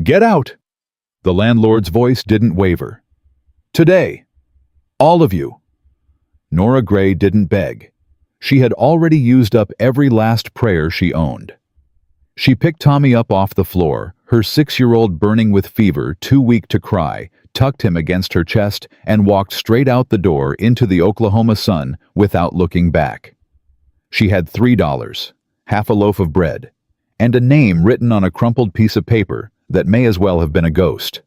"Get out!" The landlord's voice didn't waver. "Today! All of you!" Nora Gray didn't beg. She had already used up every last prayer she owned. She picked Tommy up off the floor, her 6-year-old burning with fever, too weak to cry, tucked him against her chest, and walked straight out the door into the Oklahoma sun without looking back. She had $3, half a loaf of bread, and a name written on a crumpled piece of paper that may as well have been a ghost.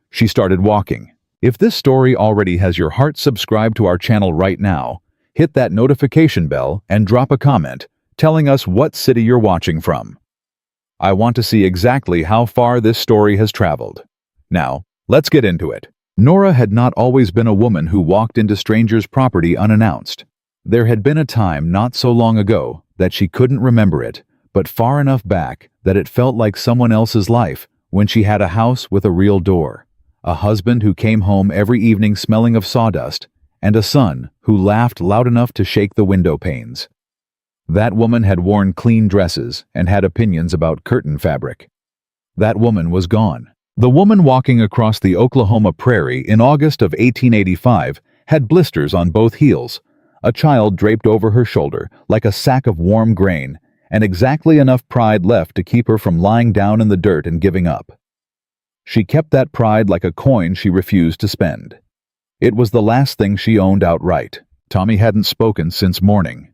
She started walking. If this story already has your heart subscribed to our channel right now, hit that notification bell and drop a comment telling us what city you're watching from. I want to see exactly how far this story has traveled. Now, let's get into it. Nora had not always been a woman who walked into strangers' property unannounced. There had been a time not so long ago that she couldn't remember it, but far enough back that it felt like someone else's life when she had a house with a real door, a husband who came home every evening smelling of sawdust, and a son who laughed loud enough to shake the window panes. That woman had worn clean dresses and had opinions about curtain fabric. That woman was gone. The woman walking across the Oklahoma prairie in August of 1885 had blisters on both heels, a child draped over her shoulder like a sack of warm grain, and exactly enough pride left to keep her from lying down in the dirt and giving up. She kept that pride like a coin she refused to spend. It was the last thing she owned outright. Tommy hadn't spoken since morning.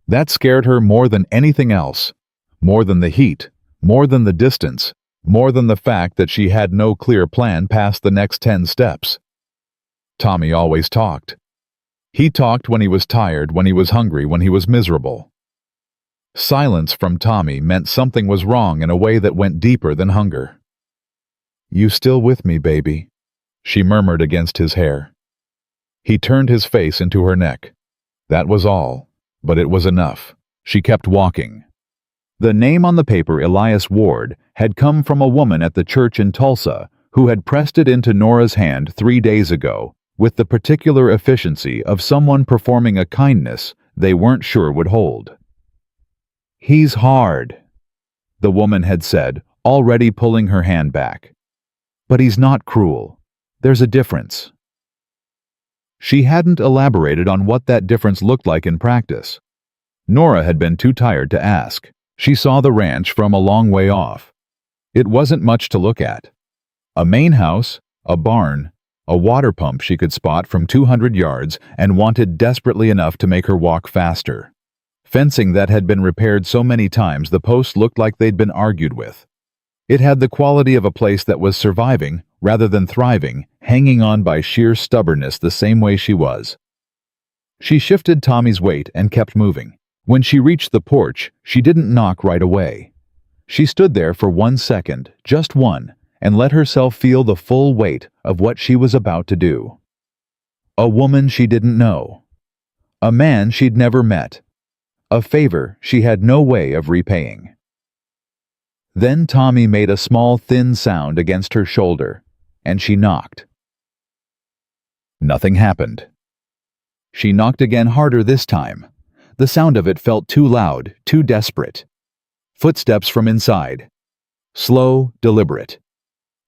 That scared her more than anything else, more than the heat, more than the distance, more than the fact that she had no clear plan past the next 10 steps. Tommy always talked. He talked when he was tired, when he was hungry, when he was miserable. Silence from Tommy meant something was wrong in a way that went deeper than hunger. "You still with me, baby?" she murmured against his hair. He turned his face into her neck. That was all, but it was enough. She kept walking. The name on the paper, Elias Ward, had come from a woman at the church in Tulsa who had pressed it into Nora's hand 3 days ago with the particular efficiency of someone performing a kindness they weren't sure would hold. "He's hard," the woman had said, already pulling her hand back. "But he's not cruel. There's a difference." She hadn't elaborated on what that difference looked like in practice. Nora had been too tired to ask. She saw the ranch from a long way off. It wasn't much to look at. A main house, a barn, a water pump she could spot from 200 yards and wanted desperately enough to make her walk faster. Fencing that had been repaired so many times the posts looked like they'd been argued with. It had the quality of a place that was surviving rather than thriving, hanging on by sheer stubbornness the same way she was. She shifted Tommy's weight and kept moving. When she reached the porch, she didn't knock right away. She stood there for 1 second, just one, and let herself feel the full weight of what she was about to do. A woman she didn't know. A man she'd never met. A favor she had no way of repaying. Then Tommy made a small, thin sound against her shoulder, and she knocked. Nothing happened. She knocked again, harder this time. The sound of it felt too loud, too desperate. Footsteps from inside. Slow, deliberate.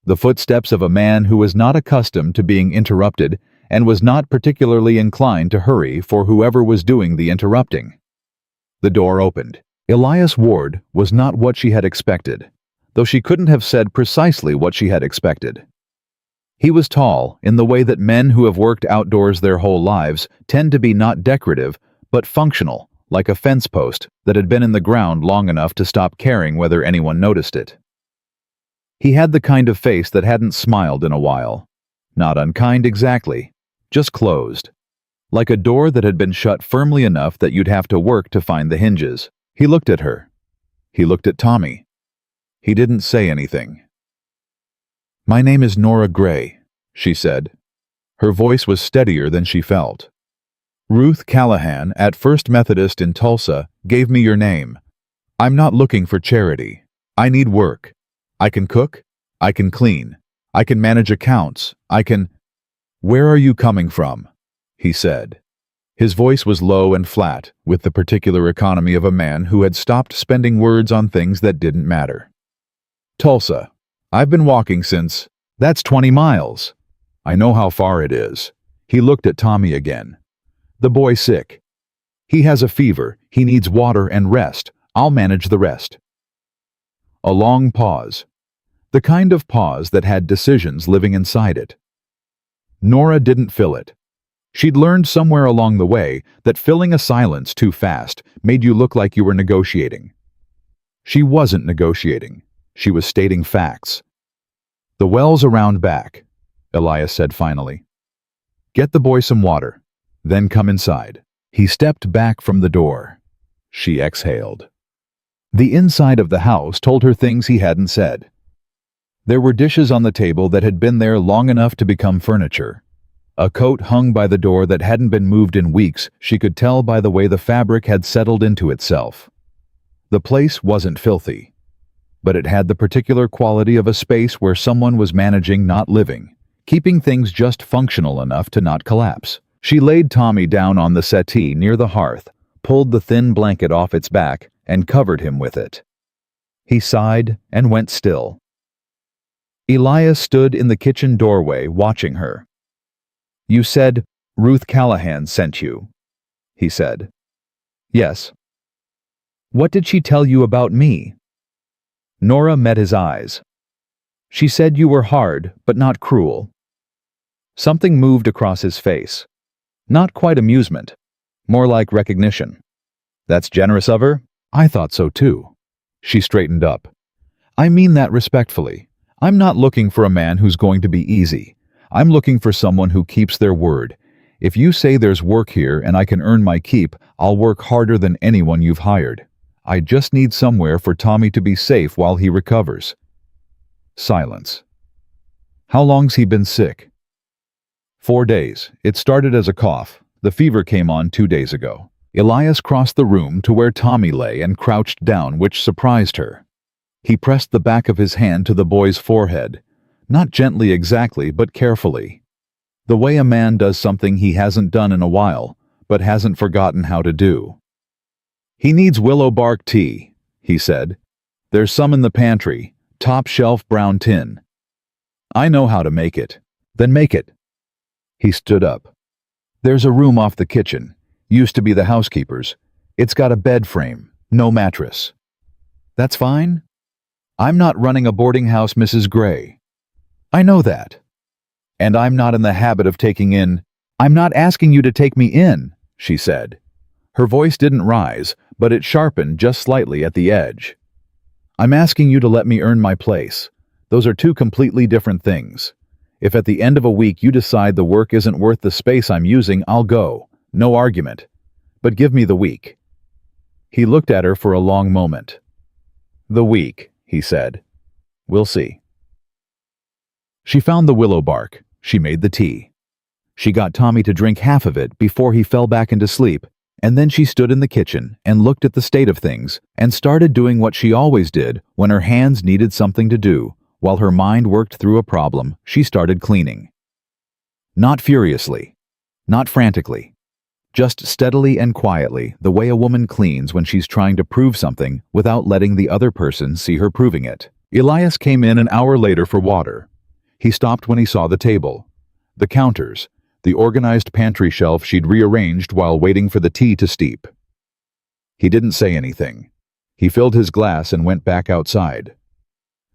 The footsteps of a man who was not accustomed to being interrupted and was not particularly inclined to hurry for whoever was doing the interrupting. The door opened. Elias Ward was not what she had expected, though she couldn't have said precisely what she had expected. He was tall in the way that men who have worked outdoors their whole lives tend to be not decorative, but functional, like a fence post that had been in the ground long enough to stop caring whether anyone noticed it. He had the kind of face that hadn't smiled in a while. Not unkind exactly, just closed. Like a door that had been shut firmly enough that you'd have to work to find the hinges. He looked at her. He looked at Tommy. He didn't say anything. "My name is Nora Gray," she said. Her voice was steadier than she felt. "Ruth Callahan at First Methodist in Tulsa gave me your name. I'm not looking for charity. I need work. I can cook. I can clean. I can manage accounts. I can—" "Where are you coming from?" he said. His voice was low and flat, with the particular economy of a man who had stopped spending words on things that didn't matter. "Tulsa. I've been walking since. That's 20 miles. I know how far it is. He looked at Tommy again. The boy's sick. He has a fever. He needs water and rest. I'll manage the rest. A long pause. The kind of pause that had decisions living inside it. Nora didn't fill it. She'd learned somewhere along the way that filling a silence too fast made you look like you were negotiating. She wasn't negotiating. She was stating facts. "The well's around back," Elias said finally. "Get the boy some water, then come inside." He stepped back from the door. She exhaled. The inside of the house told her things he hadn't said. There were dishes on the table that had been there long enough to become furniture. A coat hung by the door that hadn't been moved in weeks. She could tell by the way the fabric had settled into itself. The place wasn't filthy, but it had the particular quality of a space where someone was managing, not living, keeping things just functional enough to not collapse. She laid Tommy down on the settee near the hearth, pulled the thin blanket off its back, and covered him with it. He sighed and went still. Elias stood in the kitchen doorway watching her. "You said Ruth Callahan sent you," he said. "Yes." "What did she tell you about me?" Nora met his eyes. "She said you were hard, but not cruel." Something moved across his face. Not quite amusement, more like recognition. "That's generous of her? I thought so too." She straightened up. "I mean that respectfully. I'm not looking for a man who's going to be easy. I'm looking for someone who keeps their word. If you say there's work here and I can earn my keep, I'll work harder than anyone you've hired. I just need somewhere for Tommy to be safe while he recovers." Silence. "How long's he been sick?" 4 days. It started as a cough. The fever came on 2 days ago." Elias crossed the room to where Tommy lay and crouched down, which surprised her. He pressed the back of his hand to the boy's forehead. Not gently exactly, but carefully. The way a man does something he hasn't done in a while, but hasn't forgotten how to do. "He needs willow bark tea," he said. "There's some in the pantry, top shelf brown tin. I know how to make it." "Then make it." He stood up. "There's a room off the kitchen. Used to be the housekeeper's. It's got a bed frame, no mattress." "That's fine. I'm not running a boarding house, Mrs. Gray." "I know that. And I'm not in the habit of taking in—" "I'm not asking you to take me in," she said. Her voice didn't rise, but it sharpened just slightly at the edge. "I'm asking you to let me earn my place. Those are two completely different things. If at the end of a week you decide the work isn't worth the space I'm using, I'll go. No argument. But give me the week." He looked at her for a long moment. "The week," he said. "We'll see." She found the willow bark. She made the tea. She got Tommy to drink half of it before he fell back into sleep, and then she stood in the kitchen and looked at the state of things and started doing what she always did when her hands needed something to do. While her mind worked through a problem, she started cleaning. Not furiously, not frantically, just steadily and quietly, the way a woman cleans when she's trying to prove something without letting the other person see her proving it. Elias came in an hour later for water. He stopped when he saw the table, the counters, the organized pantry shelf she'd rearranged while waiting for the tea to steep. He didn't say anything. He filled his glass and went back outside.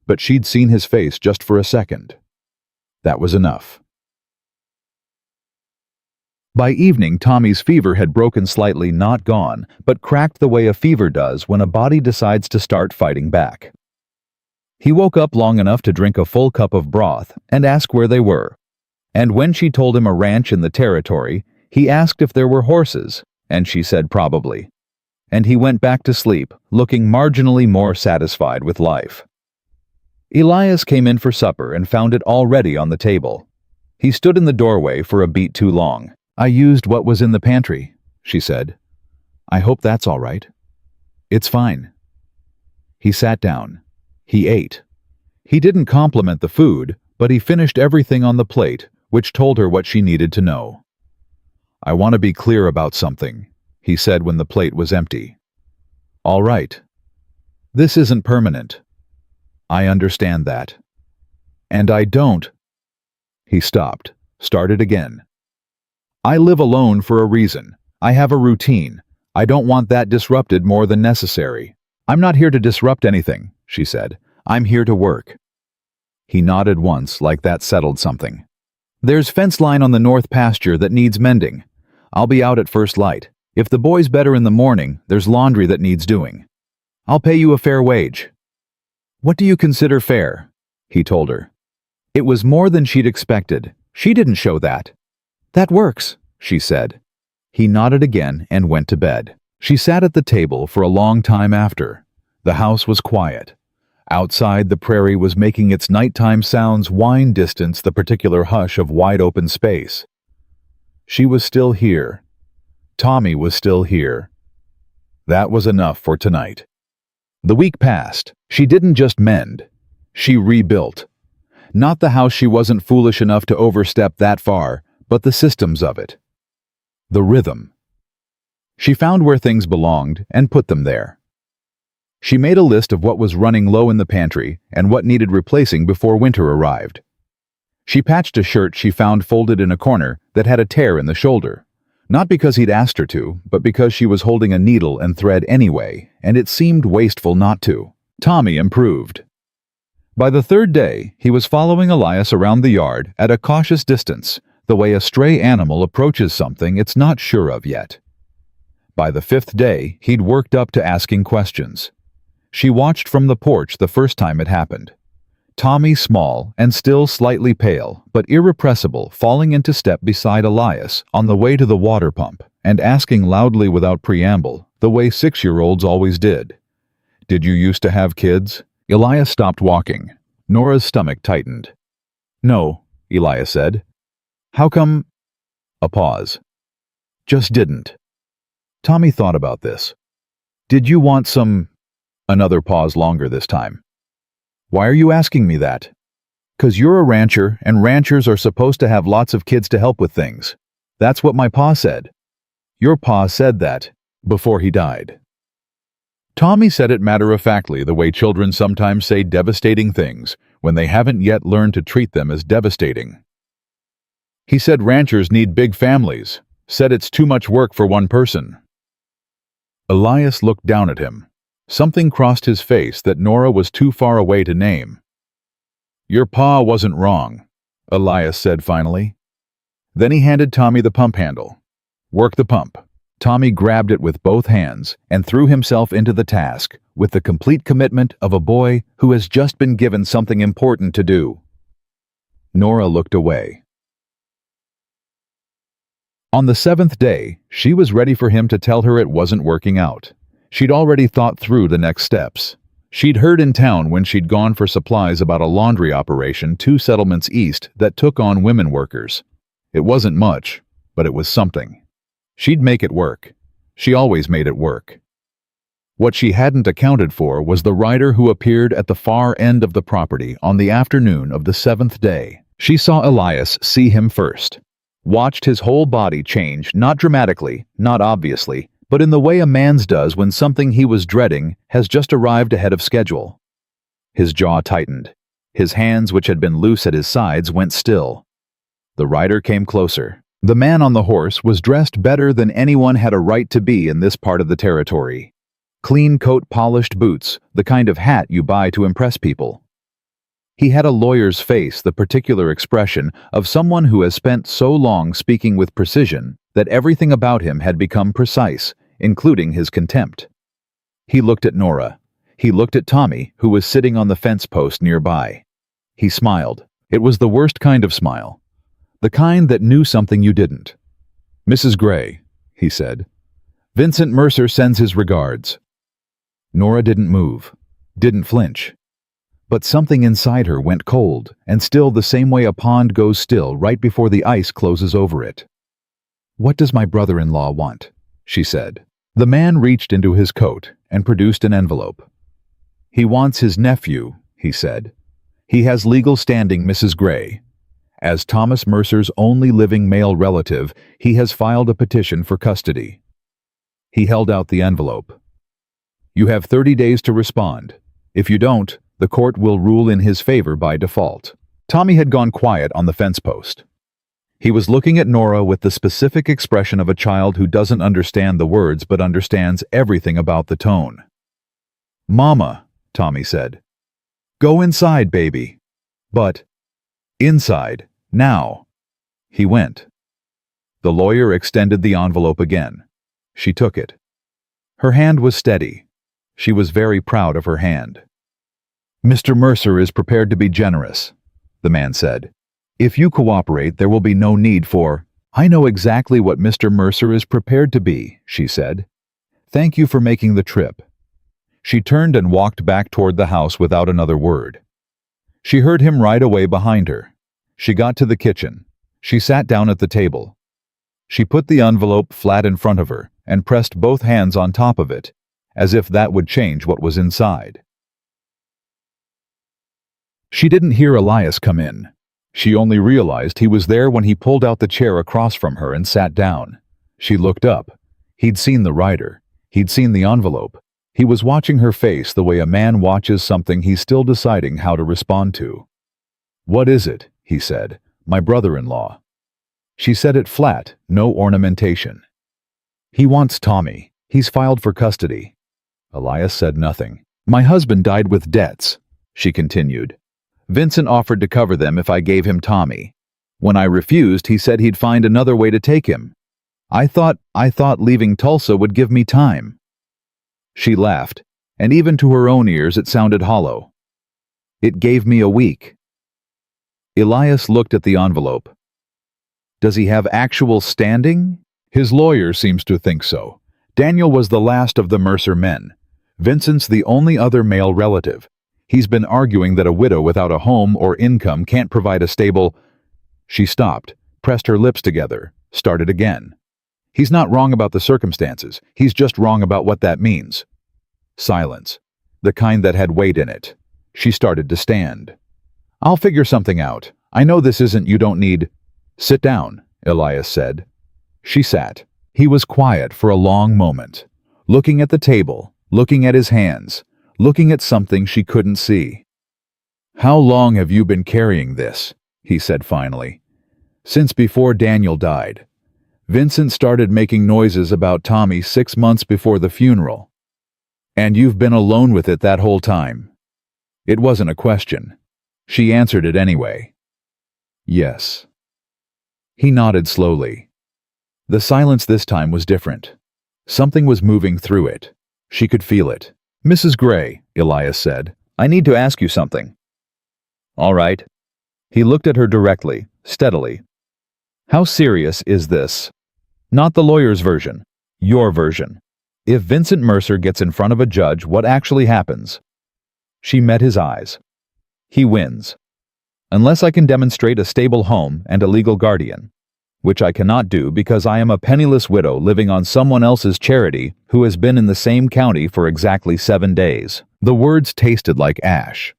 But she'd seen his face just for a second. That was enough. By evening, Tommy's fever had broken slightly, not gone, but cracked the way a fever does when a body decides to start fighting back. He woke up long enough to drink a full cup of broth and ask where they were. And when she told him a ranch in the territory, he asked if there were horses, and she said probably. And he went back to sleep, looking marginally more satisfied with life. Elias came in for supper and found it already on the table. He stood in the doorway for a beat too long. "I used what was in the pantry," she said. "I hope that's all right." "It's fine." He sat down. He ate. He didn't compliment the food, but he finished everything on the plate, which told her what she needed to know. "I want to be clear about something," he said when the plate was empty. "All right. This isn't permanent. I understand that. And I don't. He stopped, started again. I live alone for a reason. I have a routine. I don't want that disrupted more than necessary. I'm not here to disrupt anything, she said. I'm here to work. He nodded once, like that settled something. There's fence line on the north pasture that needs mending. I'll be out at first light. If the boy's better in the morning, there's laundry that needs doing. I'll pay you a fair wage. What do you consider fair? He told her. It was more than she'd expected. She didn't show that. That works, she said. He nodded again and went to bed. She sat at the table for a long time after. The house was quiet. Outside, the prairie was making its nighttime sounds wine distance the particular hush of wide-open space. She was still here. Tommy was still here. That was enough for tonight. The week passed. She didn't just mend. She rebuilt. Not the house, she wasn't foolish enough to overstep that far, but the systems of it. The rhythm. She found where things belonged and put them there. She made a list of what was running low in the pantry and what needed replacing before winter arrived. She patched a shirt she found folded in a corner that had a tear in the shoulder. Not because he'd asked her to, but because she was holding a needle and thread anyway, and it seemed wasteful not to. Tommy improved. By the third day, he was following Elias around the yard at a cautious distance, the way a stray animal approaches something it's not sure of yet. By the fifth day, he'd worked up to asking questions. She watched from the porch the first time it happened. Tommy, small and still slightly pale, but irrepressible, falling into step beside Elias on the way to the water pump and asking loudly without preamble, the way 6-year-olds always did. Did you used to have kids? Elias stopped walking. Nora's stomach tightened. No, Elias said. How come? A pause. Just didn't. Tommy thought about this. Did you want some? Another pause, longer this time. Why are you asking me that? 'Cause you're a rancher, and ranchers are supposed to have lots of kids to help with things. That's what my pa said. Your pa said that before he died. Tommy said it matter-of-factly, the way children sometimes say devastating things when they haven't yet learned to treat them as devastating. He said ranchers need big families, said it's too much work for one person. Elias looked down at him. Something crossed his face that Nora was too far away to name. Your pa wasn't wrong, Elias said finally. Then he handed Tommy the pump handle. Work the pump. Tommy grabbed it with both hands and threw himself into the task with the complete commitment of a boy who has just been given something important to do. Nora looked away. On the 7th day, she was ready for him to tell her it wasn't working out. She'd already thought through the next steps. She'd heard in town when she'd gone for supplies about a laundry operation 2 settlements east that took on women workers. It wasn't much, but it was something. She'd make it work. She always made it work. What she hadn't accounted for was the rider who appeared at the far end of the property on the afternoon of the 7th day. She saw Elias see him first. Watched his whole body change, not dramatically, not obviously, but in the way a man's does when something he was dreading has just arrived ahead of schedule. His jaw tightened. His hands, which had been loose at his sides, went still. The rider came closer. The man on the horse was dressed better than anyone had a right to be in this part of the territory. Clean coat, polished boots, the kind of hat you buy to impress people. He had a lawyer's face, the particular expression of someone who has spent so long speaking with precision that everything about him had become precise, including his contempt. He looked at Nora. He looked at Tommy, who was sitting on the fence post nearby. He smiled. It was the worst kind of smile. The kind that knew something you didn't. Mrs. Gray, he said. Vincent Mercer sends his regards. Nora didn't move, didn't flinch. But something inside her went cold, and still the same way a pond goes still right before the ice closes over it. What does my brother-in-law want? She said. The man reached into his coat and produced an envelope. He wants his nephew, he said. He has legal standing, Mrs. Gray. As Thomas Mercer's only living male relative, he has filed a petition for custody. He held out the envelope. You have 30 days to respond. If you don't, the court will rule in his favor by default. Tommy had gone quiet on the fence post. He was looking at Nora with the specific expression of a child who doesn't understand the words but understands everything about the tone. "Mama," Tommy said. "Go inside, baby." But, "Inside, now." He went. The lawyer extended the envelope again. She took it. Her hand was steady. She was very proud of her hand. "Mr. Mercer is prepared to be generous," the man said. "If you cooperate, there will be no need for—" "I know exactly what Mr. Mercer is prepared to be," she said. "Thank you for making the trip." She turned and walked back toward the house without another word. She heard him right away behind her. She got to the kitchen. She sat down at the table. She put the envelope flat in front of her and pressed both hands on top of it, as if that would change what was inside. She didn't hear Elias come in. She only realized he was there when he pulled out the chair across from her and sat down. She looked up. He'd seen the writer. He'd seen the envelope. He was watching her face the way a man watches something he's still deciding how to respond to. "What is it?" he said. "My brother-in-law." She said it flat, no ornamentation. "He wants Tommy. He's filed for custody." Elias said nothing. "My husband died with debts," she continued. "Vincent offered to cover them if I gave him Tommy. When I refused, he said he'd find another way to take him. I thought leaving Tulsa would give me time." She laughed, and even to her own ears it sounded hollow. "It gave me a week." Elias looked at the envelope. "Does he have actual standing?" "His lawyer seems to think so. Daniel was the last of the Mercer men. Vincent's the only other male relative. He's been arguing that a widow without a home or income can't provide a stable—" She stopped, pressed her lips together, started again. "He's not wrong about the circumstances. He's just wrong about what that means." Silence, the kind that had weight in it. She started to stand. "I'll figure something out. I know this isn't— you don't need—" "Sit down," Elias said. She sat. He was quiet for a long moment, looking at the table, looking at his hands, looking at something she couldn't see. "How long have you been carrying this?" he said finally. "Since before Daniel died. Vincent started making noises about Tommy 6 months before the funeral. And you've been alone with it that whole time?" It wasn't a question. She answered it anyway. "Yes." He nodded slowly. The silence this time was different. Something was moving through it. She could feel it. "Mrs. Gray," Elias said, "I need to ask you something." "All right." He looked at her directly, steadily. "How serious is this? Not the lawyer's version. Your version. If Vincent Mercer gets in front of a judge, what actually happens?" She met his eyes. "He wins. Unless I can demonstrate a stable home and a legal guardian, which I cannot do because I am a penniless widow living on someone else's charity who has been in the same county for exactly 7 days. The words tasted like ash.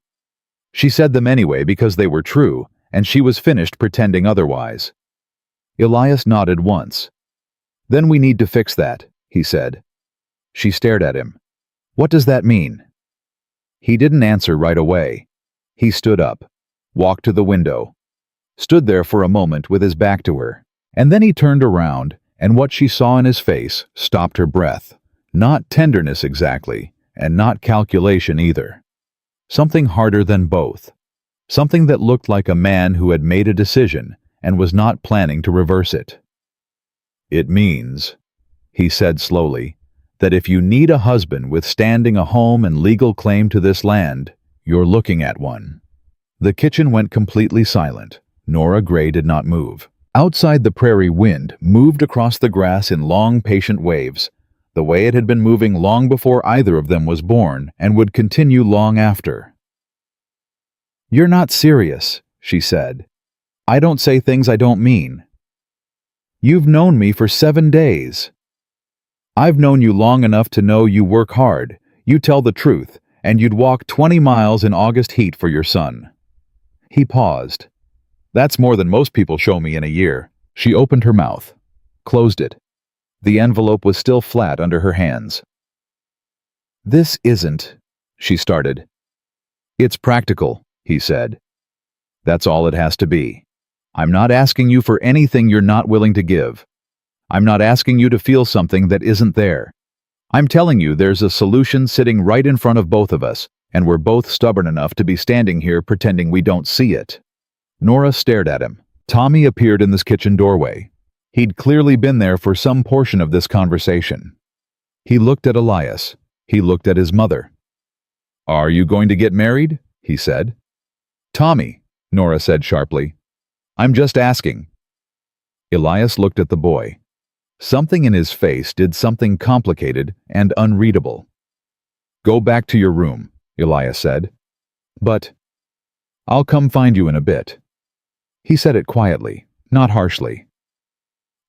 She said them anyway because they were true, and she was finished pretending otherwise. Elias nodded once. "Then we need to fix that," he said. She stared at him. "What does that mean?" He didn't answer right away. He stood up, walked to the window, stood there for a moment with his back to her, and then he turned around, and what she saw in his face stopped her breath. Not tenderness exactly, and not calculation either. Something harder than both. Something that looked like a man who had made a decision and was not planning to reverse it. "It means," he said slowly, "that if you need a husband withstanding a home and legal claim to this land, you're looking at one." The kitchen went completely silent. Nora Gray did not move. Outside, the prairie wind moved across the grass in long, patient waves, the way it had been moving long before either of them was born and would continue long after. "You're not serious," she said. "I don't say things I don't mean. You've known me for 7 days. I've known you long enough to know you work hard, you tell the truth, and you'd walk 20 miles in August heat for your son." He paused. "That's more than most people show me in a year." She opened her mouth, closed it. The envelope was still flat under her hands. "This isn't," she started. "It's practical," he said. That's all it has to be. I'm not asking you for anything you're not willing to give. I'm not asking you to feel something that isn't there. I'm telling you there's a solution sitting right in front of both of us, and we're both stubborn enough to be standing here pretending we don't see it." Nora stared at him. Tommy appeared in this kitchen doorway. He'd clearly been there for some portion of this conversation. He looked at Elias. He looked at his mother. "Are you going to get married?" he said. "Tommy," Nora said sharply. "I'm just asking." Elias looked at the boy. Something in his face did something complicated and unreadable. "Go back to your room," Elias said. "But I'll come find you in a bit." He said it quietly, not harshly.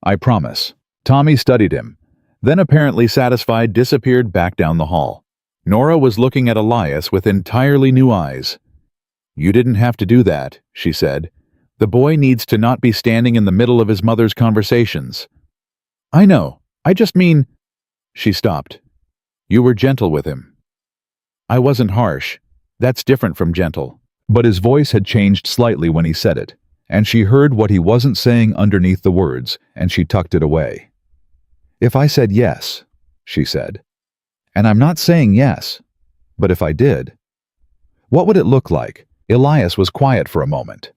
"I promise." Tommy studied him, then apparently satisfied disappeared back down the hall. Nora was looking at Elias with entirely new eyes. "You didn't have to do that," she said. "The boy needs to not be standing in the middle of his mother's conversations." "I know. I just mean—" She stopped. "You were gentle with him." "I wasn't harsh. That's different from gentle." But his voice had changed slightly when he said it, and she heard what he wasn't saying underneath the words, and she tucked it away. "If I said yes," she said, "and I'm not saying yes, but if I did, what would it look like?" Elias was quiet for a moment.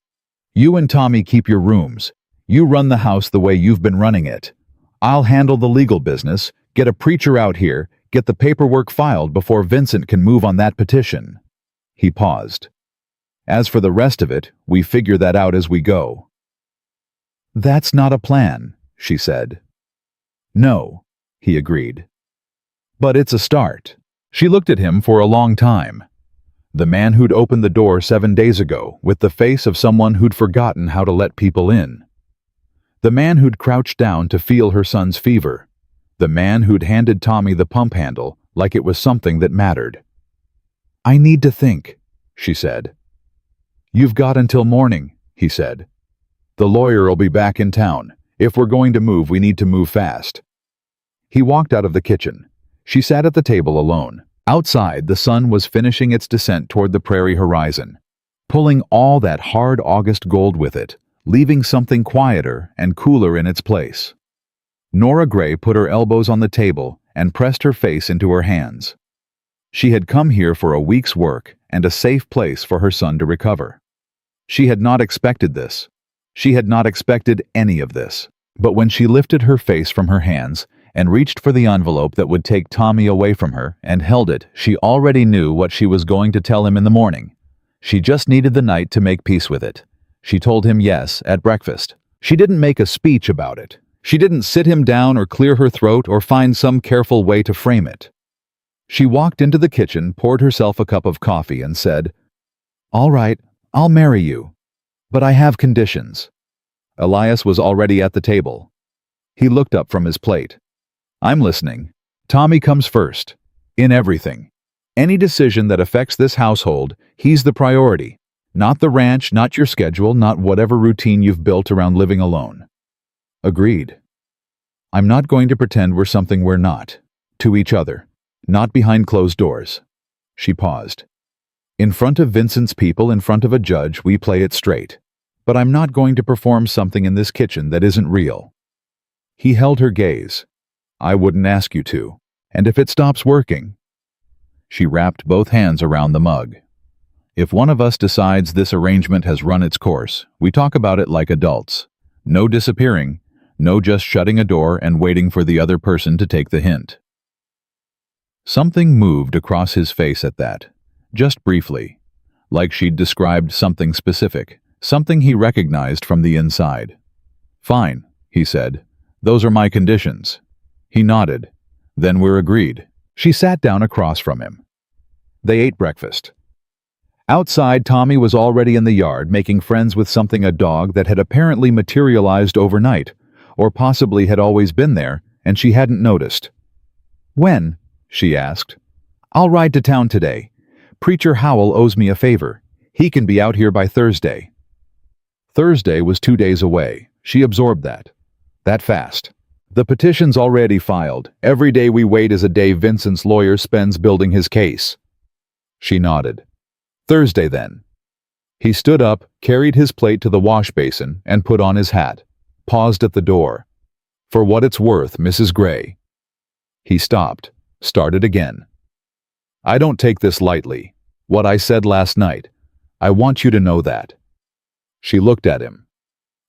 "You and Tommy keep your rooms. You run the house the way you've been running it. I'll handle the legal business, get a preacher out here, get the paperwork filed before Vincent can move on that petition." He paused. "As for the rest of it, we figure that out as we go." "That's not a plan," she said. "No," he agreed. "But it's a start." She looked at him for a long time. The man who'd opened the door 7 days ago, with the face of someone who'd forgotten how to let people in. The man who'd crouched down to feel her son's fever. The man who'd handed Tommy the pump handle like it was something that mattered. "I need to think," she said. "You've got until morning," he said. "The lawyer'll be back in town. If we're going to move, we need to move fast." He walked out of the kitchen. She sat at the table alone. Outside, the sun was finishing its descent toward the prairie horizon, pulling all that hard August gold with it, leaving something quieter and cooler in its place. Nora Gray put her elbows on the table and pressed her face into her hands. She had come here for a week's work and a safe place for her son to recover. She had not expected this. She had not expected any of this. But when she lifted her face from her hands and reached for the envelope that would take Tommy away from her and held it, she already knew what she was going to tell him in the morning. She just needed the night to make peace with it. She told him yes at breakfast. She didn't make a speech about it. She didn't sit him down or clear her throat or find some careful way to frame it. She walked into the kitchen, poured herself a cup of coffee, and said, "All right, I'll marry you. But I have conditions." Elias was already at the table. He looked up from his plate. "I'm listening." "Tommy comes first. In everything. Any decision that affects this household, he's the priority. Not the ranch, not your schedule, not whatever routine you've built around living alone." "Agreed." "I'm not going to pretend we're something we're not. To each other. Not behind closed doors." She paused. "In front of Vincent's people, in front of a judge, we play it straight. But I'm not going to perform something in this kitchen that isn't real." He held her gaze. "I wouldn't ask you to. And if it stops working—" She wrapped both hands around the mug. "If one of us decides this arrangement has run its course, we talk about it like adults. No disappearing, no just shutting a door and waiting for the other person to take the hint." Something moved across his face at that, just briefly, like she'd described something specific, something he recognized from the inside. "Fine," he said. "Those are my conditions." He nodded. "Then we're agreed." She sat down across from him. They ate breakfast. Outside, Tommy was already in the yard making friends with something, a dog that had apparently materialized overnight, or possibly had always been there, and she hadn't noticed. "When?" she asked. "I'll ride to town today. Preacher Howell owes me a favor. He can be out here by Thursday." Thursday was 2 days away. She absorbed that. That fast. "The petition's already filed. Every day we wait is a day Vincent's lawyer spends building his case." She nodded. "Thursday, then." He stood up, carried his plate to the wash basin, and put on his hat. Paused at the door. "For what it's worth, Mrs. Gray." He stopped, started again. "I don't take this lightly. What I said last night. I want you to know that." She looked at him.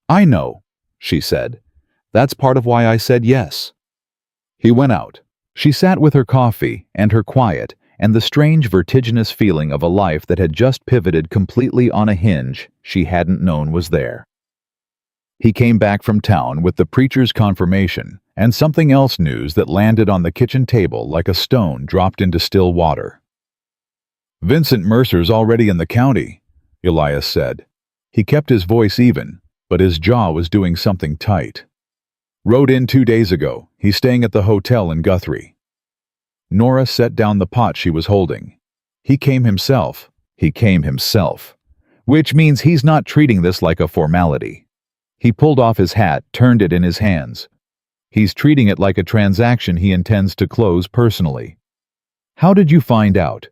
"I know," she said. "That's part of why I said yes." He went out. She sat with her coffee and her quiet and the strange vertiginous feeling of a life that had just pivoted completely on a hinge she hadn't known was there. He came back from town with the preacher's confirmation and something else news that landed on the kitchen table like a stone dropped into still water. "Vincent Mercer's already in the county," Elias said. He kept his voice even, but his jaw was doing something tight. "Rode in 2 days ago. He's staying at the hotel in Guthrie." Nora set down the pot she was holding. He came himself. Which means he's not treating this like a formality. He pulled off his hat, turned it in his hands. He's treating it like a transaction he intends to close personally. "How did you find out?"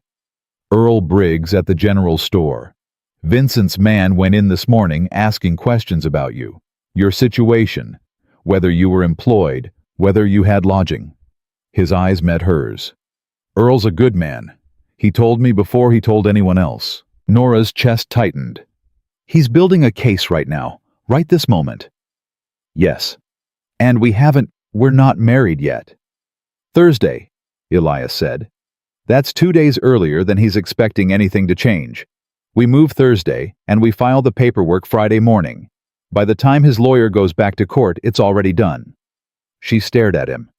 "Earl Briggs at the general store. Vincent's man went in this morning asking questions about you, your situation, whether you were employed, whether you had lodging." His eyes met hers. "Earl's a good man. He told me before he told anyone else." Nora's chest tightened. "He's building a case right now, right this moment." "Yes. And we're not married yet." "Thursday," Elias said. "That's 2 days earlier than he's expecting anything to change. We move Thursday, and we file the paperwork Friday morning. By the time his lawyer goes back to court, it's already done." She stared at him.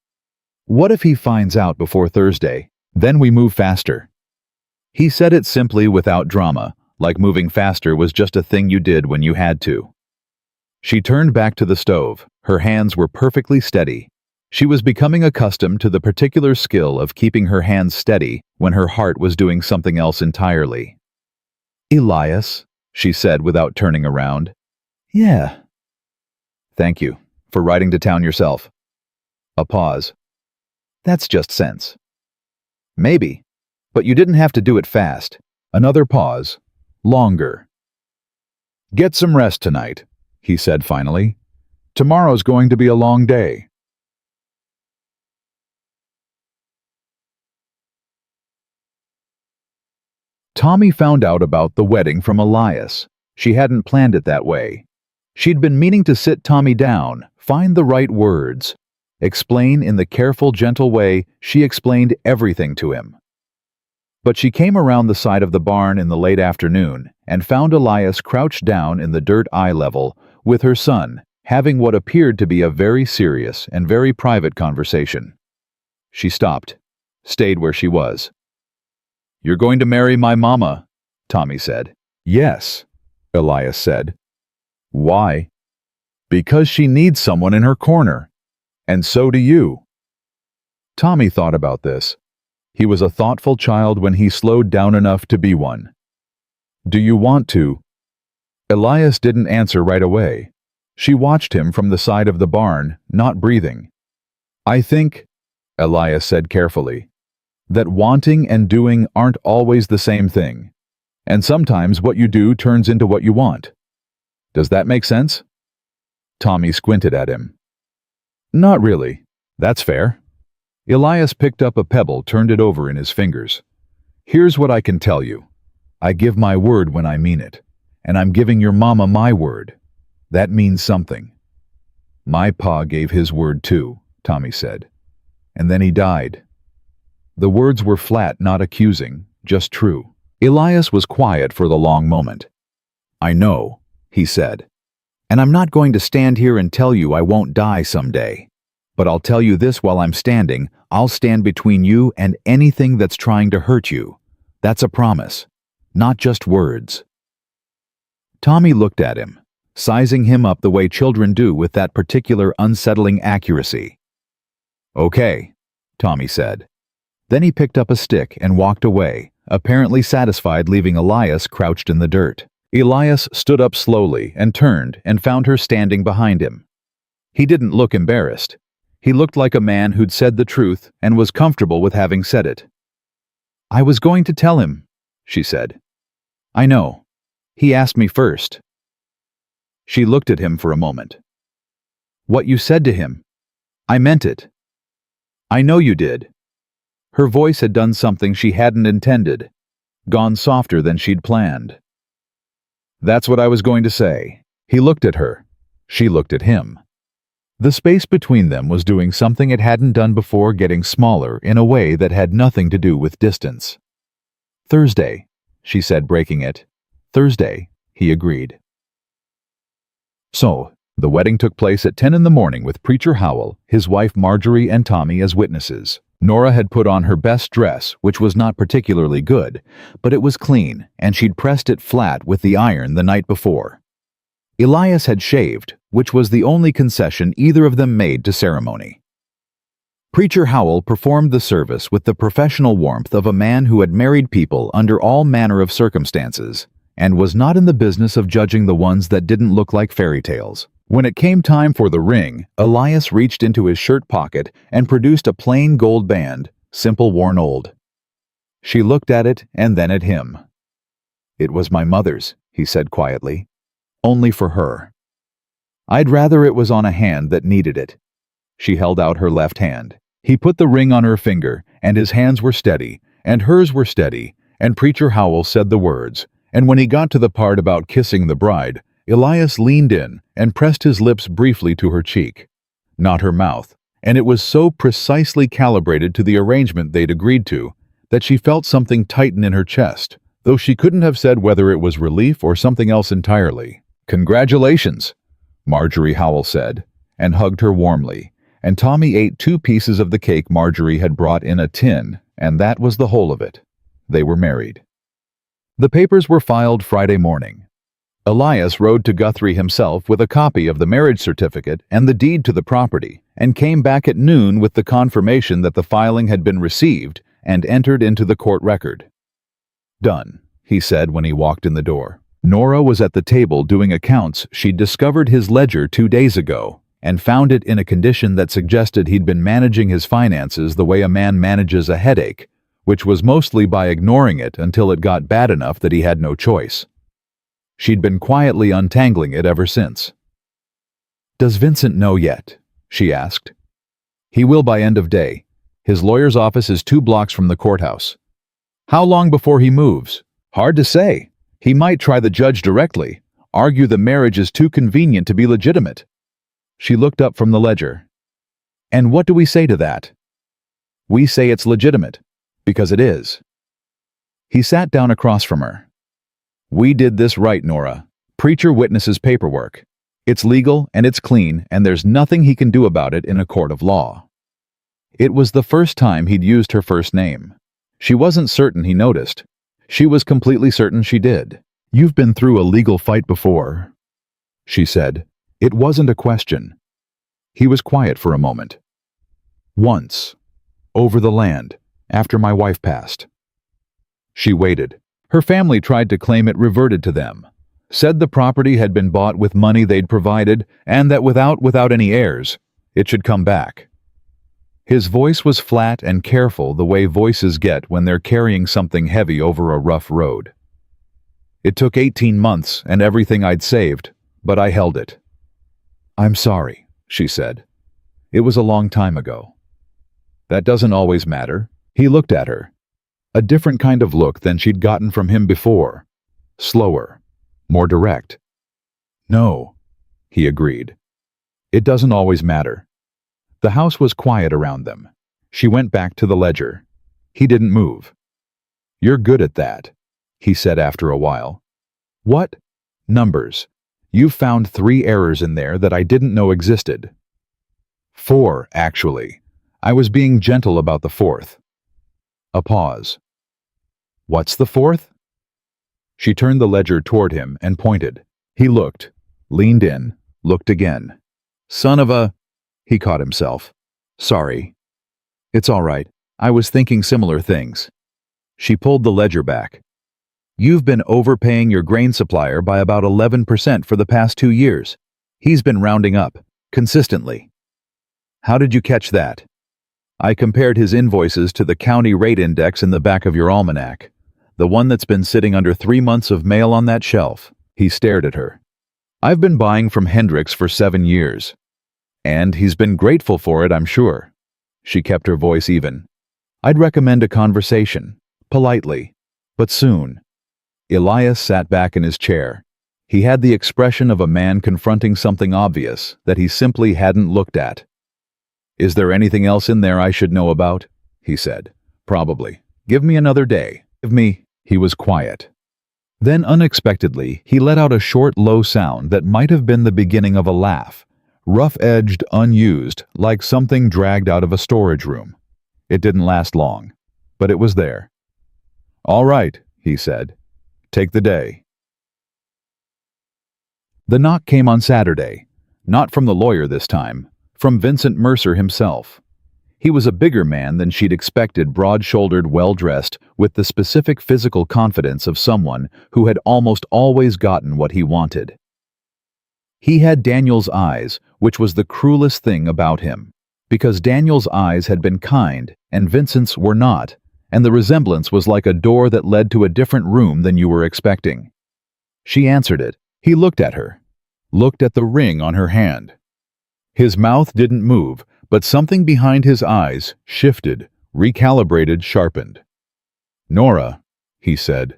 "What if he finds out before Thursday? Then we move faster." He said it simply without drama, like moving faster was just a thing you did when you had to. She turned back to the stove. Her hands were perfectly steady. She was becoming accustomed to the particular skill of keeping her hands steady when her heart was doing something else entirely. "Elias," she said without turning around. "Yeah." "Thank you for riding to town yourself." A pause. "That's just sense." "Maybe, but you didn't have to do it fast." Another pause. Longer. "Get some rest tonight," he said finally. "Tomorrow's going to be a long day." Tommy found out about the wedding from Elias. She hadn't planned it that way. She'd been meaning to sit Tommy down, find the right words, explain in the careful, gentle way she explained everything to him. But she came around the side of the barn in the late afternoon and found Elias crouched down in the dirt eye level with her son, having what appeared to be a very serious and very private conversation. She stopped, stayed where she was. "You're going to marry my mama," Tommy said. "Yes," Elias said. "Why?" "Because she needs someone in her corner. And so do you." Tommy thought about this. He was a thoughtful child when he slowed down enough to be one. "Do you want to?" Elias didn't answer right away. She watched him from the side of the barn, not breathing. "I think," Elias said carefully, "that wanting and doing aren't always the same thing. And sometimes what you do turns into what you want. Does that make sense?" Tommy squinted at him. "Not really. That's fair." Elias picked up a pebble, turned it over in his fingers. "Here's what I can tell you. I give my word when I mean it. And I'm giving your mama my word. That means something." "My pa gave his word too," Tommy said. "And then he died." The words were flat, not accusing, just true. Elias was quiet for the long moment. "I know," he said. "And I'm not going to stand here and tell you I won't die someday. But I'll tell you this while I'm standing, I'll stand between you and anything that's trying to hurt you. That's a promise, not just words." Tommy looked at him, sizing him up the way children do with that particular unsettling accuracy. "Okay," Tommy said. Then he picked up a stick and walked away, apparently satisfied leaving Elias crouched in the dirt. Elias stood up slowly and turned and found her standing behind him. He didn't look embarrassed. He looked like a man who'd said the truth and was comfortable with having said it. "I was going to tell him," she said. "I know." He asked me first." She looked at him for a moment. "What you said to him? I meant it." "I know you did." Her voice had done something she hadn't intended, gone softer than she'd planned. "That's what I was going to say." He looked at her. She looked at him. The space between them was doing something it hadn't done before, getting smaller in a way that had nothing to do with distance. "Thursday," she said, breaking it. "Thursday," he agreed. So, the wedding took place at 10 in the morning with Preacher Howell, his wife Marjorie, and Tommy as witnesses. Nora had put on her best dress, which was not particularly good, but it was clean, and she'd pressed it flat with the iron the night before. Elias had shaved, which was the only concession either of them made to ceremony. Preacher Howell performed the service with the professional warmth of a man who had married people under all manner of circumstances, and was not in the business of judging the ones that didn't look like fairy tales. When it came time for the ring, Elias reached into his shirt pocket and produced a plain gold band, simple, worn old. She looked at it and then at him. "It was my mother's," he said quietly. "Only for her. I'd rather it was on a hand that needed it." She held out her left hand. He put the ring on her finger, and his hands were steady, and hers were steady, and Preacher Howell said the words, and when he got to the part about kissing the bride, Elias leaned in and pressed his lips briefly to her cheek, not her mouth, and it was so precisely calibrated to the arrangement they'd agreed to that she felt something tighten in her chest, though she couldn't have said whether it was relief or something else entirely. "Congratulations," Marjorie Howell said, and hugged her warmly, and Tommy ate 2 pieces of the cake Marjorie had brought in a tin, and that was the whole of it. They were married. The papers were filed Friday morning. Elias rode to Guthrie himself with a copy of the marriage certificate and the deed to the property, and came back at noon with the confirmation that the filing had been received and entered into the court record. "Done," he said when he walked in the door. Nora was at the table doing accounts. She'd discovered his ledger 2 days ago, and found it in a condition that suggested he'd been managing his finances the way a man manages a headache, which was mostly by ignoring it until it got bad enough that he had no choice. She'd been quietly untangling it ever since. "Does Vincent know yet?" she asked. "He will by end of day. His lawyer's office is 2 blocks from the courthouse." "How long before he moves?" "Hard to say. He might try the judge directly, argue the marriage is too convenient to be legitimate." She looked up from the ledger. "And what do we say to that?" "We say it's legitimate, because it is." He sat down across from her. "We did this right, Nora. Preacher witnesses paperwork. It's legal and it's clean, and there's nothing he can do about it in a court of law." It was the first time he'd used her first name. She wasn't certain he noticed. She was completely certain she did. "You've been through a legal fight before," she said. It wasn't a question. He was quiet for a moment. "Once. Over the land, after my wife passed." She waited. Her family tried to claim it reverted to them, said the property had been bought with money they'd provided, and that without any heirs, it should come back. His voice was flat and careful, the way voices get when they're carrying something heavy over a rough road. "It took 18 months and everything I'd saved, but I held it." "I'm sorry," she said. "It was a long time ago." "That doesn't always matter." He looked at her. A different kind of look than she'd gotten from him before. Slower, more direct. "No," he agreed. "It doesn't always matter." The house was quiet around them. She went back to the ledger. He didn't move. "You're good at that," he said after a while. "What?" "Numbers. You've found 3 errors in there that I didn't know existed." 4, actually. I was being gentle about the 4th. A pause. "What's the 4th?" She turned the ledger toward him and pointed. He looked, leaned in, looked again. "Son of a..." He caught himself. "Sorry." "It's all right. I was thinking similar things." She pulled the ledger back. "You've been overpaying your grain supplier by about 11% for the past 2 years. He's been rounding up, consistently." "How did you catch that?" "I compared his invoices to the county rate index in the back of your almanac. The one that's been sitting under 3 months of mail on that shelf. He stared at her. I've been buying from Hendricks for 7 years. And he's been grateful for it, I'm sure. She kept her voice even. I'd recommend a conversation. Politely. But soon. Elias sat back in his chair. He had the expression of a man confronting something obvious that he simply hadn't looked at. Is there anything else in there I should know about? He said. Probably. Give me another day. Give me. He was quiet. Then unexpectedly, he let out a short, low sound that might have been the beginning of a laugh. Rough-edged, unused, like something dragged out of a storage room. It didn't last long, but it was there. All right, he said. Take the day. The knock came on Saturday. Not from the lawyer this time, from Vincent Mercer himself. He was a bigger man than she'd expected, broad-shouldered, well-dressed, with the specific physical confidence of someone who had almost always gotten what he wanted. He had Daniel's eyes, which was the cruelest thing about him, because Daniel's eyes had been kind and Vincent's were not, and the resemblance was like a door that led to a different room than you were expecting. She answered it. He looked at her, looked at the ring on her hand. His mouth didn't move, but something behind his eyes shifted, recalibrated, sharpened. Nora, he said.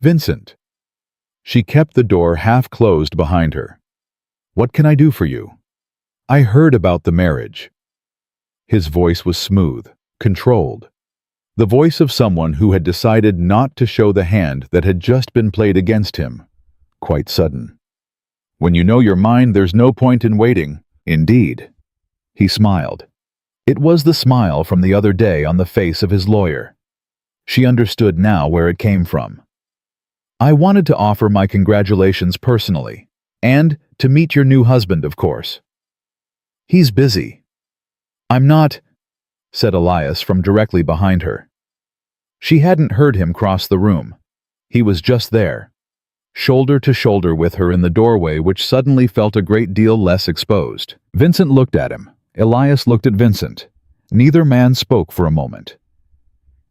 Vincent. She kept the door half closed behind her. What can I do for you? I heard about the marriage. His voice was smooth, controlled. The voice of someone who had decided not to show the hand that had just been played against him. Quite sudden. When you know your mind, there's no point in waiting. Indeed. He smiled. It was the smile from the other day on the face of his lawyer. She understood now where it came from. I wanted to offer my congratulations personally, and to meet your new husband, of course. He's busy. I'm not, said Elias from directly behind her. She hadn't heard him cross the room. He was just there, shoulder to shoulder with her in the doorway, which suddenly felt a great deal less exposed. Vincent looked at him. Elias looked at Vincent. Neither man spoke for a moment.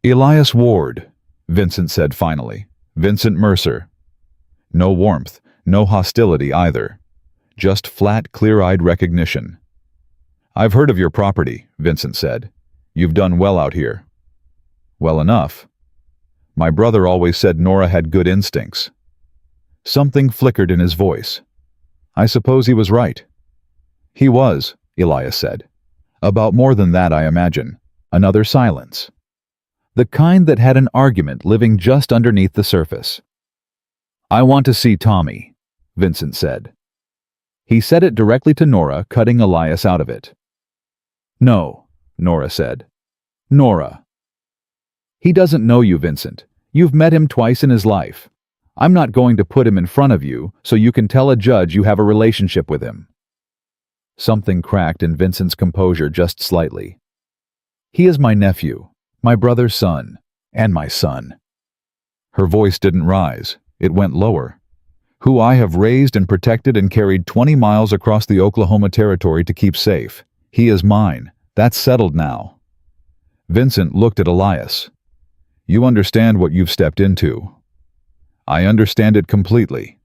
Elias Ward, Vincent said finally. Vincent Mercer. No warmth, no hostility either. Just flat, clear-eyed recognition. I've heard of your property, Vincent said. You've done well out here. Well enough. My brother always said Nora had good instincts. Something flickered in his voice. I suppose he was right. He was, Elias said. About more than that, I imagine. Another silence. The kind that had an argument living just underneath the surface. I want to see Tommy, Vincent said. He said it directly to Nora, cutting Elias out of it. No, Nora said. Nora. He doesn't know you, Vincent. You've met him twice in his life. I'm not going to put him in front of you so you can tell a judge you have a relationship with him. Something cracked in Vincent's composure just slightly. He is my nephew, my brother's son, and my son. Her voice didn't rise. It went lower. Who I have raised and protected and carried 20 miles across the Oklahoma Territory to keep safe. He is mine. That's settled now. Vincent looked at Elias. You understand what you've stepped into. I understand it completely,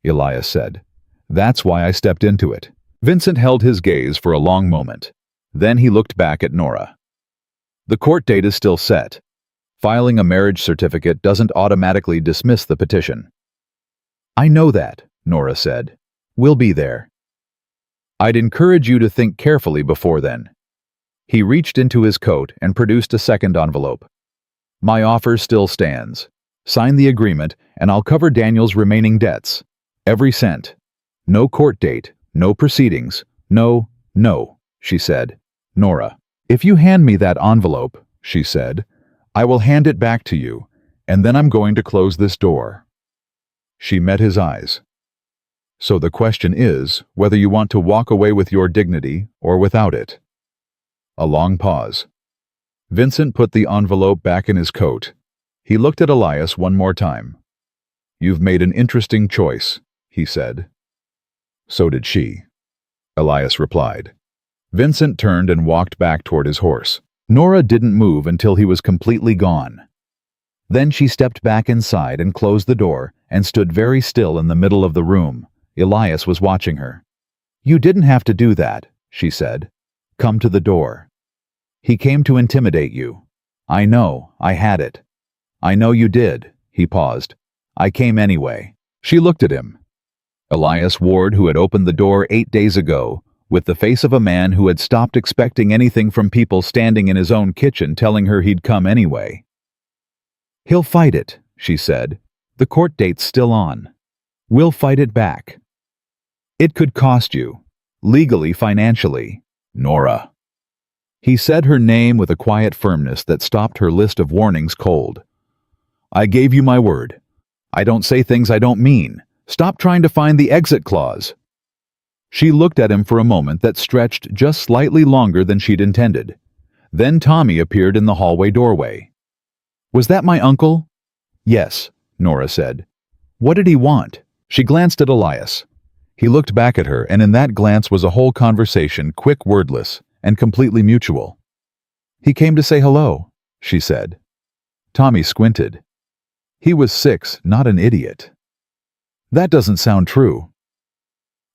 Elias said. That's why I stepped into it. Vincent held his gaze for a long moment. Then he looked back at Nora. The court date is still set. Filing a marriage certificate doesn't automatically dismiss the petition. I know that, Nora said. We'll be there. I'd encourage you to think carefully before then. He reached into his coat and produced a second envelope. My offer still stands. Sign the agreement, and I'll cover Daniel's remaining debts. Every cent. No court date, no proceedings, no, she said. Nora, if you hand me that envelope, she said, I will hand it back to you, and then I'm going to close this door. She met his eyes. So the question is whether you want to walk away with your dignity or without it. A long pause. Vincent put the envelope back in his coat. He looked at Elias one more time. You've made an interesting choice, he said. So did she, Elias replied. Vincent turned and walked back toward his horse. Nora didn't move until he was completely gone. Then she stepped back inside and closed the door and stood very still in the middle of the room. Elias was watching her. "You didn't have to do that," she said. "Come to the door." "He came to intimidate you." "I know, I had it." "I know you did." He paused. "I came anyway." She looked at him. Elias Ward, who had opened the door 8 days ago, with the face of a man who had stopped expecting anything from people standing in his own kitchen telling her he'd come anyway. "He'll fight it," she said. "The court date's still on. We'll fight it back. It could cost you. Legally, financially. Nora." He said her name with a quiet firmness that stopped her list of warnings cold. "I gave you my word. I don't say things I don't mean. Stop trying to find the exit clause." She looked at him for a moment that stretched just slightly longer than she'd intended. Then Tommy appeared in the hallway doorway. "Was that my uncle?" "Yes," Nora said. "What did he want?" She glanced at Elias. He looked back at her, and in that glance was a whole conversation, quick, wordless, and completely mutual. "He came to say hello," she said. Tommy squinted. He was 6, not an idiot. "That doesn't sound true."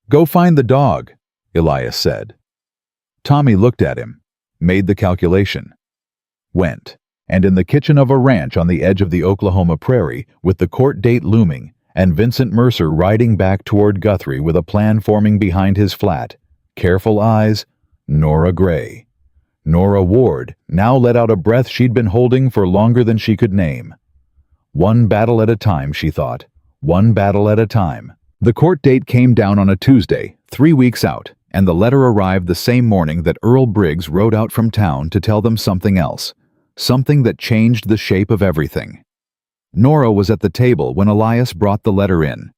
"Go find the dog," Elias said. Tommy looked at him, made the calculation, went, and in the kitchen of a ranch on the edge of the Oklahoma prairie, with the court date looming, and Vincent Mercer riding back toward Guthrie with a plan forming behind his flat, careful eyes, Nora Gray. Nora Ward now let out a breath she'd been holding for longer than she could name. One battle at a time, she thought. One battle at a time. The court date came down on a Tuesday, 3 weeks out, and the letter arrived the same morning that Earl Briggs rode out from town to tell them something else, something that changed the shape of everything. Nora was at the table when Elias brought the letter in.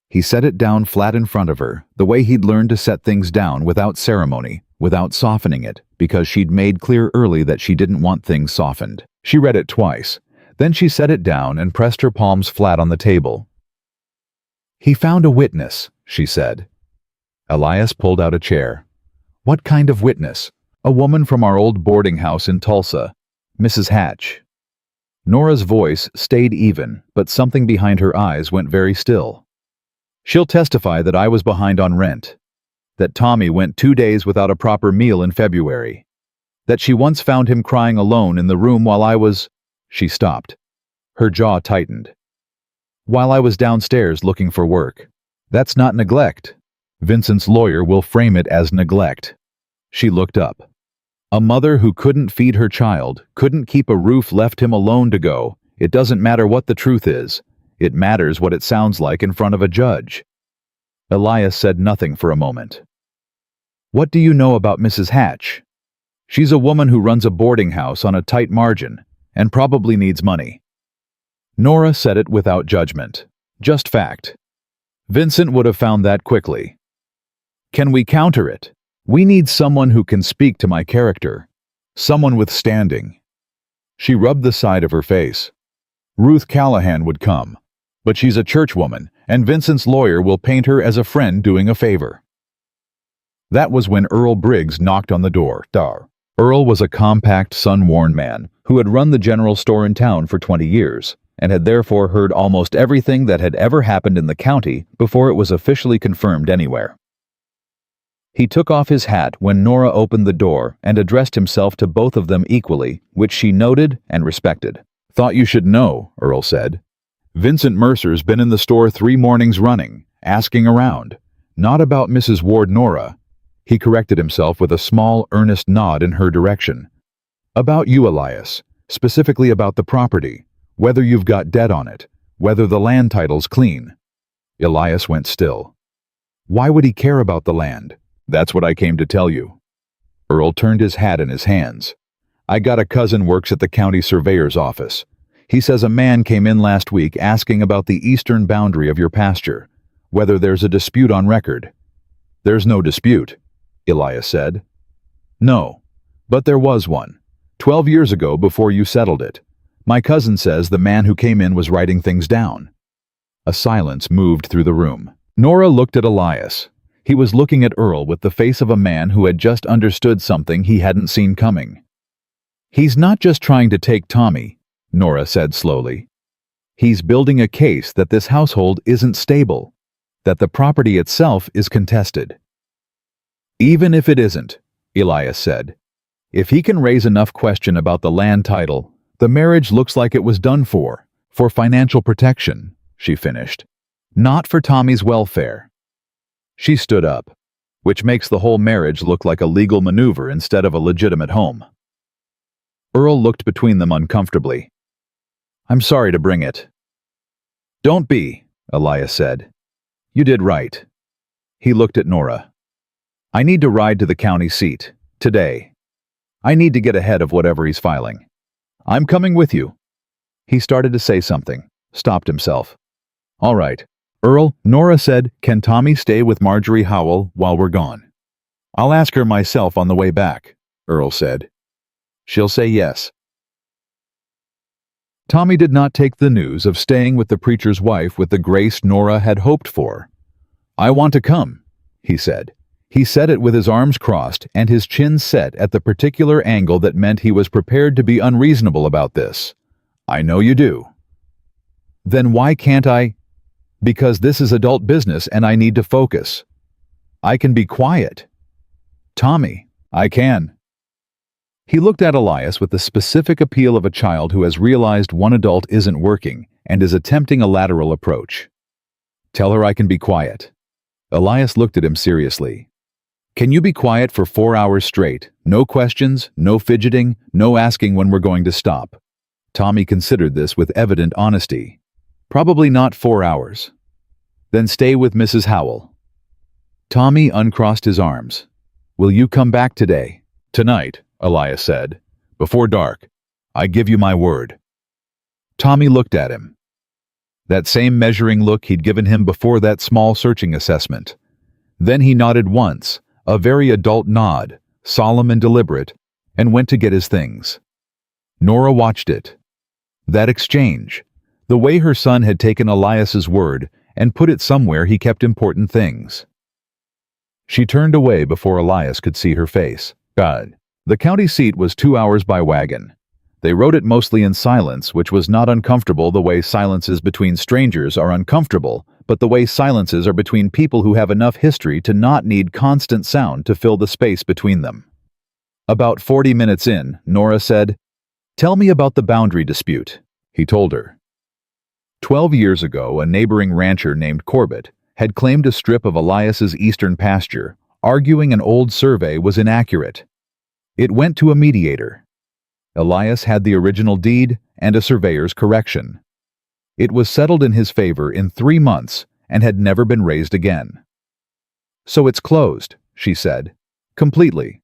He set it down flat in front of her, the way he'd learned to set things down without ceremony, without softening it, because she'd made clear early that she didn't want things softened. She read it twice. Then she set it down and pressed her palms flat on the table. "He found a witness," she said. Elias pulled out a chair. "What kind of witness?" "A woman from our old boarding house in Tulsa, Mrs. Hatch." Nora's voice stayed even, but something behind her eyes went very still. "She'll testify that I was behind on rent, that Tommy went 2 days without a proper meal in February, that she once found him crying alone in the room while I was—" She stopped. Her jaw tightened. "While I was downstairs looking for work. That's not neglect. Vincent's lawyer will frame it as neglect." She looked up. "A mother who couldn't feed her child, couldn't keep a roof, left him alone to go. It doesn't matter what the truth is. It matters what it sounds like in front of a judge." Elias said nothing for a moment. "What do you know about Mrs. Hatch?" "She's a woman who runs a boarding house on a tight margin, and probably needs money." Nora said it without judgment, just fact. Vincent would have found that quickly. "Can we counter it? We need someone who can speak to my character. Someone with standing." She rubbed the side of her face. "Ruth Callahan would come, but she's a churchwoman, and Vincent's lawyer will paint her as a friend doing a favor." That was when Earl Briggs knocked on the door. Earl was a compact, sun-worn man who had run the general store in town for 20 years, and had therefore heard almost everything that had ever happened in the county before it was officially confirmed anywhere. He took off his hat when Nora opened the door and addressed himself to both of them equally, which she noted and respected. "Thought you should know," Earl said. "Vincent Mercer's been in the store 3 mornings running, asking around. Not about Mrs. Ward, Nora." He corrected himself with a small, earnest nod in her direction. "About you, Elias, specifically about the property, whether you've got debt on it, whether the land title's clean." Elias went still. "Why would he care about the land?" "That's what I came to tell you." Earl turned his hat in his hands. "I got a cousin works at the county surveyor's office. He says a man came in last week asking about the eastern boundary of your pasture, whether there's a dispute on record." "There's no dispute," Elias said. "No, but there was one. 12 years ago before you settled it. My cousin says the man who came in was writing things down." A silence moved through the room. Nora looked at Elias. He was looking at Earl with the face of a man who had just understood something he hadn't seen coming. "He's not just trying to take Tommy," Nora said slowly. He's building a case that this household isn't stable, that the property itself is contested. Even if it isn't, Elias said. If he can raise enough question about the land title, the marriage looks like it was done for financial protection, she finished. Not for Tommy's welfare. She stood up, which makes the whole marriage look like a legal maneuver instead of a legitimate home. Earl looked between them uncomfortably. I'm sorry to bring it. Don't be, Elias said. You did right. He looked at Nora. I need to ride to the county seat, today. I need to get ahead of whatever he's filing. I'm coming with you. He started to say something, stopped himself. All right, Earl, Nora said, can Tommy stay with Marjorie Howell while we're gone? I'll ask her myself on the way back, Earl said. She'll say yes. Tommy did not take the news of staying with the preacher's wife with the grace Nora had hoped for. I want to come, he said. He said it with his arms crossed and his chin set at the particular angle that meant he was prepared to be unreasonable about this. I know you do. Then why can't I? Because this is adult business and I need to focus. I can be quiet. Tommy, I can. He looked at Elias with the specific appeal of a child who has realized one adult isn't working and is attempting a lateral approach. Tell her I can be quiet. Elias looked at him seriously. Can you be quiet for 4 hours straight? No questions, no fidgeting, no asking when we're going to stop. Tommy considered this with evident honesty. Probably not 4 hours. Then stay with Mrs. Howell. Tommy uncrossed his arms. Will you come back today? Tonight, Elias said. Before dark. I give you my word. Tommy looked at him. That same measuring look he'd given him before that small searching assessment. Then he nodded once, a very adult nod, solemn and deliberate, and went to get his things. Nora watched it. That exchange, the way her son had taken Elias's word and put it somewhere he kept important things. She turned away before Elias could see her face. God. The county seat was 2 hours by wagon. They rode it mostly in silence, which was not uncomfortable the way silences between strangers are uncomfortable, but the way silences are between people who have enough history to not need constant sound to fill the space between them. About 40 minutes in, Nora said, Tell me about the boundary dispute, he told her. 12 years ago, a neighboring rancher named Corbett had claimed a strip of Elias's eastern pasture, arguing an old survey was inaccurate. It went to a mediator. Elias had the original deed and a surveyor's correction. It was settled in his favor in 3 months and had never been raised again. So it's closed, she said, completely.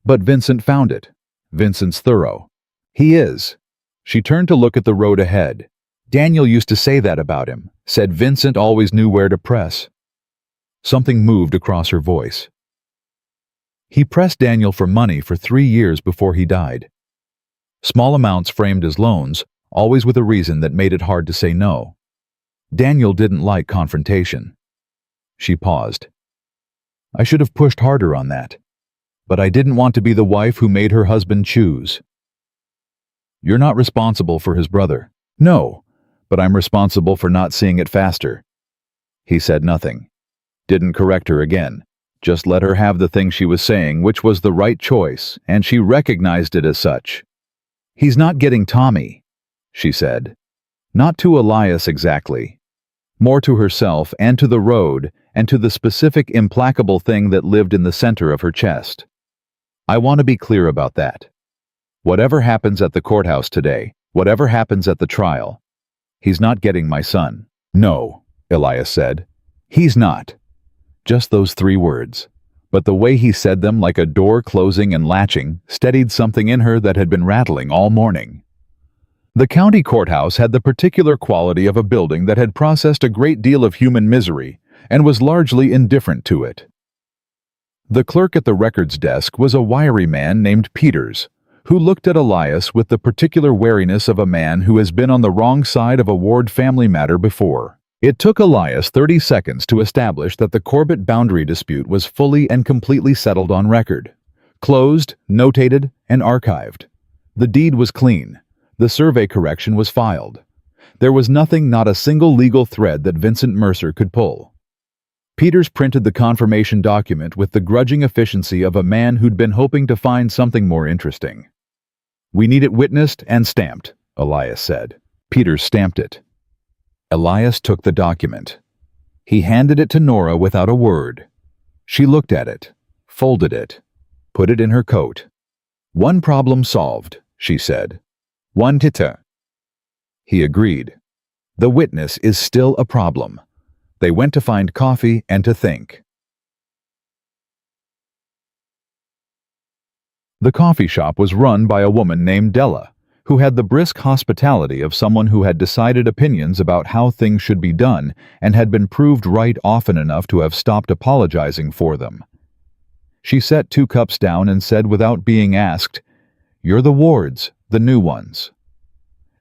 But Vincent found it. Vincent's thorough. He is. She turned to look at the road ahead. Daniel used to say that about him, said Vincent always knew where to press. Something moved across her voice. He pressed Daniel for money for 3 years before he died. Small amounts framed as loans, always with a reason that made it hard to say no. Daniel didn't like confrontation. She paused. I should have pushed harder on that. But I didn't want to be the wife who made her husband choose. You're not responsible for his brother. No, but I'm responsible for not seeing it faster. He said nothing. Didn't correct her again. Just let her have the thing she was saying, which was the right choice, and she recognized it as such. He's not getting Tommy, she said. Not to Elias exactly. More to herself and to the road and to the specific implacable thing that lived in the center of her chest. I want to be clear about that. Whatever happens at the courthouse today, whatever happens at the trial, he's not getting my son. No, Elias said. He's not. Just those 3 words. But the way he said them, like a door closing and latching, steadied something in her that had been rattling all morning. The county courthouse had the particular quality of a building that had processed a great deal of human misery and was largely indifferent to it. The clerk at the records desk was a wiry man named Peters, who looked at Elias with the particular wariness of a man who has been on the wrong side of a Ward family matter before. It took Elias 30 seconds to establish that the Corbett boundary dispute was fully and completely settled on record. Closed, notated, and archived. The deed was clean. The survey correction was filed. There was nothing, not a single legal thread that Vincent Mercer could pull. Peters printed the confirmation document with the grudging efficiency of a man who'd been hoping to find something more interesting. "We need it witnessed and stamped," Elias said. Peters stamped it. Elias took the document. He handed it to Nora without a word. She looked at it, folded it, put it in her coat. "One problem solved," she said. "One tita." He agreed. The witness is still a problem. They went to find coffee and to think. The coffee shop was run by a woman named Della, who had the brisk hospitality of someone who had decided opinions about how things should be done and had been proved right often enough to have stopped apologizing for them. She set 2 cups down and said without being asked, "You're the Wards, the new ones."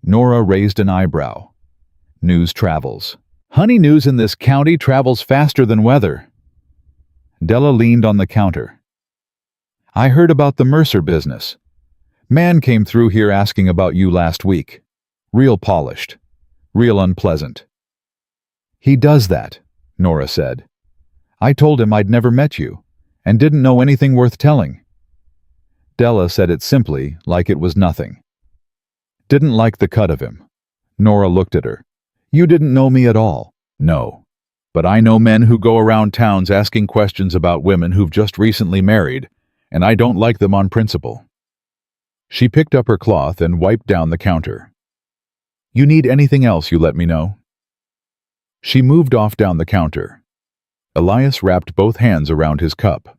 Nora raised an eyebrow. "News travels. Honey, news in this county travels faster than weather." Della leaned on the counter. "I heard about the Mercer business. Man came through here asking about you last week. Real polished. Real unpleasant." "He does that," Nora said. "I told him I'd never met you, and didn't know anything worth telling." Della said it simply, like it was nothing. "Didn't like the cut of him." Nora looked at her. "You didn't know me at all." "No. But I know men who go around towns asking questions about women who've just recently married, and I don't like them on principle." She picked up her cloth and wiped down the counter. "You need anything else, you let me know." She moved off down the counter. Elias wrapped both hands around his cup.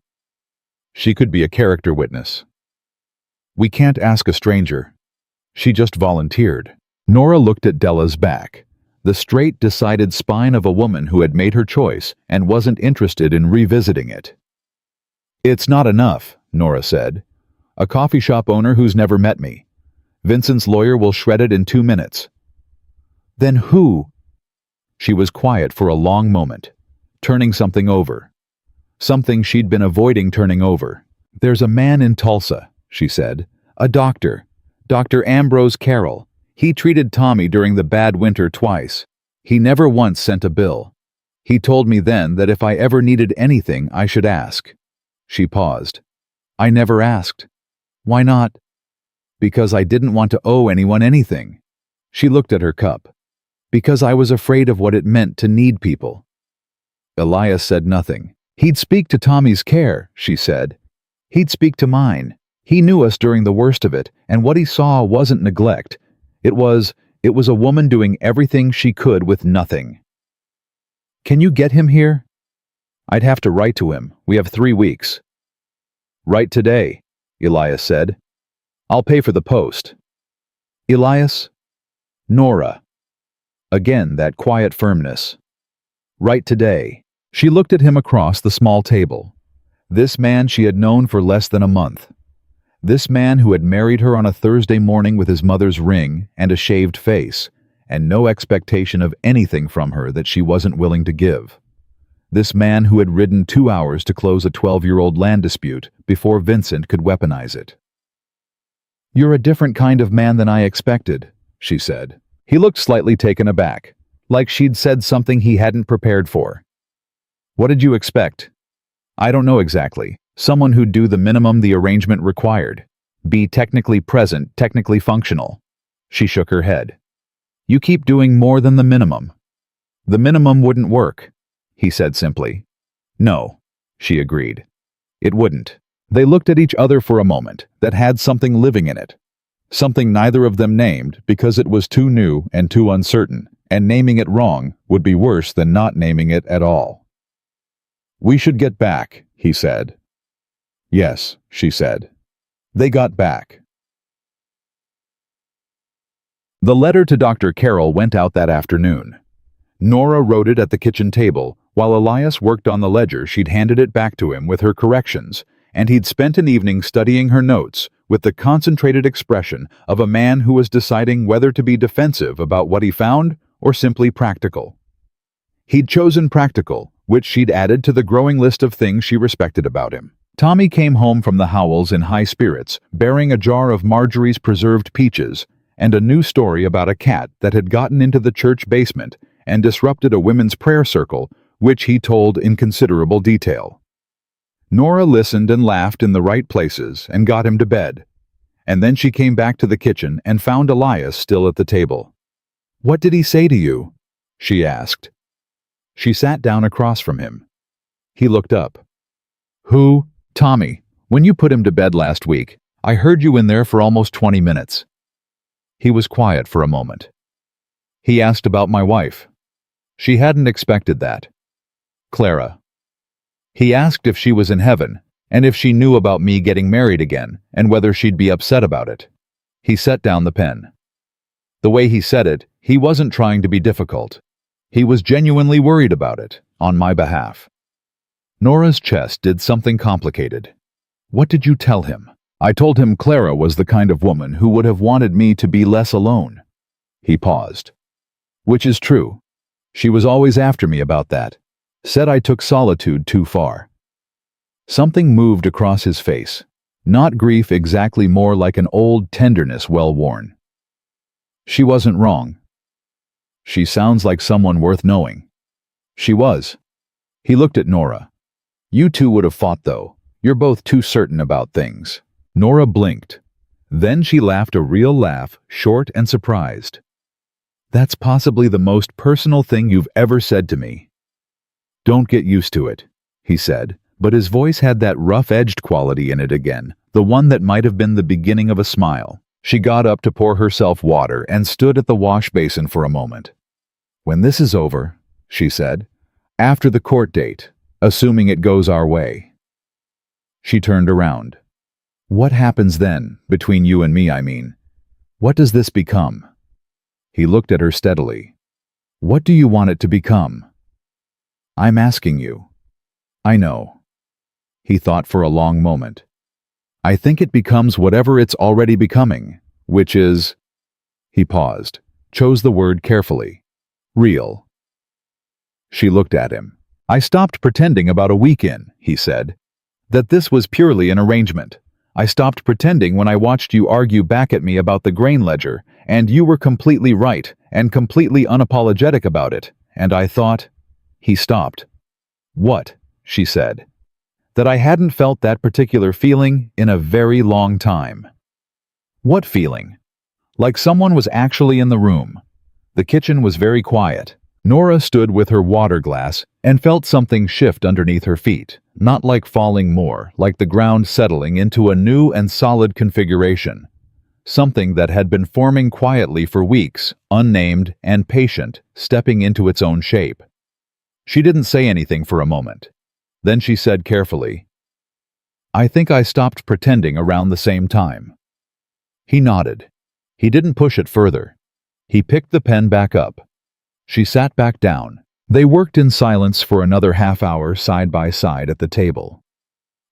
She could be a character witness. "We can't ask a stranger." She just volunteered. Nora looked at Della's back, the straight, decided spine of a woman who had made her choice and wasn't interested in revisiting it. "It's not enough," Nora said. "A coffee shop owner who's never met me. Vincent's lawyer will shred it in 2 minutes." "Then who?" She was quiet for a long moment, turning something over. Something she'd been avoiding turning over. "There's a man in Tulsa," she said. "A doctor. Dr. Ambrose Carroll. He treated Tommy during the bad winter twice. He never once sent a bill. He told me then that if I ever needed anything, I should ask." She paused. "I never asked." "Why not?" "Because I didn't want to owe anyone anything." She looked at her cup. "Because I was afraid of what it meant to need people." Elias said nothing. "He'd speak to Tommy's care," she said. "He'd speak to mine. He knew us during the worst of it, and what he saw wasn't neglect. It was a woman doing everything she could with nothing." "Can you get him here?" "I'd have to write to him. We have 3 weeks." "Write today," Elias said. "I'll pay for the post." "Elias?" "Nora." Again, that quiet firmness. "Write today." She looked at him across the small table. This man she had known for less than a month. This man who had married her on a Thursday morning with his mother's ring and a shaved face, and no expectation of anything from her that she wasn't willing to give. This man who had ridden 2 hours to close a 12-year-old land dispute before Vincent could weaponize it. "You're a different kind of man than I expected," she said. He looked slightly taken aback, like she'd said something he hadn't prepared for. "What did you expect?" "I don't know exactly. Someone who'd do the minimum the arrangement required. Be technically present, technically functional." She shook her head. "You keep doing more than the minimum." "The minimum wouldn't work," he said simply. "No," she agreed. "It wouldn't." They looked at each other for a moment that had something living in it. Something neither of them named because it was too new and too uncertain, and naming it wrong would be worse than not naming it at all. "We should get back," he said. "Yes," she said. They got back. The letter to Dr. Carroll went out that afternoon. Nora wrote it at the kitchen table, while Elias worked on the ledger. She'd handed it back to him with her corrections, and he'd spent an evening studying her notes with the concentrated expression of a man who was deciding whether to be defensive about what he found or simply practical. He'd chosen practical, which she'd added to the growing list of things she respected about him. Tommy came home from the Howells in high spirits, bearing a jar of Marjorie's preserved peaches, and a new story about a cat that had gotten into the church basement and disrupted a women's prayer circle, which he told in considerable detail. Nora listened and laughed in the right places and got him to bed. And then she came back to the kitchen and found Elias still at the table. "What did he say to you?" she asked. She sat down across from him. He looked up. "Who? Tommy. When you put him to bed last week, I heard you in there for almost 20 minutes. He was quiet for a moment. He asked about my wife. She hadn't expected that. Clara. He asked if she was in heaven, and if she knew about me getting married again, and whether she'd be upset about it. He set down the pen. The way he said it, he wasn't trying to be difficult. He was genuinely worried about it, on my behalf. Nora's chest did something complicated. "What did you tell him?" "I told him Clara was the kind of woman who would have wanted me to be less alone." He paused. "Which is true. She was always after me about that. Said I took solitude too far." Something moved across his face. Not grief exactly, more like an old tenderness well worn. "She wasn't wrong. She sounds like someone worth knowing." "She was." He looked at Nora. "You two would have fought, though. You're both too certain about things." Nora blinked. Then she laughed a real laugh, short and surprised. "That's possibly the most personal thing you've ever said to me." "Don't get used to it," he said, but his voice had that rough-edged quality in it again, the one that might have been the beginning of a smile. She got up to pour herself water and stood at the wash basin for a moment. "When this is over," she said, "after the court date, assuming it goes our way." She turned around. "What happens then, between you and me, I mean? What does this become?" He looked at her steadily. "What do you want it to become?" "I'm asking you." "I know." He thought for a long moment. "I think it becomes whatever it's already becoming, which is—" He paused, chose the word carefully. "Real." She looked at him. "I stopped pretending about a week in," he said, "that this was purely an arrangement. I stopped pretending when I watched you argue back at me about the grain ledger, and you were completely right and completely unapologetic about it, and I thought—" He stopped. "What?" she said. "That I hadn't felt that particular feeling in a very long time." "What feeling?" "Like someone was actually in the room." The kitchen was very quiet. Nora stood with her water glass and felt something shift underneath her feet, not like falling, more like the ground settling into a new and solid configuration. Something that had been forming quietly for weeks, unnamed and patient, stepping into its own shape. She didn't say anything for a moment. Then she said carefully, "I think I stopped pretending around the same time." He nodded. He didn't push it further. He picked the pen back up. She sat back down. They worked in silence for another half-hour side by side at the table.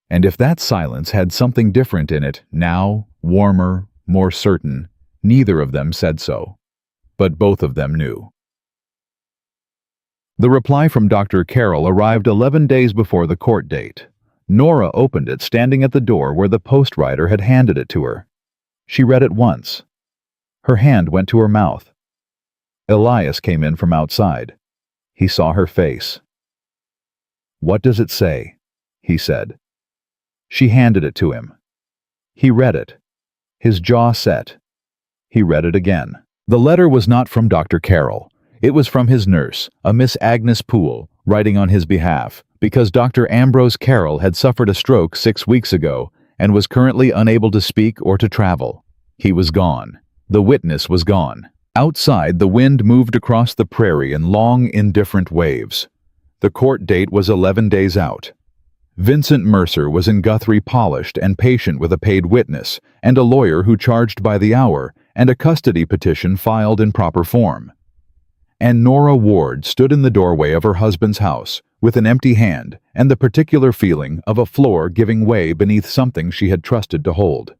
And if that silence had something different in it, now, warmer, more certain, neither of them said so. But both of them knew. The reply from Dr. Carroll arrived 11 days before the court date. Nora opened it standing at the door where the postwriter had handed it to her. She read it once. Her hand went to her mouth. Elias came in from outside. He saw her face. "What does it say?" he said. She handed it to him. He read it. His jaw set. He read it again. The letter was not from Dr. Carroll. It was from his nurse, a Miss Agnes Poole, writing on his behalf, because Dr. Ambrose Carroll had suffered a stroke 6 weeks ago and was currently unable to speak or to travel. He was gone. The witness was gone. Outside, the wind moved across the prairie in long, indifferent waves. The court date was 11 days out. Vincent Mercer was in Guthrie, polished and patient with a paid witness, and a lawyer who charged by the hour, and a custody petition filed in proper form. And Nora Ward stood in the doorway of her husband's house, with an empty hand and the particular feeling of a floor giving way beneath something she had trusted to hold.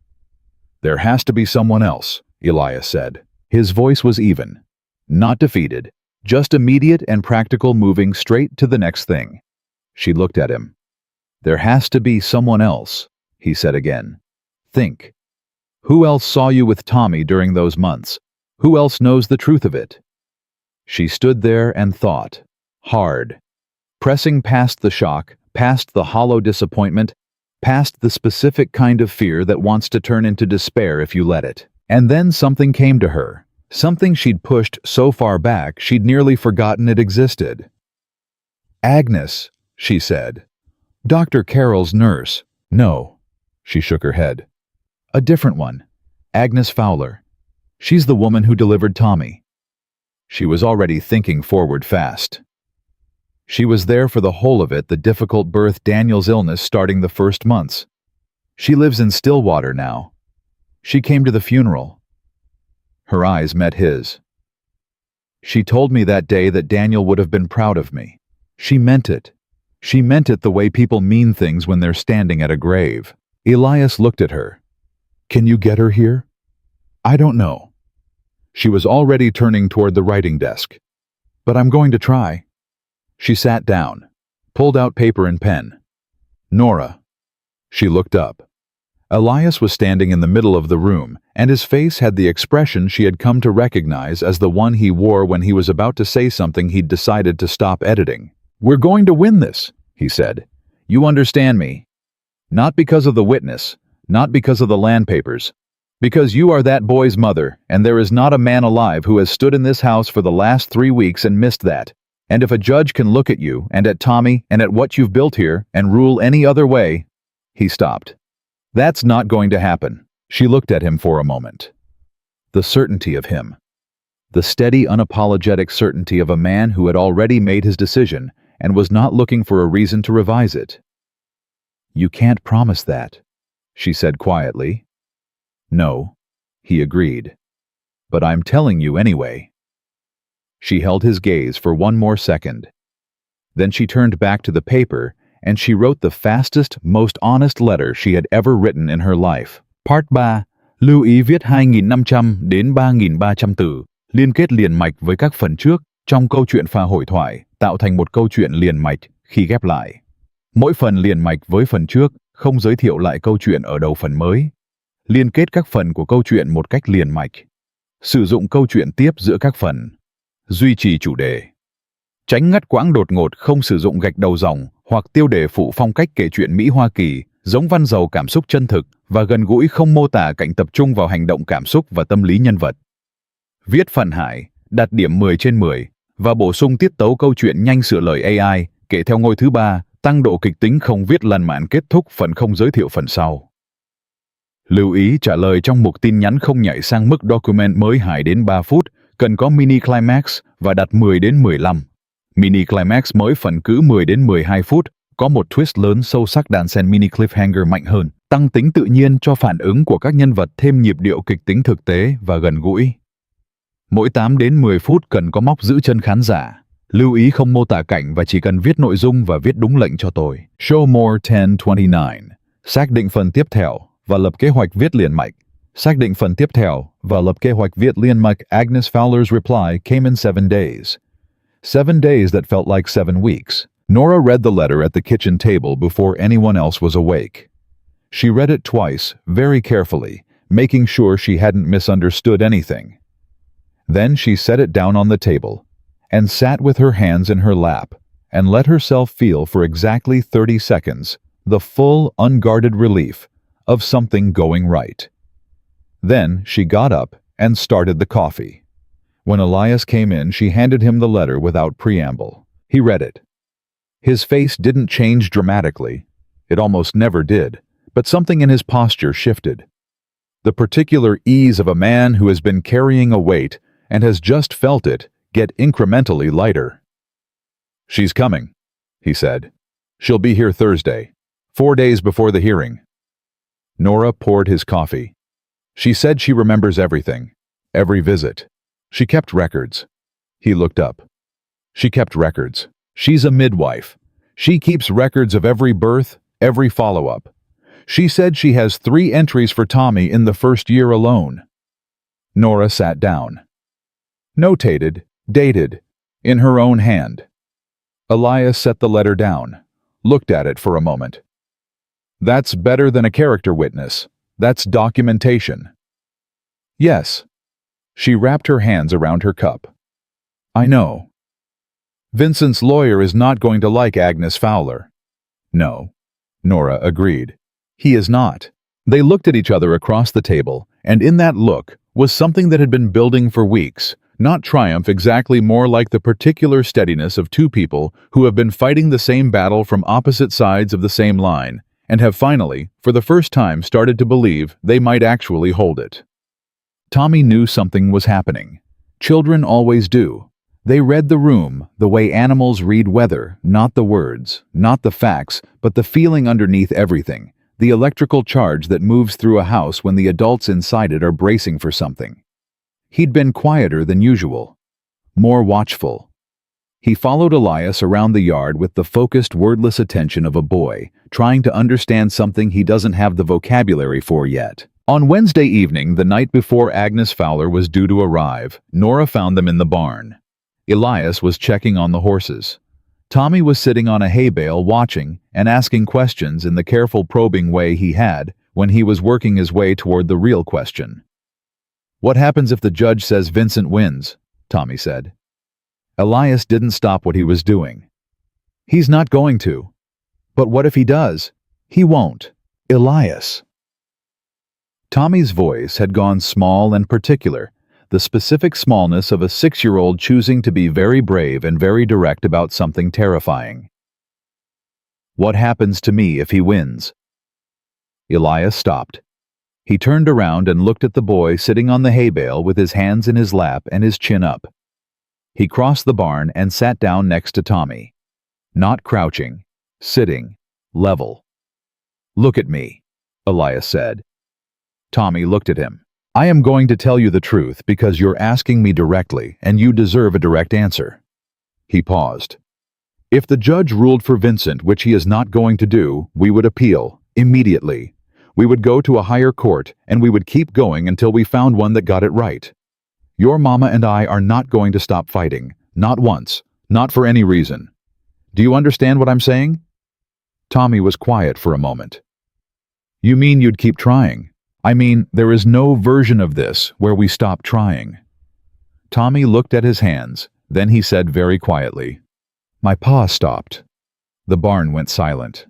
"There has to be someone else," Elias said. His voice was even. Not defeated, just immediate and practical, moving straight to the next thing. She looked at him. "There has to be someone else," he said again. "Think." Who else saw you with Tommy during those months? Who else knows the truth of it? She stood there and thought, hard, pressing past the shock, past the hollow disappointment, past the specific kind of fear that wants to turn into despair if you let it. And then something came to her, something she'd pushed so far back she'd nearly forgotten it existed. "Agnes," she said. "Dr. Carroll's nurse." "No," she shook her head. "A different one. Agnes Fowler. She's the woman who delivered Tommy." She was already thinking forward fast. She was there for the whole of it, the difficult birth, Daniel's illness starting the first months. She lives in Stillwater now. She came to the funeral. Her eyes met his. "She told me that day that Daniel would have been proud of me. She meant it. She meant it the way people mean things when they're standing at a grave." Elias looked at her. "Can you get her here?" "I don't know." She was already turning toward the writing desk. "But I'm going to try." She sat down, pulled out paper and pen. "Nora." She looked up. Elias was standing in the middle of the room, and his face had the expression she had come to recognize as the one he wore when he was about to say something he'd decided to stop editing. "We're going to win this," he said. "You understand me. Not because of the witness, not because of the land papers. Because you are that boy's mother, and there is not a man alive who has stood in this house for the last 3 weeks and missed that. And if a judge can look at you, and at Tommy, and at what you've built here, and rule any other way—" He stopped. "That's not going to happen." She looked at him for a moment. The certainty of him. The steady, unapologetic certainty of a man who had already made his decision and was not looking for a reason to revise it. "You can't promise that," she said quietly. "No," he agreed. "But I'm telling you anyway." She held his gaze for one more second. Then she turned back to the paper and she wrote the fastest, most honest letter she had ever written in her life. Part 3. Lưu ý viết 2.500 đến 3.300 từ, liên kết liền mạch với các phần trước trong câu chuyện pha hội thoại, tạo thành một câu chuyện liền mạch khi ghép lại. Mỗi phần liền mạch với phần trước, không giới thiệu lại câu chuyện ở đầu phần mới. Liên kết các phần của câu chuyện một cách liền mạch. Sử dụng câu chuyện tiếp giữa các phần. Duy trì chủ đề. Tránh ngắt quãng đột ngột, không sử dụng gạch đầu dòng hoặc tiêu đề phụ phong cách kể chuyện Mỹ Hoa Kỳ, giống văn giàu cảm xúc chân thực và gần gũi, không mô tả cảnh, tập trung vào hành động, cảm xúc và tâm lý nhân vật. Viết phần hại, đạt điểm 10 trên 10 và bổ sung tiết tấu câu chuyện nhanh, sửa lời AI, kể theo ngôi thứ 3, tăng độ kịch tính, không viết lan mạn, kết thúc phần không giới thiệu phần sau. Lưu ý trả lời trong mục tin nhắn không nhảy sang mức document mới 2 đến 3 phút, cần có mini climax và đặt 10 đến 15. Mini climax mỗi phần cứ 10 đến 12 phút, có một twist lớn sâu sắc, đan xen mini cliffhanger mạnh hơn, tăng tính tự nhiên cho phản ứng của các nhân vật, thêm nhịp điệu kịch tính thực tế và gần gũi. Mỗi 8 đến 10 phút cần có móc giữ chân khán giả. Lưu ý không mô tả cảnh và chỉ cần viết nội dung và viết đúng lệnh cho tôi. Show more 1029. Xác định phần tiếp theo và lập kế hoạch viết liền mạch. Xác định phần tiếp theo và lập kế hoạch viết liền mạch. Agnes Fowler's reply came in 7 days. 7 days that felt like 7 weeks. Nora read the letter at the kitchen table before anyone else was awake. She read it twice, very carefully, making sure she hadn't misunderstood anything. Then she set it down on the table and sat with her hands in her lap and let herself feel for exactly 30 seconds the full, unguarded relief of something going right. Then she got up and started the coffee. When Elias came in, she handed him the letter without preamble. He read it. His face didn't change dramatically. It almost never did, but something in his posture shifted. The particular ease of a man who has been carrying a weight and has just felt it get incrementally lighter. "She's coming," he said. "She'll be here Thursday, 4 days before the hearing." Nora poured his coffee. She said she remembers everything, every visit. She kept records. He looked up. She kept records. She's a midwife. She keeps records of every birth, every follow-up. She said she has 3 entries for Tommy in the first year alone. Nora sat down. Notated, dated, in her own hand. Elias set the letter down, looked at it for a moment. "That's better than a character witness. That's documentation. Yes. She wrapped her hands around her cup. I know. Vincent's lawyer is not going to like Agnes Fowler. No. Nora agreed. He is not. They looked at each other across the table, and in that look was something that had been building for weeks, not triumph exactly, more like the particular steadiness of two people who have been fighting the same battle from opposite sides of the same line, and have finally, for the first time, started to believe they might actually hold it. Tommy knew something was happening. Children always do. They read the room the way animals read weather, not the words, not the facts, but the feeling underneath everything, the electrical charge that moves through a house when the adults inside it are bracing for something. He'd been quieter than usual, more watchful. He followed Elias around the yard with the focused, wordless attention of a boy, trying to understand something he doesn't have the vocabulary for yet. On Wednesday evening, the night before Agnes Fowler was due to arrive, Nora found them in the barn. Elias was checking on the horses. Tommy was sitting on a hay bale watching and asking questions in the careful probing way he had when he was working his way toward the real question. What happens if the judge says Vincent wins? Tommy said. Elias didn't stop what he was doing. He's not going to. But what if he does? He won't. Elias. Tommy's voice had gone small and particular, the specific smallness of a 6-year-old choosing to be very brave and very direct about something terrifying. What happens to me if he wins? Elias stopped. He turned around and looked at the boy sitting on the hay bale with his hands in his lap and his chin up. He crossed the barn and sat down next to Tommy. Not crouching, sitting, level. Look at me, Elias said. Tommy looked at him. I am going to tell you the truth because you're asking me directly and you deserve a direct answer. He paused. If the judge ruled for Vincent, which he is not going to do, we would appeal, immediately. We would go to a higher court and we would keep going until we found one that got it right. Your mama and I are not going to stop fighting, not once, not for any reason. Do you understand what I'm saying? Tommy was quiet for a moment. You mean you'd keep trying? I mean, there is no version of this where we stop trying. Tommy looked at his hands, then he said very quietly, My pa stopped. The barn went silent.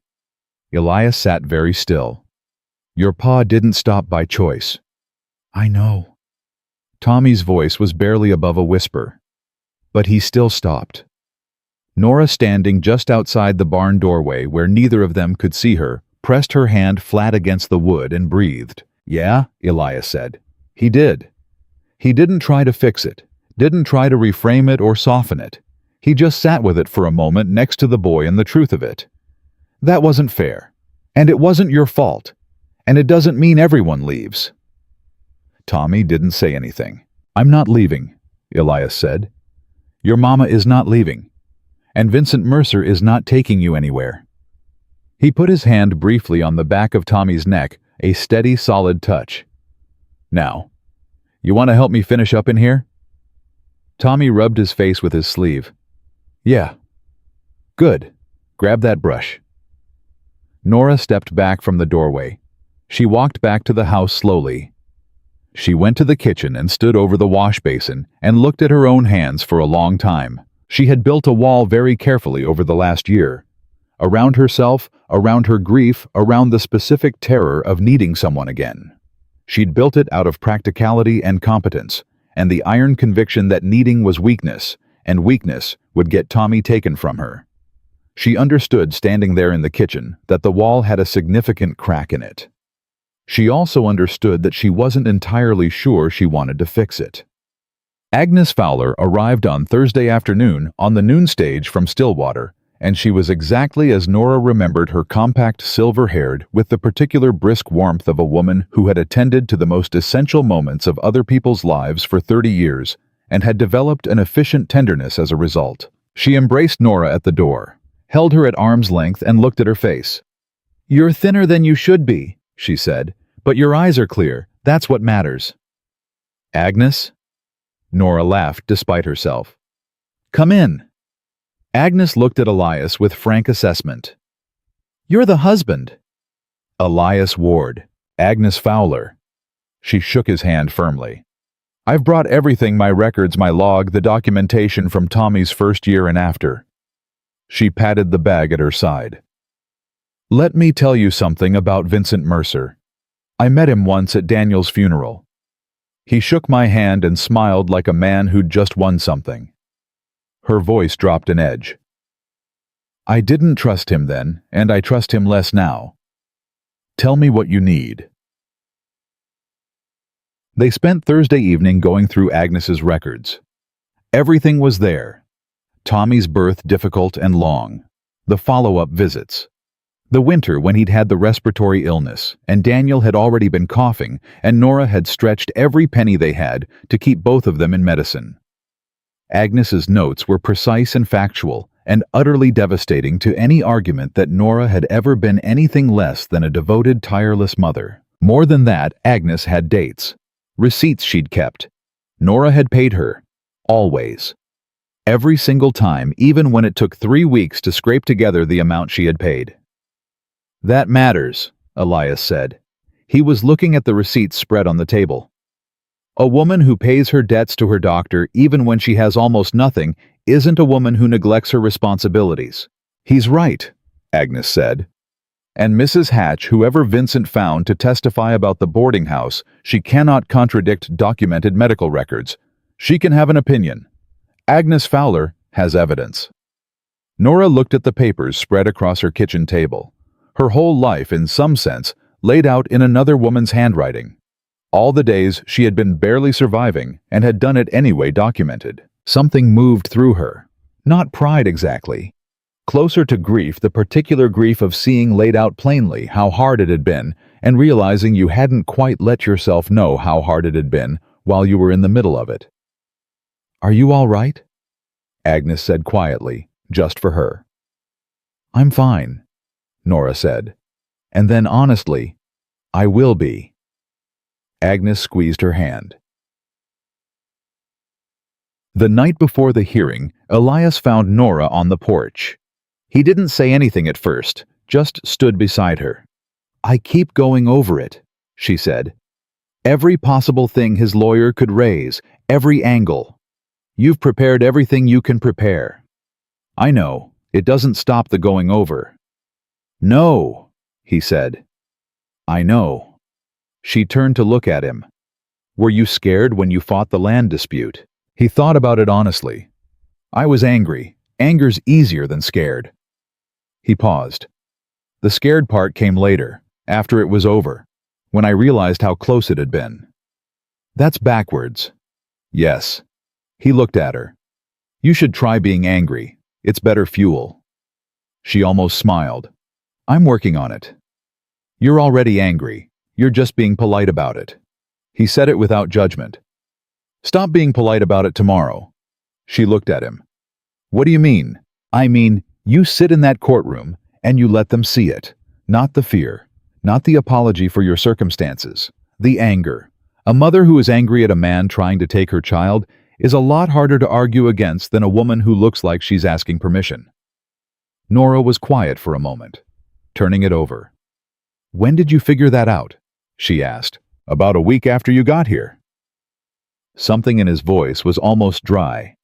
Elias sat very still. Your pa didn't stop by choice. I know. Tommy's voice was barely above a whisper. But he still stopped. Nora, standing just outside the barn doorway where neither of them could see her, pressed her hand flat against the wood and breathed. Yeah, Elias said. He did. He didn't try to fix it, didn't try to reframe it or soften it. He just sat with it for a moment next to the boy and the truth of it. That wasn't fair. And it wasn't your fault. And it doesn't mean everyone leaves. Tommy didn't say anything. I'm not leaving, Elias said. Your mama is not leaving. And Vincent Mercer is not taking you anywhere. He put his hand briefly on the back of Tommy's neck, a steady, solid touch. Now, you want to help me finish up in here? Tommy rubbed his face with his sleeve. Yeah. Good. Grab that brush. Nora stepped back from the doorway. She walked back to the house slowly. She went to the kitchen and stood over the wash basin and looked at her own hands for a long time. She had built a wall very carefully over the last year. Around herself, around her grief, around the specific terror of needing someone again. She'd built it out of practicality and competence, and the iron conviction that needing was weakness, and weakness would get Tommy taken from her. She understood, standing there in the kitchen, that the wall had a significant crack in it. She also understood that she wasn't entirely sure she wanted to fix it. Agnes Fowler arrived on Thursday afternoon on the noon stage from Stillwater, and she was exactly as Nora remembered her, compact, silver-haired, with the particular brisk warmth of a woman who had attended to the most essential moments of other people's lives for 30 years and had developed an efficient tenderness as a result. She embraced Nora at the door, held her at arm's length, and looked at her face. You're thinner than you should be, she said, but your eyes are clear. That's what matters. Agnes? Nora laughed despite herself. Come in. Agnes looked at Elias with frank assessment. You're the husband. Elias Ward, Agnes Fowler. She shook his hand firmly. I've brought everything, my records, my log, the documentation from Tommy's first year and after. She patted the bag at her side. Let me tell you something about Vincent Mercer. I met him once at Daniel's funeral. He shook my hand and smiled like a man who'd just won something. Her voice dropped an edge. I didn't trust him then, and I trust him less now. Tell me what you need. They spent Thursday evening going through Agnes's records. Everything was there. Tommy's birth difficult and long. The follow-up visits. The winter when he'd had the respiratory illness, and Daniel had already been coughing, and Nora had stretched every penny they had to keep both of them in medicine. Agnes's notes were precise and factual, and utterly devastating to any argument that Nora had ever been anything less than a devoted, tireless mother. More than that, Agnes had dates. Receipts she'd kept. Nora had paid her. Always. Every single time, even when it took 3 weeks to scrape together the amount she had paid. That matters, Elias said. He was looking at the receipts spread on the table. A woman who pays her debts to her doctor even when she has almost nothing isn't a woman who neglects her responsibilities. He's right, Agnes said. And Mrs. Hatch, whoever Vincent found to testify about the boarding house, she cannot contradict documented medical records. She can have an opinion. Agnes Fowler has evidence. Nora looked at the papers spread across her kitchen table. Her whole life, in some sense, laid out in another woman's handwriting. All the days she had been barely surviving and had done it anyway documented. Something moved through her. Not pride exactly. Closer to grief, the particular grief of seeing laid out plainly how hard it had been and realizing you hadn't quite let yourself know how hard it had been while you were in the middle of it. Are you all right? Agnes said quietly, just for her. I'm fine, Nora said. And then honestly, I will be. Agnes squeezed her hand. The night before the hearing, Elias found Nora on the porch. He didn't say anything at first, just stood beside her. I keep going over it, she said. Every possible thing his lawyer could raise, every angle. You've prepared everything you can prepare. I know, it doesn't stop the going over. No, he said. I know. She turned to look at him. Were you scared when you fought the land dispute? He thought about it honestly. I was angry. Anger's easier than scared. He paused. The scared part came later, after it was over, when I realized how close it had been. That's backwards. Yes. He looked at her. You should try being angry. It's better fuel. She almost smiled. I'm working on it. You're already angry. You're just being polite about it. He said it without judgment. Stop being polite about it tomorrow. She looked at him. What do you mean? I mean, you sit in that courtroom and you let them see it. Not the fear. Not the apology for your circumstances. The anger. A mother who is angry at a man trying to take her child is a lot harder to argue against than a woman who looks like she's asking permission. Nora was quiet for a moment, turning it over. When did you figure that out? She asked. About a week after you got here. Something in his voice was almost dry.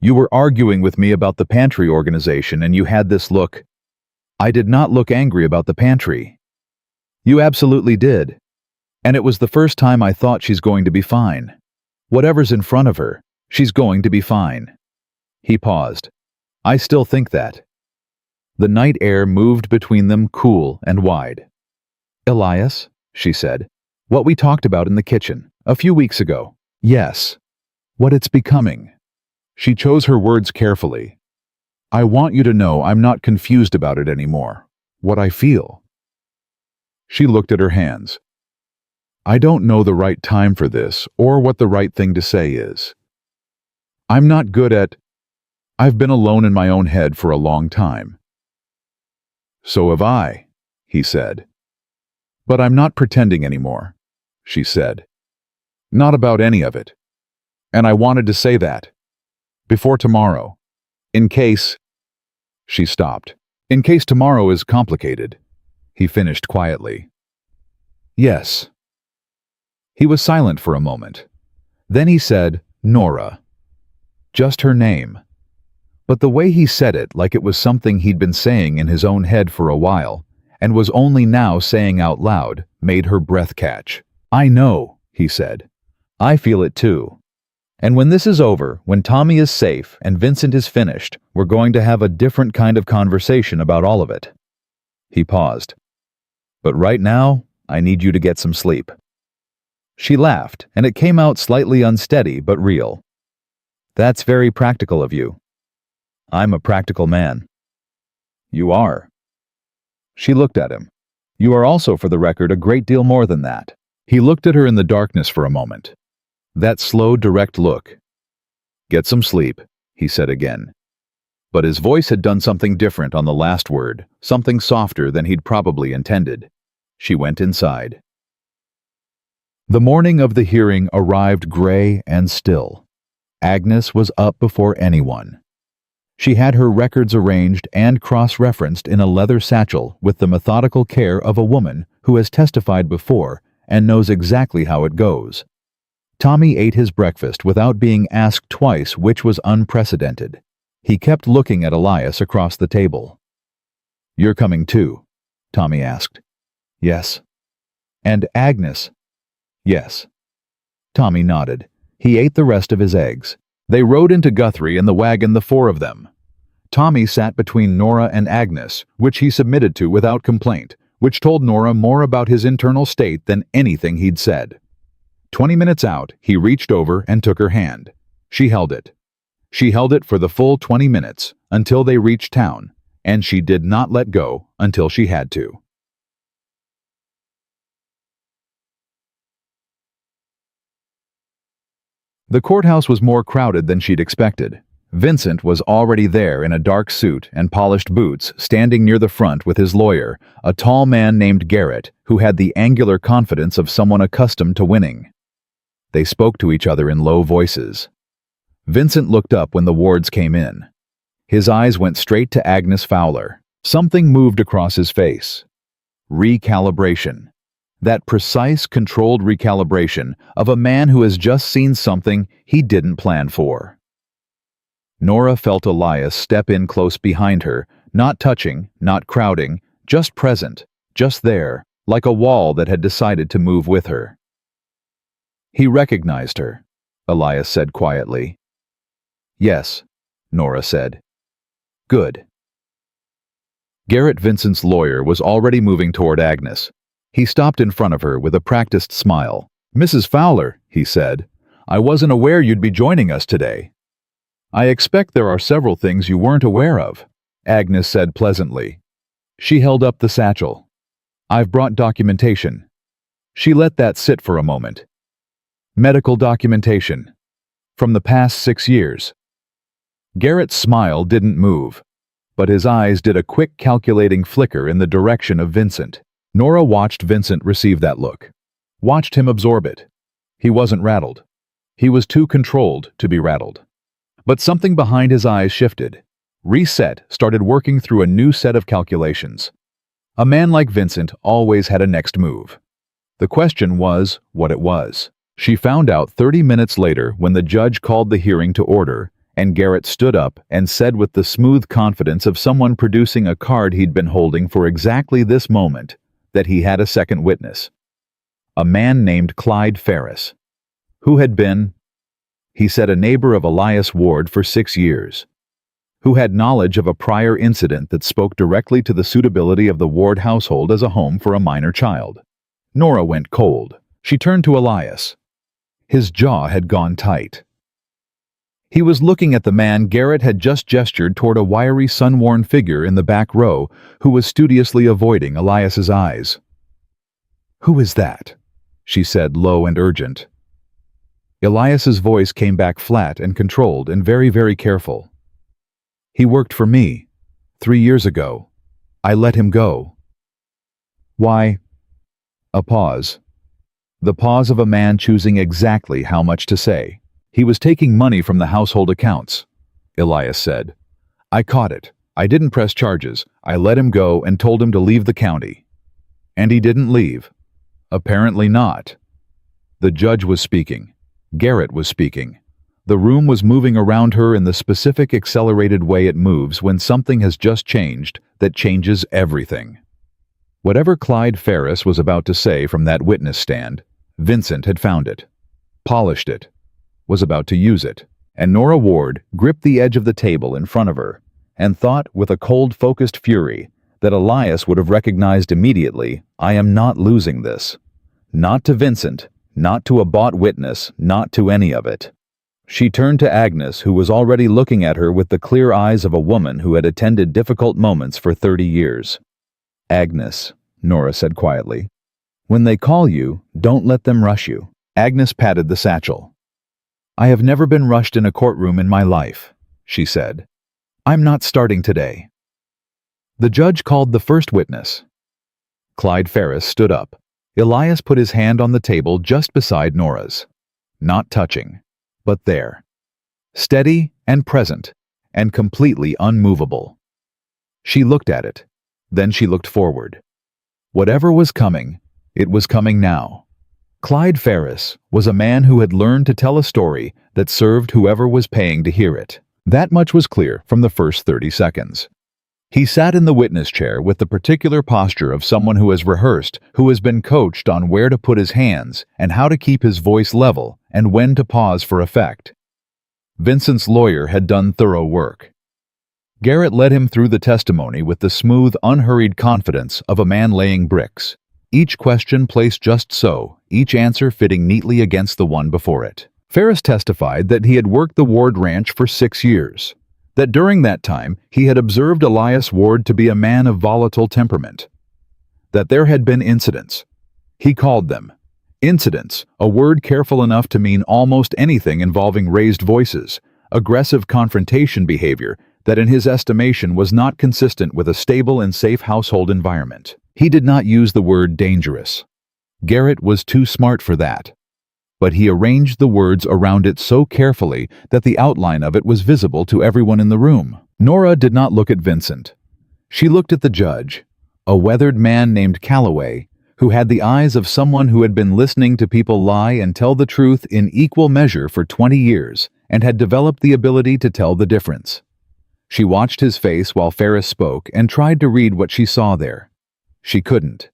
You were arguing with me about the pantry organization and you had this look. I did not look angry about the pantry. You absolutely did. And it was the first time I thought she's going to be fine. Whatever's in front of her, she's going to be fine. He paused. I still think that. The night air moved between them cool and wide. Elias, she said, what we talked about in the kitchen, a few weeks ago. Yes. What it's becoming. She chose her words carefully. I want you to know I'm not confused about it anymore. What I feel. She looked at her hands. I don't know the right time for this or what the right thing to say is. I'm not good at... I've been alone in my own head for a long time. So have I, he said. But I'm not pretending anymore, she said. Not about any of it. And I wanted to say that. Before tomorrow. In case... She stopped. In case tomorrow is complicated, he finished quietly. Yes. He was silent for a moment. Then he said, Nora. Just her name. But the way he said it, like it was something he'd been saying in his own head for a while, and was only now saying out loud, made her breath catch. I know, he said. I feel it too. And when this is over, when Tommy is safe and Vincent is finished, we're going to have a different kind of conversation about all of it. He paused. But right now, I need you to get some sleep. She laughed, and it came out slightly unsteady but real. That's very practical of you. I'm a practical man. You are. She looked at him. You are also, for the record, a great deal more than that. He looked at her in the darkness for a moment. That slow, direct look. Get some sleep, he said again. But his voice had done something different on the last word, something softer than he'd probably intended. She went inside. The morning of the hearing arrived gray and still. Agnes was up before anyone. She had her records arranged and cross-referenced in a leather satchel with the methodical care of a woman who has testified before and knows exactly how it goes. Tommy ate his breakfast without being asked twice, which was unprecedented. He kept looking at Elias across the table. You're coming too? Tommy asked. Yes. And Agnes? Yes. Tommy nodded. He ate the rest of his eggs. They rode into Guthrie in the wagon, the four of them. Tommy sat between Nora and Agnes, which he submitted to without complaint, which told Nora more about his internal state than anything he'd said. 20 minutes out, he reached over and took her hand. She held it. She held it for the full 20 minutes, until they reached town, and she did not let go until she had to. The courthouse was more crowded than she'd expected. Vincent was already there in a dark suit and polished boots, standing near the front with his lawyer, a tall man named Garrett, who had the angular confidence of someone accustomed to winning. They spoke to each other in low voices. Vincent looked up when the Wards came in. His eyes went straight to Agnes Fowler. Something moved across his face. Recalibration. That precise, controlled recalibration of a man who has just seen something he didn't plan for. Nora felt Elias step in close behind her, not touching, not crowding, just present, just there, like a wall that had decided to move with her. He recognized her, Elias said quietly. Yes, Nora said. Good. Garrett, Vincent's lawyer, was already moving toward Agnes. He stopped in front of her with a practiced smile. Mrs. Fowler, he said, I wasn't aware you'd be joining us today. I expect there are several things you weren't aware of, Agnes said pleasantly. She held up the satchel. I've brought documentation. She let that sit for a moment. Medical documentation. From the past 6 years. Garrett's smile didn't move, but his eyes did a quick calculating flicker in the direction of Vincent. Nora watched Vincent receive that look. Watched him absorb it. He wasn't rattled. He was too controlled to be rattled. But something behind his eyes shifted. Reset, started working through a new set of calculations. A man like Vincent always had a next move. The question was what it was. She found out 30 minutes later when the judge called the hearing to order, and Garrett stood up and said with the smooth confidence of someone producing a card he'd been holding for exactly this moment, that he had a second witness. A man named Clyde Ferris, who had been, he said, a neighbor of Elias Ward for 6 years, who had knowledge of a prior incident that spoke directly to the suitability of the Ward household as a home for a minor child. Nora went cold. She turned to Elias. His jaw had gone tight. He was looking at the man Garrett had just gestured toward, a wiry, sun-worn figure in the back row who was studiously avoiding Elias's eyes. Who is that? She said, low and urgent. Elias's voice came back flat and controlled and very, very careful. He worked for me 3 years ago. I let him go. Why? A pause. The pause of a man choosing exactly how much to say. He was taking money from the household accounts, Elias said. I caught it. I didn't press charges. I let him go and told him to leave the county. And he didn't leave, Apparently not. The judge was speaking. Garrett was speaking. The room was moving around her in the specific accelerated way it moves when something has just changed that changes everything. Whatever Clyde Ferris was about to say from that witness stand, Vincent had found it, polished it, was about to use it, and Nora Ward gripped the edge of the table in front of her and thought with a cold, focused fury that Elias would have recognized immediately, I am not losing this. Not to Vincent, not to a bought witness, not to any of it. She turned to Agnes, who was already looking at her with the clear eyes of a woman who had attended difficult moments for 30 years. Agnes, Nora said quietly, when they call you, don't let them rush you. Agnes patted the satchel. I have never been rushed in a courtroom in my life, she said. I'm not starting today. The judge called the first witness. Clyde Ferris stood up. Elias put his hand on the table just beside Nora's. Not touching, but there. Steady and present, and completely unmovable. She looked at it. Then she looked forward. Whatever was coming, it was coming now. Clyde Ferris was a man who had learned to tell a story that served whoever was paying to hear it. That much was clear from the first 30 seconds. He sat in the witness chair with the particular posture of someone who has rehearsed, who has been coached on where to put his hands and how to keep his voice level and when to pause for effect. Vincent's lawyer had done thorough work. Garrett led him through the testimony with the smooth, unhurried confidence of a man laying bricks. Each question placed just so, each answer fitting neatly against the one before it. Ferris testified that he had worked the Ward Ranch for 6 years. That during that time he had observed Elias Ward to be a man of volatile temperament. That there had been incidents. He called them incidents, a word careful enough to mean almost anything involving raised voices, aggressive confrontation behavior that in his estimation was not consistent with a stable and safe household environment. He did not use the word dangerous. Garrett was too smart for that. But he arranged the words around it so carefully that the outline of it was visible to everyone in the room. Nora did not look at Vincent. She looked at the judge, a weathered man named Calloway, who had the eyes of someone who had been listening to people lie and tell the truth in equal measure for 20 years and had developed the ability to tell the difference. She watched his face while Ferris spoke and tried to read what she saw there. She couldn't.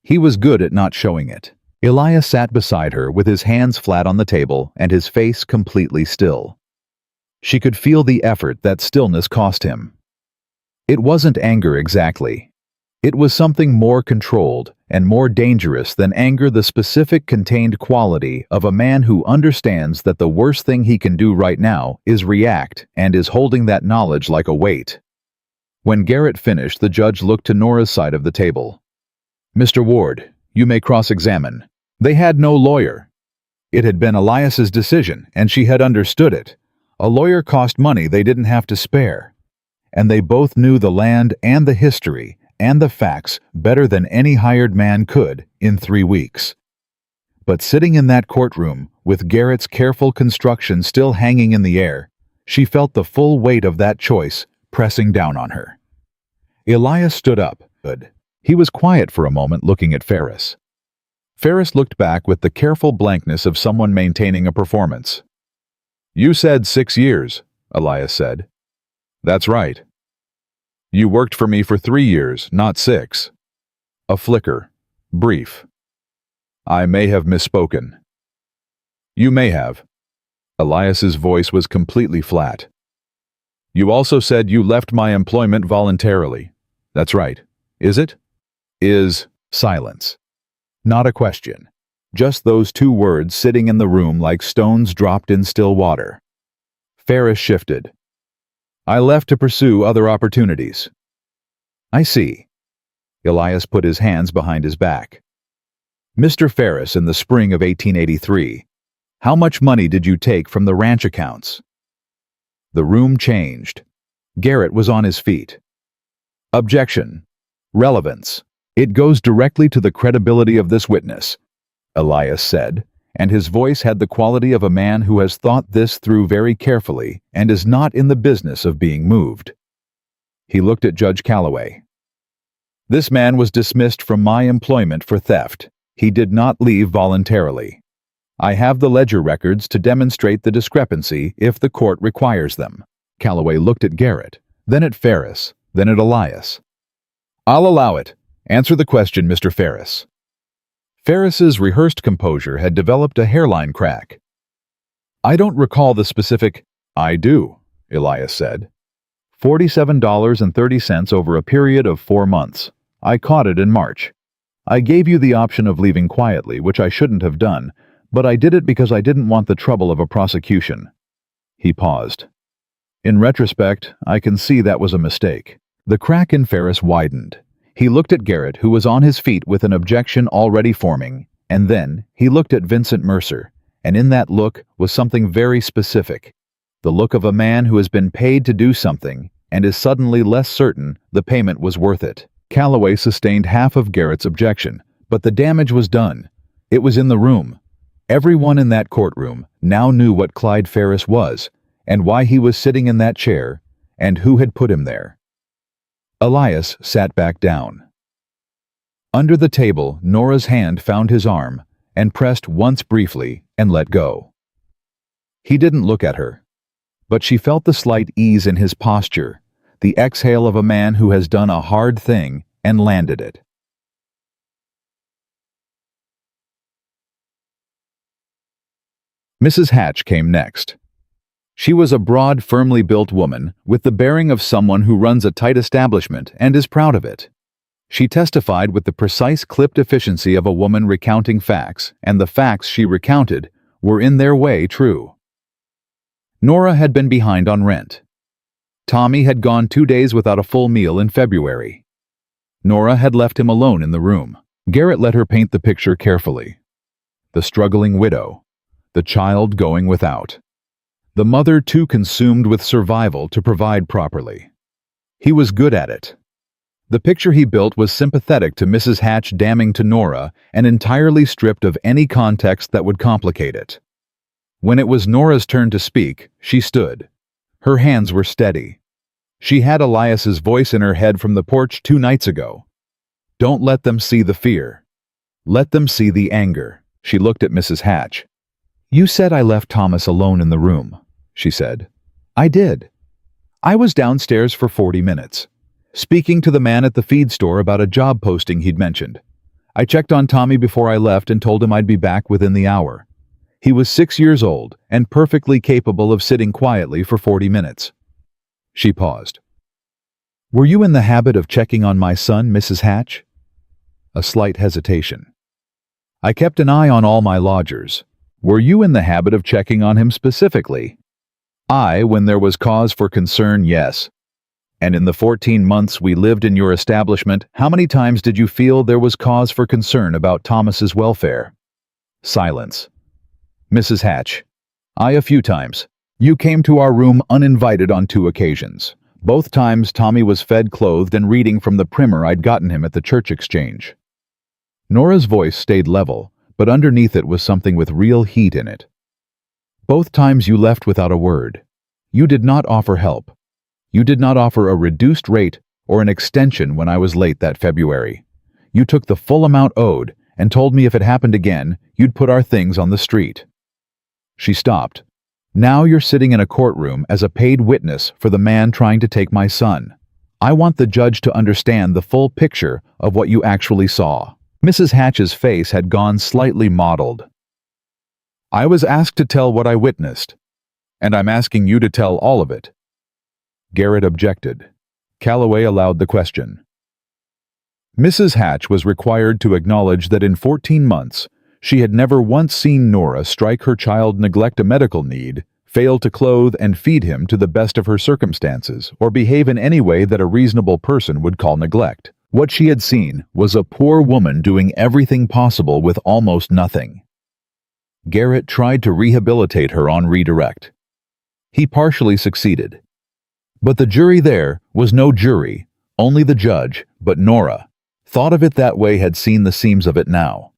He was good at not showing it. Elias sat beside her with his hands flat on the table and his face completely still. She could feel the effort that stillness cost him. It wasn't anger exactly. It was something more controlled and more dangerous than anger, the specific contained quality of a man who understands that the worst thing he can do right now is react and is holding that knowledge like a weight. When Garrett finished, the judge looked to Nora's side of the table. Mr. Ward, you may cross-examine. They had no lawyer. It had been Elias's decision, and she had understood it. A lawyer cost money they didn't have to spare. And they both knew the land and the history and the facts better than any hired man could in 3 weeks. But sitting in that courtroom, with Garrett's careful construction still hanging in the air, she felt the full weight of that choice pressing down on her. Elias stood up. Good. He was quiet for a moment, looking at Ferris. Ferris looked back with the careful blankness of someone maintaining a performance. You said 6 years, Elias said. That's right. You worked for me for 3 years, not 6. A flicker. Brief. I may have misspoken. You may have. Elias's voice was completely flat. You also said you left my employment voluntarily. That's right. Is it? Is silence. Not a question. Just those 2 words sitting in the room like stones dropped in still water. Ferris shifted. I left to pursue other opportunities. I see. Elias put his hands behind his back. Mr. Ferris, in the spring of 1883, how much money did you take from the ranch accounts? The room changed. Garrett was on his feet. Objection. Relevance. It goes directly to the credibility of this witness, Elias said, and his voice had the quality of a man who has thought this through very carefully and is not in the business of being moved. He looked at Judge Calloway. This man was dismissed from my employment for theft. He did not leave voluntarily. I have the ledger records to demonstrate the discrepancy if the court requires them. Calloway looked at Garrett, then at Ferris, then at Elias. I'll allow it. Answer the question, Mr. Ferris. Ferris's rehearsed composure had developed a hairline crack. I don't recall the specific. I do, Elias said. $47.30 over a period of 4 months. I caught it in March. I gave you the option of leaving quietly, which I shouldn't have done, but I did it because I didn't want the trouble of a prosecution. He paused. In retrospect, I can see that was a mistake. The crack in Ferris widened. He looked at Garrett, who was on his feet with an objection already forming, and then he looked at Vincent Mercer, and in that look was something very specific. The look of a man who has been paid to do something and is suddenly less certain the payment was worth it. Calloway sustained half of Garrett's objection, but the damage was done. It was in the room. Everyone in that courtroom now knew what Clyde Ferris was, and why he was sitting in that chair, and who had put him there. Elias sat back down. Under the table, Nora's hand found his arm, and pressed once briefly and let go. He didn't look at her, but she felt the slight ease in his posture, the exhale of a man who has done a hard thing and landed it. Mrs. Hatch came next. She was a broad, firmly built woman with the bearing of someone who runs a tight establishment and is proud of it. She testified with the precise clipped efficiency of a woman recounting facts, and the facts she recounted were in their way true. Nora had been behind on rent. Tommy had gone 2 days without a full meal in February. Nora had left him alone in the room. Garrett let her paint the picture carefully. The struggling widow, the child going without, the mother too consumed with survival to provide properly. He was good at it. The picture he built was sympathetic to Mrs. Hatch damning to Nora and entirely stripped of any context that would complicate it. When it was Nora's turn to speak, she stood. Her hands were steady. She had Elias's voice in her head from the porch 2 nights ago. Don't let them see the fear. Let them see the anger. She looked at Mrs. Hatch. You said I left Thomas alone in the room, she said. I did. I was downstairs for 40 minutes, speaking to the man at the feed store about a job posting he'd mentioned. I checked on Tommy before I left and told him I'd be back within the hour. He was 6 years old and perfectly capable of sitting quietly for 40 minutes. She paused. Were you in the habit of checking on my son, Mrs. Hatch? A slight hesitation. I kept an eye on all my lodgers. Were you in the habit of checking on him specifically? When there was cause for concern, yes. And in the 14 months we lived in your establishment, how many times did you feel there was cause for concern about Thomas's welfare? Silence. Mrs. Hatch. A few times. You came to our room uninvited on 2 occasions. Both times Tommy was fed, clothed, and reading from the primer I'd gotten him at the church exchange. Nora's voice stayed level, but underneath it was something with real heat in it. Both times you left without a word. You did not offer help. You did not offer a reduced rate or an extension when I was late that February. You took the full amount owed and told me if it happened again, you'd put our things on the street. She stopped. Now you're sitting in a courtroom as a paid witness for the man trying to take my son. I want the judge to understand the full picture of what you actually saw. Mrs. Hatch's face had gone slightly mottled. I was asked to tell what I witnessed, and I'm asking you to tell all of it. Garrett objected. Calloway allowed the question. Mrs. Hatch was required to acknowledge that in 14 months, she had never once seen Nora strike her child, neglect a medical need, fail to clothe and feed him to the best of her circumstances, or behave in any way that a reasonable person would call neglect. What she had seen was a poor woman doing everything possible with almost nothing. Garrett tried to rehabilitate her on redirect. He partially succeeded. But the jury there was no jury, only the judge, but Nora, thought of it that way, had seen the seams of it now.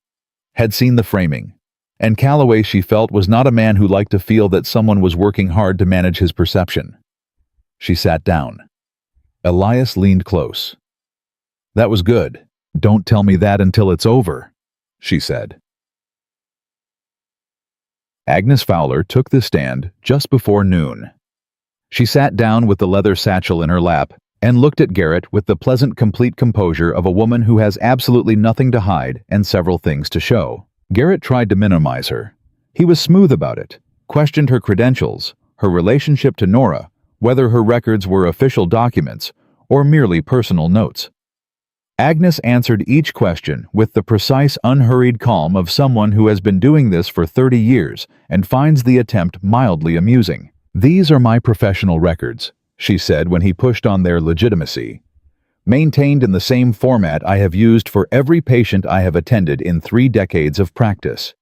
Had seen the framing, and Calloway, she felt, was not a man who liked to feel that someone was working hard to manage his perception. She sat down. Elias leaned close. That was good. Don't tell me that until it's over. she said. Agnes Fowler took the stand just before noon. She sat down with the leather satchel in her lap and looked at Garrett with the pleasant, complete composure of a woman who has absolutely nothing to hide and several things to show. Garrett tried to minimize her. He was smooth about it, questioned her credentials, her relationship to Nora, whether her records were official documents or merely personal notes. Agnes answered each question with the precise, unhurried calm of someone who has been doing this for 30 years and finds the attempt mildly amusing. "These are my professional records," she said when he pushed on their legitimacy. "Maintained in the same format I have used for every patient I have attended in 3 decades of practice.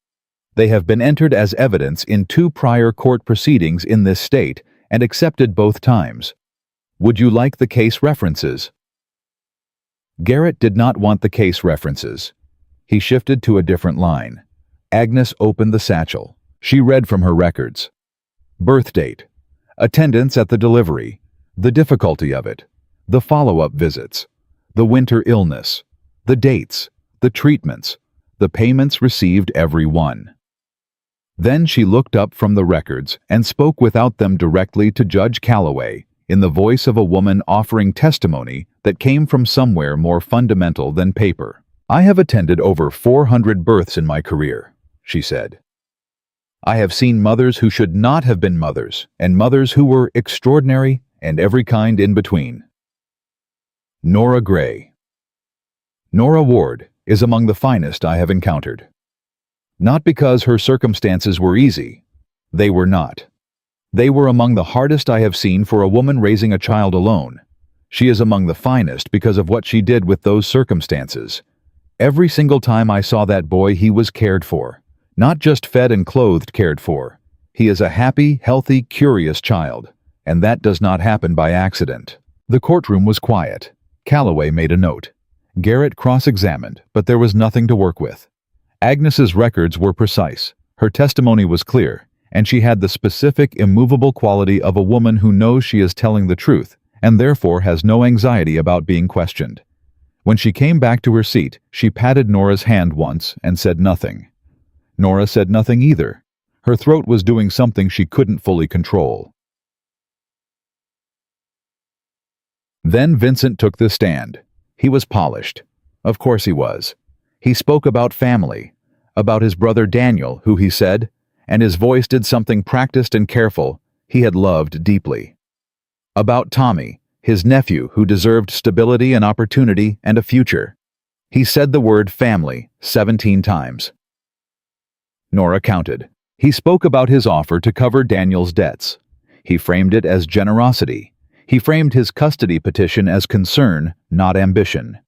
They have been entered as evidence in 2 prior court proceedings in this state and accepted both times. Would you like the case references?" Garrett did not want the case references. He shifted to a different line. Agnes opened the satchel. She read from her records. Birth date, attendance at the delivery, the difficulty of it, the follow-up visits, the winter illness, the dates, the treatments, the payments received every one. Then she looked up from the records and spoke without them directly to Judge Calloway, in the voice of a woman offering testimony that came from somewhere more fundamental than paper. "I have attended over 400 births in my career," she said. "I have seen mothers who should not have been mothers, and mothers who were extraordinary, and every kind in between." Nora Gray. Nora Ward is among the finest I have encountered. Not because her circumstances were easy. They were not. They were among the hardest I have seen for a woman raising a child alone. She is among the finest because of what she did with those circumstances. Every single time I saw that boy, he was cared for. Not just fed and clothed, cared for. He is a happy, healthy, curious child, and that does not happen by accident. The courtroom was quiet. Calloway made a note. Garrett cross-examined, but there was nothing to work with. Agnes's records were precise. Her testimony was clear, and she had the specific, immovable quality of a woman who knows she is telling the truth, and therefore has no anxiety about being questioned. When she came back to her seat, she patted Nora's hand once and said nothing. Nora said nothing either. Her throat was doing something she couldn't fully control. Then Vincent took the stand. He was polished. Of course he was. He spoke about family, about his brother Daniel, who he said, and his voice did something practiced and careful, he had loved deeply. About Tommy, his nephew who deserved stability and opportunity and a future. He said the word family 17 times. Nora counted. He spoke about his offer to cover Daniel's debts. He framed it as generosity. He framed his custody petition as concern, not ambition.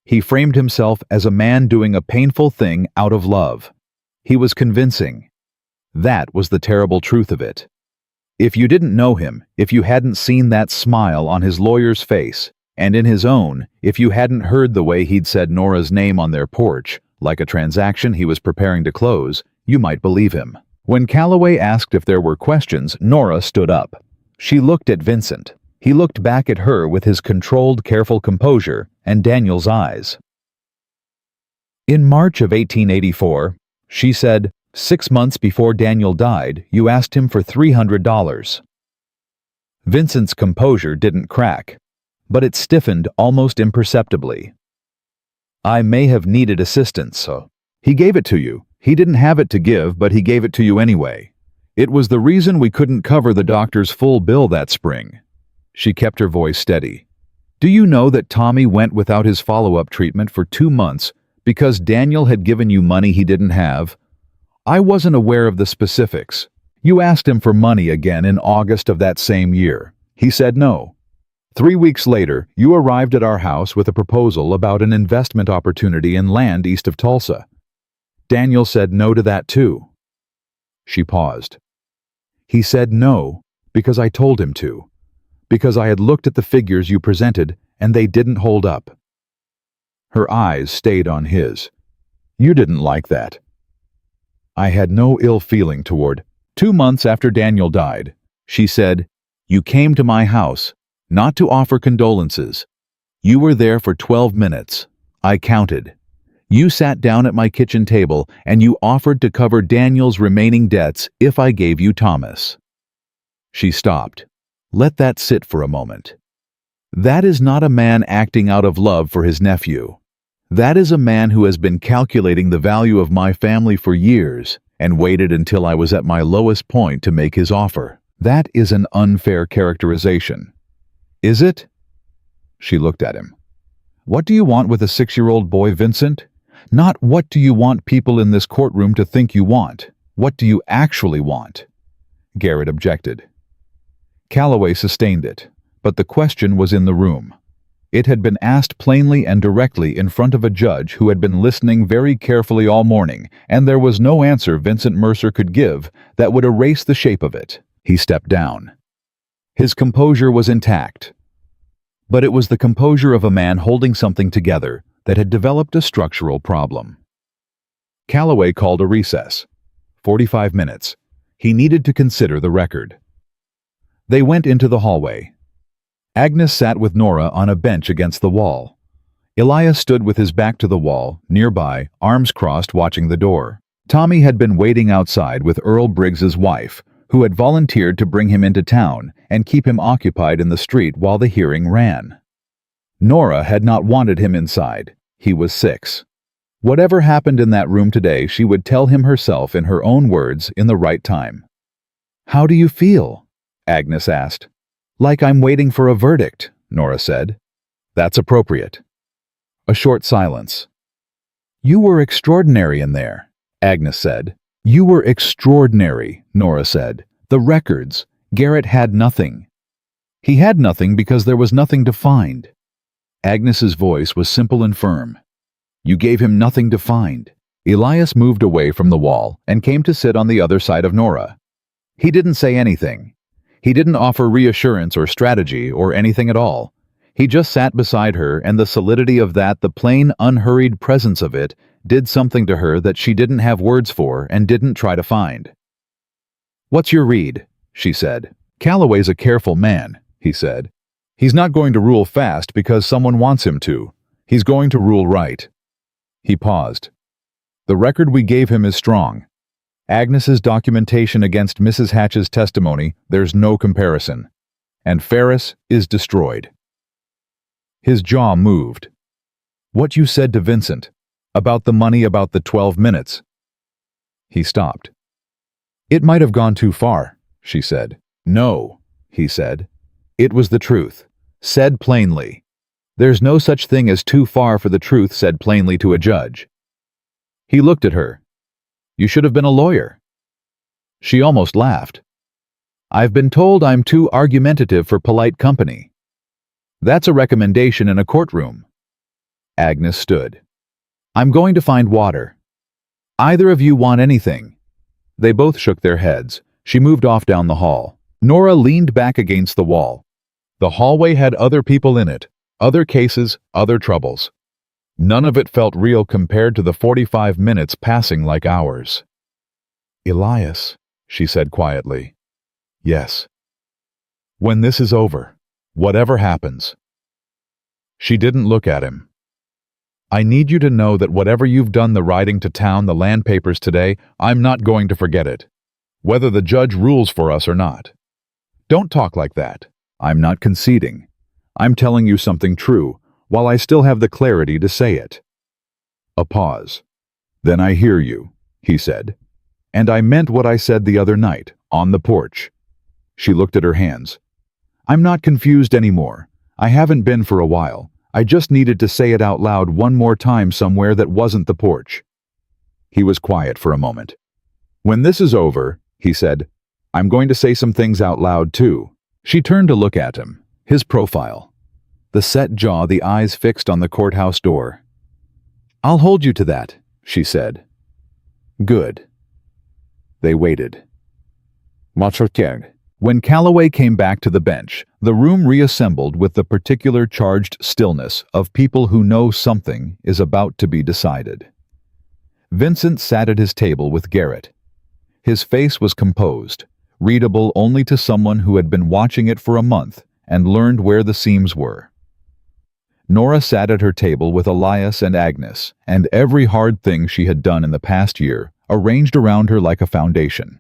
He framed himself as a man doing a painful thing out of love. He was convincing. That was the terrible truth of it. If you didn't know him, if you hadn't seen that smile on his lawyer's face, and in his own, if you hadn't heard the way he'd said Nora's name on their porch, like a transaction he was preparing to close, you might believe him. When Calloway asked if there were questions, Nora stood up. She looked at Vincent. He looked back at her with his controlled, careful composure and Daniel's eyes. "In March of 1884, she said, 6 months before Daniel died, you asked him for $300. Vincent's composure didn't crack, but it stiffened almost imperceptibly. "I may have needed assistance, so he gave it to you. He didn't have it to give, but he gave it to you anyway. It was the reason we couldn't cover the doctor's full bill that spring." She kept her voice steady. "Do you know that Tommy went without his follow-up treatment for 2 months because Daniel had given you money he didn't have? I wasn't aware of the specifics. You asked him for money again in August of that same year. He said no. 3 weeks later, you arrived at our house with a proposal about an investment opportunity in land east of Tulsa. Daniel said no to that too." She paused. "He said no because I told him to, because I had looked at the figures you presented and they didn't hold up." Her eyes stayed on his. "You didn't like that." "I had no ill feeling toward." 2 months after Daniel died, she said, "You came to my house, not to offer condolences. You were there for 12 minutes. I counted. You sat down at my kitchen table and you offered to cover Daniel's remaining debts if I gave you Thomas." She stopped. Let that sit for a moment. That is not a man acting out of love for his nephew. That is a man who has been calculating the value of my family for years and waited until I was at my lowest point to make his offer. That is an unfair characterization. Is it? She looked at him. What do you want with a 6-year-old boy, Vincent? Not what do you want people in this courtroom to think you want. What do you actually want? Garrett objected. Calloway sustained it, but the question was in the room. It had been asked plainly and directly in front of a judge who had been listening very carefully all morning, and there was no answer Vincent Mercer could give that would erase the shape of it. He stepped down. His composure was intact, but it was the composure of a man holding something together that had developed a structural problem. Calloway called a recess. 45 minutes. He needed to consider the record. They went into the hallway. Agnes sat with Nora on a bench against the wall. Elias stood with his back to the wall, nearby, arms crossed, watching the door. Tommy had been waiting outside with Earl Briggs's wife, who had volunteered to bring him into town and keep him occupied in the street while the hearing ran. Nora had not wanted him inside. He was 6. Whatever happened in that room today, she would tell him herself in her own words in the right time. "How do you feel?" Agnes asked. "Like I'm waiting for a verdict," Nora said. "That's appropriate." A short silence. "You were extraordinary in there," Agnes said. "You were extraordinary," Nora said. "The records. Garrett had nothing." "He had nothing because there was nothing to find." Agnes's voice was simple and firm. "You gave him nothing to find." Elias moved away from the wall and came to sit on the other side of Nora. He didn't say anything. He didn't offer reassurance or strategy or anything at all. He just sat beside her, and the solidity of that, the plain, unhurried presence of it, did something to her that she didn't have words for and didn't try to find. "What's your read?" she said. "Calloway's a careful man," he said. "He's not going to rule fast because someone wants him to. He's going to rule right." He paused. "The record we gave him is strong. Agnes's documentation against Mrs. Hatch's testimony, there's no comparison. And Ferris is destroyed." His jaw moved. "What you said to Vincent, about the money, about the 12 minutes. He stopped. "It might have gone too far," she said. "No," he said. "It was the truth, said plainly. There's no such thing as too far for the truth said plainly to a judge." He looked at her. "You should have been a lawyer." She almost laughed. "I've been told I'm too argumentative for polite company." "That's a recommendation in a courtroom." Agnes stood. "I'm going to find water. Either of you want anything?" They both shook their heads. She moved off down the hall. Nora leaned back against the wall. The hallway had other people in it, other cases, other troubles. None of it felt real compared to the 45 minutes passing like hours. "Elias," she said quietly. "Yes." "When this is over, whatever happens." She didn't look at him. "I need you to know that whatever you've done, the riding to town, the land papers today, I'm not going to forget it, whether the judge rules for us or not. Don't talk like that. I'm not conceding. I'm telling you something true, while I still have the clarity to say it." A pause. "Then I hear you," he said. "And I meant what I said the other night, on the porch." She looked at her hands. "I'm not confused anymore. I haven't been for a while. I just needed to say it out loud one more time somewhere that wasn't the porch." He was quiet for a moment. "When this is over," he said, "I'm going to say some things out loud too." She turned to look at him, his profile. The set jaw, the eyes fixed on the courthouse door. "I'll hold you to that," she said. "Good." They waited. When Calloway came back to the bench, the room reassembled with the particular charged stillness of people who know something is about to be decided. Vincent sat at his table with Garrett. His face was composed, readable only to someone who had been watching it for a month and learned where the seams were. Nora sat at her table with Elias and Agnes, and every hard thing she had done in the past year arranged around her like a foundation.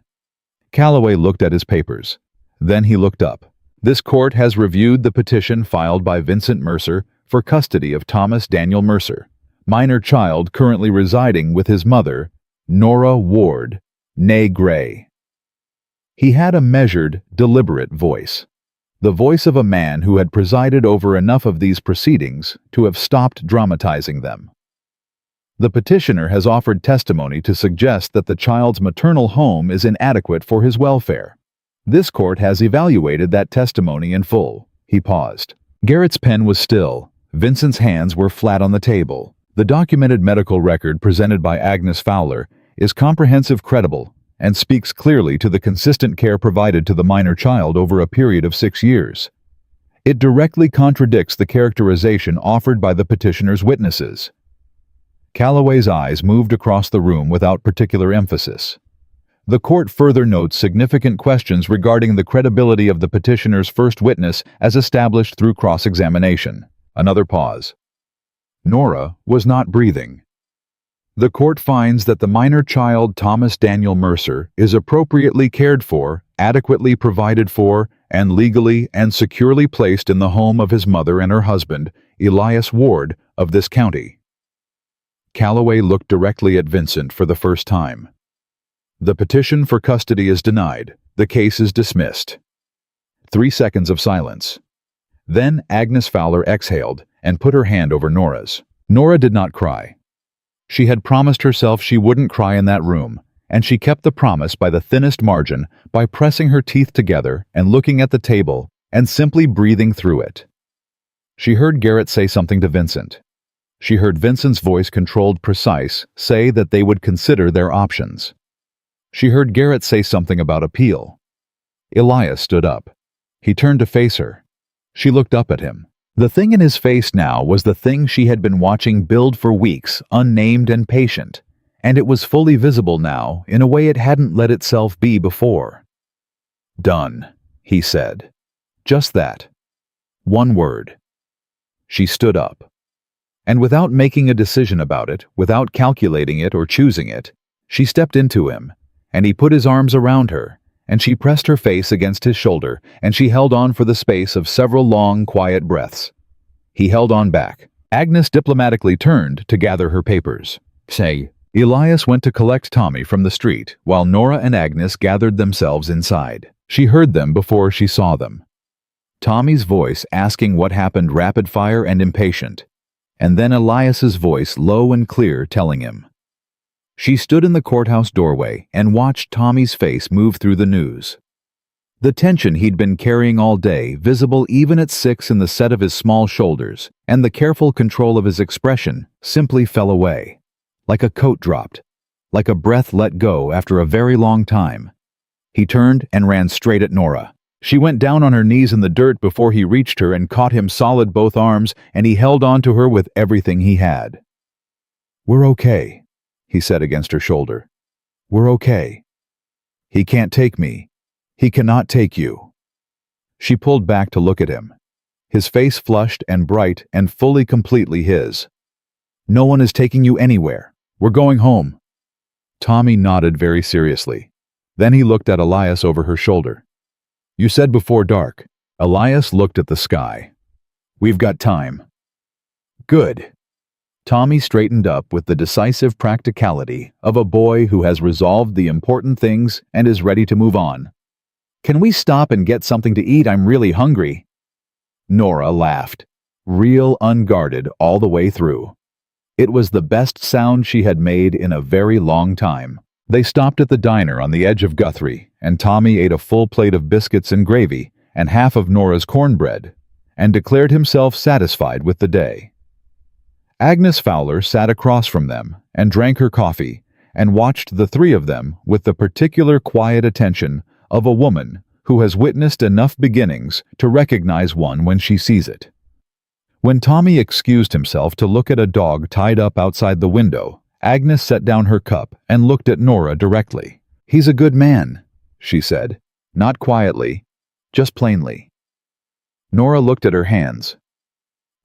Calloway looked at his papers. Then he looked up. This court has reviewed the petition filed by Vincent Mercer for custody of Thomas Daniel Mercer, minor child currently residing with his mother, Nora Ward, née Gray. He had a measured, deliberate voice. The voice of a man who had presided over enough of these proceedings to have stopped dramatizing them. The petitioner has offered testimony to suggest that the child's maternal home is inadequate for his welfare. This court has evaluated that testimony in full. He paused. Garrett's pen was still. Vincent's hands were flat on the table. The documented medical record presented by Agnes Fowler is comprehensive, credible, and speaks clearly to the consistent care provided to the minor child over a period of 6 years. It directly contradicts the characterization offered by the petitioner's witnesses. Calloway's eyes moved across the room without particular emphasis. The court further notes significant questions regarding the credibility of the petitioner's first witness as established through cross-examination. Another pause. Nora was not breathing. The court finds that the minor child Thomas Daniel Mercer is appropriately cared for, adequately provided for, and legally and securely placed in the home of his mother and her husband, Elias Ward, of this county. Calloway looked directly at Vincent for the first time. The petition for custody is denied. The case is dismissed. 3 seconds of silence. Then Agnes Fowler exhaled and put her hand over Nora's. Nora did not cry. She had promised herself she wouldn't cry in that room, and she kept the promise by the thinnest margin by pressing her teeth together and looking at the table and simply breathing through it. She heard Garrett say something to Vincent. She heard Vincent's voice, controlled, precise, say that they would consider their options. She heard Garrett say something about appeal. Elias stood up. He turned to face her. She looked up at him. The thing in his face now was the thing she had been watching build for weeks, unnamed and patient, and it was fully visible now in a way it hadn't let itself be before. "Done," he said. Just that. One word. She stood up. And without making a decision about it, without calculating it or choosing it, she stepped into him, and he put his arms around her, and she pressed her face against his shoulder, and she held on for the space of several long, quiet breaths. He held on back. Agnes diplomatically turned to gather her papers. Say, Elias went to collect Tommy from the street, while Nora and Agnes gathered themselves inside. She heard them before she saw them. Tommy's voice asking what happened, rapid fire and impatient, and then Elias's voice low and clear telling him. She stood in the courthouse doorway and watched Tommy's face move through the news. The tension he'd been carrying all day, visible even at 6 in the set of his small shoulders, and the careful control of his expression simply fell away. Like a coat dropped, like a breath let go after a very long time. He turned and ran straight at Nora. She went down on her knees in the dirt before he reached her and caught him solid both arms, and he held on to her with everything he had. "We're okay," he said against her shoulder. "We're okay. He can't take me. He cannot take you." She pulled back to look at him. His face flushed and bright and fully completely his. "No one is taking you anywhere. We're going home." Tommy nodded very seriously. Then he looked at Elias over her shoulder. "You said before dark." Elias looked at the sky. "We've got time." "Good." Tommy straightened up with the decisive practicality of a boy who has resolved the important things and is ready to move on. "Can we stop and get something to eat? I'm really hungry." Nora laughed, real unguarded all the way through. It was the best sound she had made in a very long time. They stopped at the diner on the edge of Guthrie, and Tommy ate a full plate of biscuits and gravy and half of Nora's cornbread, and declared himself satisfied with the day. Agnes Fowler sat across from them and drank her coffee and watched the three of them with the particular quiet attention of a woman who has witnessed enough beginnings to recognize one when she sees it. When Tommy excused himself to look at a dog tied up outside the window, Agnes set down her cup and looked at Nora directly. "He's a good man," she said, not quietly, just plainly. Nora looked at her hands.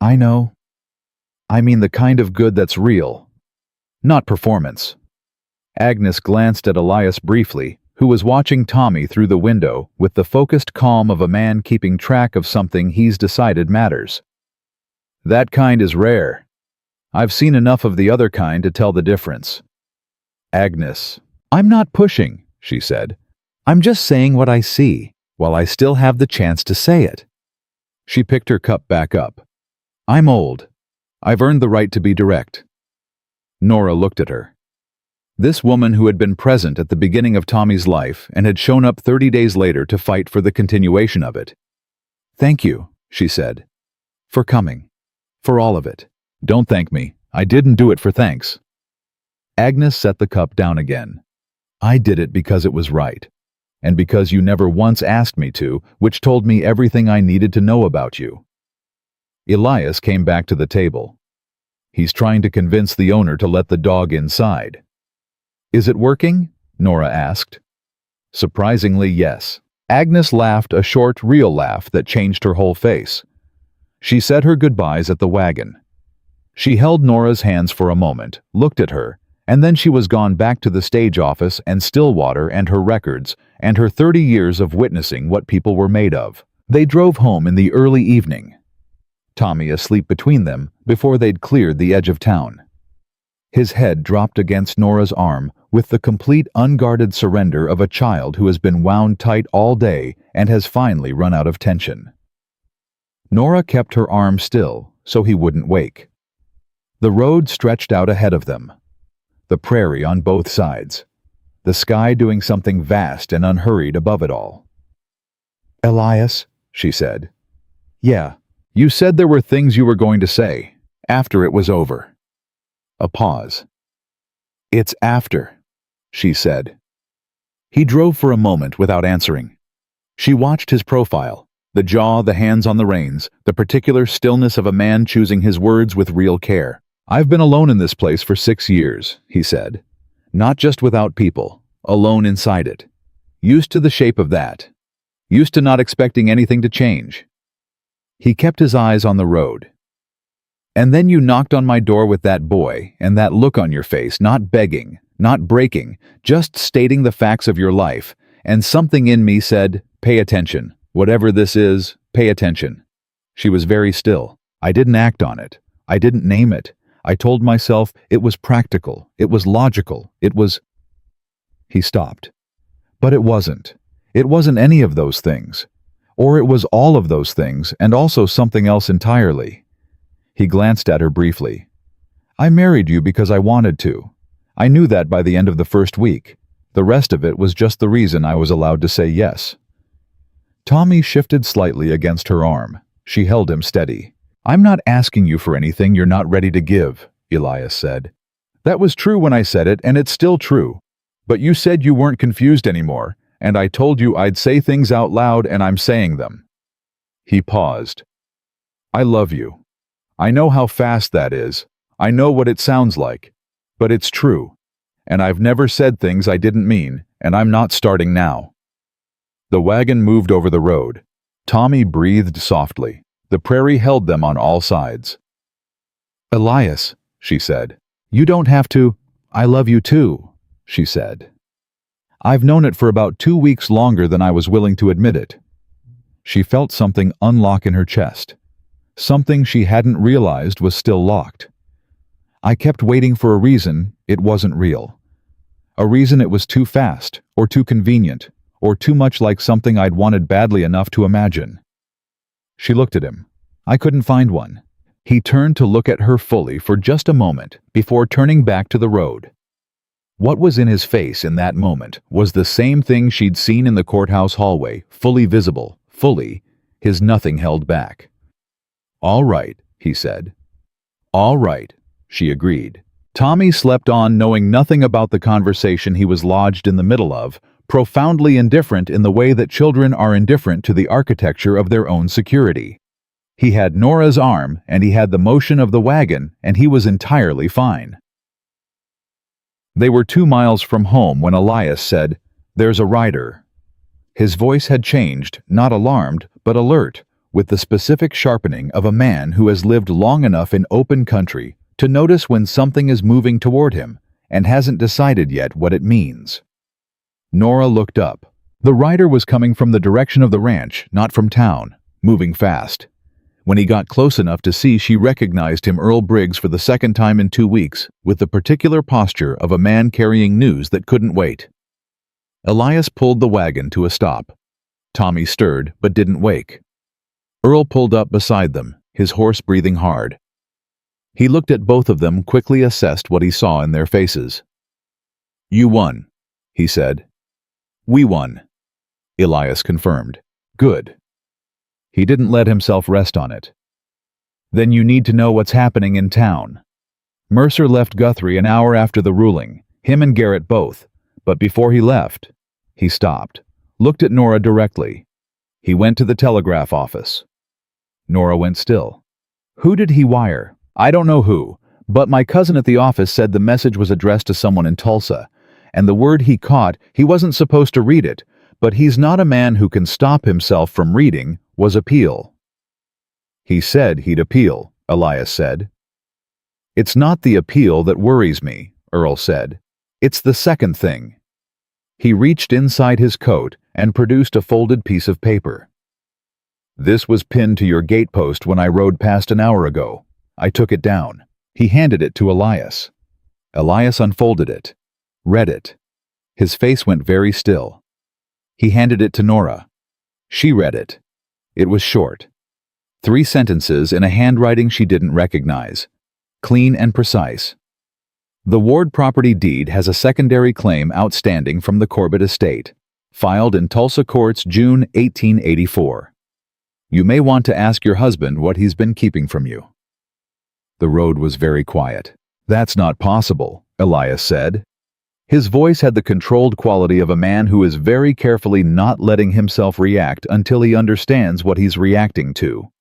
"I know," I mean the kind of good that's real, not performance. Agnes glanced at Elias briefly, who was watching Tommy through the window with the focused calm of a man keeping track of something he's decided matters. That kind is rare. I've seen enough of the other kind to tell the difference. Agnes, I'm not pushing, she said. I'm just saying what I see, while I still have the chance to say it. She picked her cup back up. I'm old. I've earned the right to be direct. Nora looked at her. This woman who had been present at the beginning of Tommy's life and had shown up 30 days later to fight for the continuation of it. Thank you, she said. For coming. For all of it. Don't thank me. I didn't do it for thanks. Agnes set the cup down again. I did it because it was right. And because you never once asked me to, which told me everything I needed to know about you. Elias came back to the table. He's trying to convince the owner to let the dog inside. Is it working? Nora asked. Surprisingly, yes. Agnes laughed a short, real laugh that changed her whole face. She said her goodbyes at the wagon. She held Nora's hands for a moment, looked at her, and then she was gone back to the stage office and Stillwater and her records and her 30 years of witnessing what people were made of. They drove home in the early evening. Tommy asleep between them before they'd cleared the edge of town. His head dropped against Nora's arm with the complete unguarded surrender of a child who has been wound tight all day and has finally run out of tension. Nora kept her arm still so he wouldn't wake. The road stretched out ahead of them. The prairie on both sides. The sky doing something vast and unhurried above it all. Elias, she said. Yeah, you said there were things you were going to say, after it was over. A pause. It's after, she said. He drove for a moment without answering. She watched his profile, the jaw, the hands on the reins, the particular stillness of a man choosing his words with real care. I've been alone in this place for 6 years, he said. Not just without people, alone inside it. Used to the shape of that. Used to not expecting anything to change. He kept his eyes on the road. And then you knocked on my door with that boy and that look on your face, not begging, not breaking, just stating the facts of your life, and something in me said, pay attention. Whatever this is, pay attention. She was very still. I didn't act on it. I didn't name it. I told myself it was practical, it was logical, it was... He stopped. But it wasn't. It wasn't any of those things. Or it was all of those things and also something else entirely. He glanced at her briefly. I married you because I wanted to. I knew that by the end of the first week. The rest of it was just the reason I was allowed to say yes. Tommy shifted slightly against her arm. She held him steady. I'm not asking you for anything you're not ready to give, Elias said. That was true when I said it, and it's still true. But you said you weren't confused anymore, and I told you I'd say things out loud, and I'm saying them. He paused. I love you. I know how fast that is. I know what it sounds like. But it's true. And I've never said things I didn't mean, and I'm not starting now. The wagon moved over the road. Tommy breathed softly. The prairie held them on all sides. Elias, she said. You don't have to. I love you too, she said. I've known it for about 2 weeks longer than I was willing to admit it. She felt something unlock in her chest. Something she hadn't realized was still locked. I kept waiting for a reason it wasn't real. A reason it was too fast, or too convenient, or too much like something I'd wanted badly enough to imagine. She looked at him. I couldn't find one. He turned to look at her fully for just a moment before turning back to the road. What was in his face in that moment was the same thing she'd seen in the courthouse hallway, fully visible, fully, his nothing held back. All right, he said. All right, she agreed. Tommy slept on knowing nothing about the conversation he was lodged in the middle of, profoundly indifferent in the way that children are indifferent to the architecture of their own security. He had Nora's arm, and he had the motion of the wagon, and he was entirely fine. They were 2 miles from home when Elias said, There's a rider. His voice had changed, not alarmed, but alert, with the specific sharpening of a man who has lived long enough in open country to notice when something is moving toward him and hasn't decided yet what it means. Nora looked up. The rider was coming from the direction of the ranch, not from town, moving fast. When he got close enough to see, she recognized him, Earl Briggs, for the second time in 2 weeks, with the particular posture of a man carrying news that couldn't wait. Elias pulled the wagon to a stop. Tommy stirred, but didn't wake. Earl pulled up beside them, his horse breathing hard. He looked at both of them, quickly assessed what he saw in their faces. "You won," he said. "We won," Elias confirmed. "Good." He didn't let himself rest on it. "Then you need to know what's happening in town." Mercer left Guthrie an hour after the ruling, him and Garrett both, but before he left, he stopped, looked at Nora directly. He went to the telegraph office. Nora went still. "Who did he wire?" "I don't know who, but my cousin at the office said the message was addressed to someone in Tulsa, and the word he caught, he wasn't supposed to read it, but he's not a man who can stop himself from reading, was appeal." "He said he'd appeal," Elias said. "It's not the appeal that worries me," Earl said. "It's the second thing." He reached inside his coat and produced a folded piece of paper. "This was pinned to your gatepost when I rode past an hour ago. I took it down." He handed it to Elias. Elias unfolded it, read it. His face went very still. He handed it to Nora. She read it. It was short. 3 sentences in a handwriting she didn't recognize. Clean and precise. "The Ward property deed has a secondary claim outstanding from the Corbett estate, filed in Tulsa courts June 1884. You may want to ask your husband what he's been keeping from you." The road was very quiet. "That's not possible," Elias said. His voice had the controlled quality of a man who is very carefully not letting himself react until he understands what he's reacting to.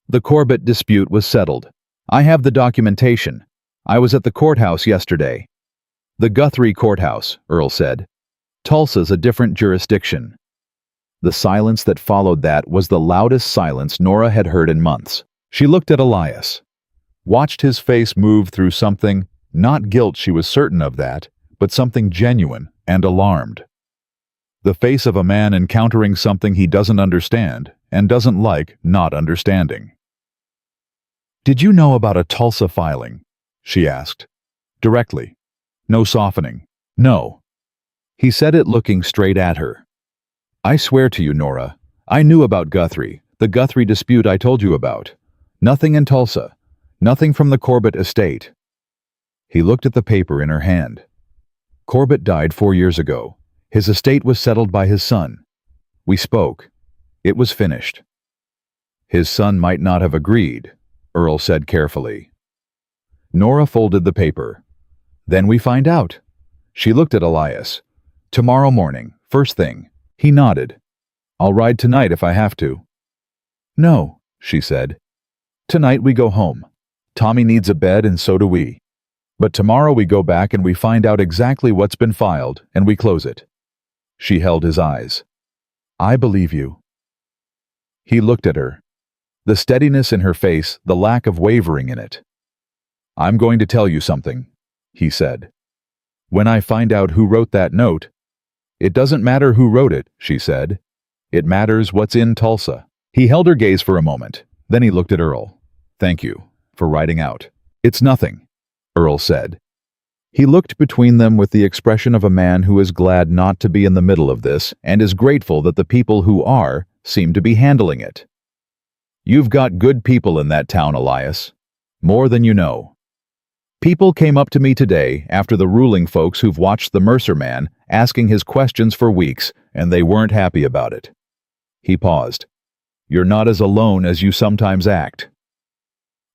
"The Corbett dispute was settled. I have the documentation. I was at the courthouse yesterday." "The Guthrie courthouse," Earl said. "Tulsa's a different jurisdiction." The silence that followed that was the loudest silence Nora had heard in months. She looked at Elias, watched his face move through something, not guilt, she was certain of that, but something genuine and alarmed. The face of a man encountering something he doesn't understand and doesn't like not understanding. "Did you know about a Tulsa filing?" she asked. Directly. No softening. "No." He said it looking straight at her. "I swear to you, Nora, I knew about Guthrie, the Guthrie dispute I told you about. Nothing in Tulsa. Nothing from the Corbett estate." He looked at the paper in her hand. "Corbett died 4 years ago. His estate was settled by his son. We spoke. It was finished." "His son might not have agreed," Earl said carefully. Nora folded the paper. "Then we find out." She looked at Elias. "Tomorrow morning, first thing." He nodded. "I'll ride tonight if I have to." "No," she said. "Tonight we go home. Tommy needs a bed and so do we. But tomorrow we go back and we find out exactly what's been filed and we close it." She held his eyes. "I believe you." He looked at her. The steadiness in her face, the lack of wavering in it. "I'm going to tell you something," he said. "When I find out who wrote that note—" "It doesn't matter who wrote it," she said. "It matters what's in Tulsa." He held her gaze for a moment. Then he looked at Earl. "Thank you for writing out." "It's nothing," Earl said. He looked between them with the expression of a man who is glad not to be in the middle of this and is grateful that the people who are seem to be handling it. "You've got good people in that town, Elias. More than you know. People came up to me today after the ruling, folks who've watched the Mercer man asking his questions for weeks, and they weren't happy about it." He paused. "You're not as alone as you sometimes act."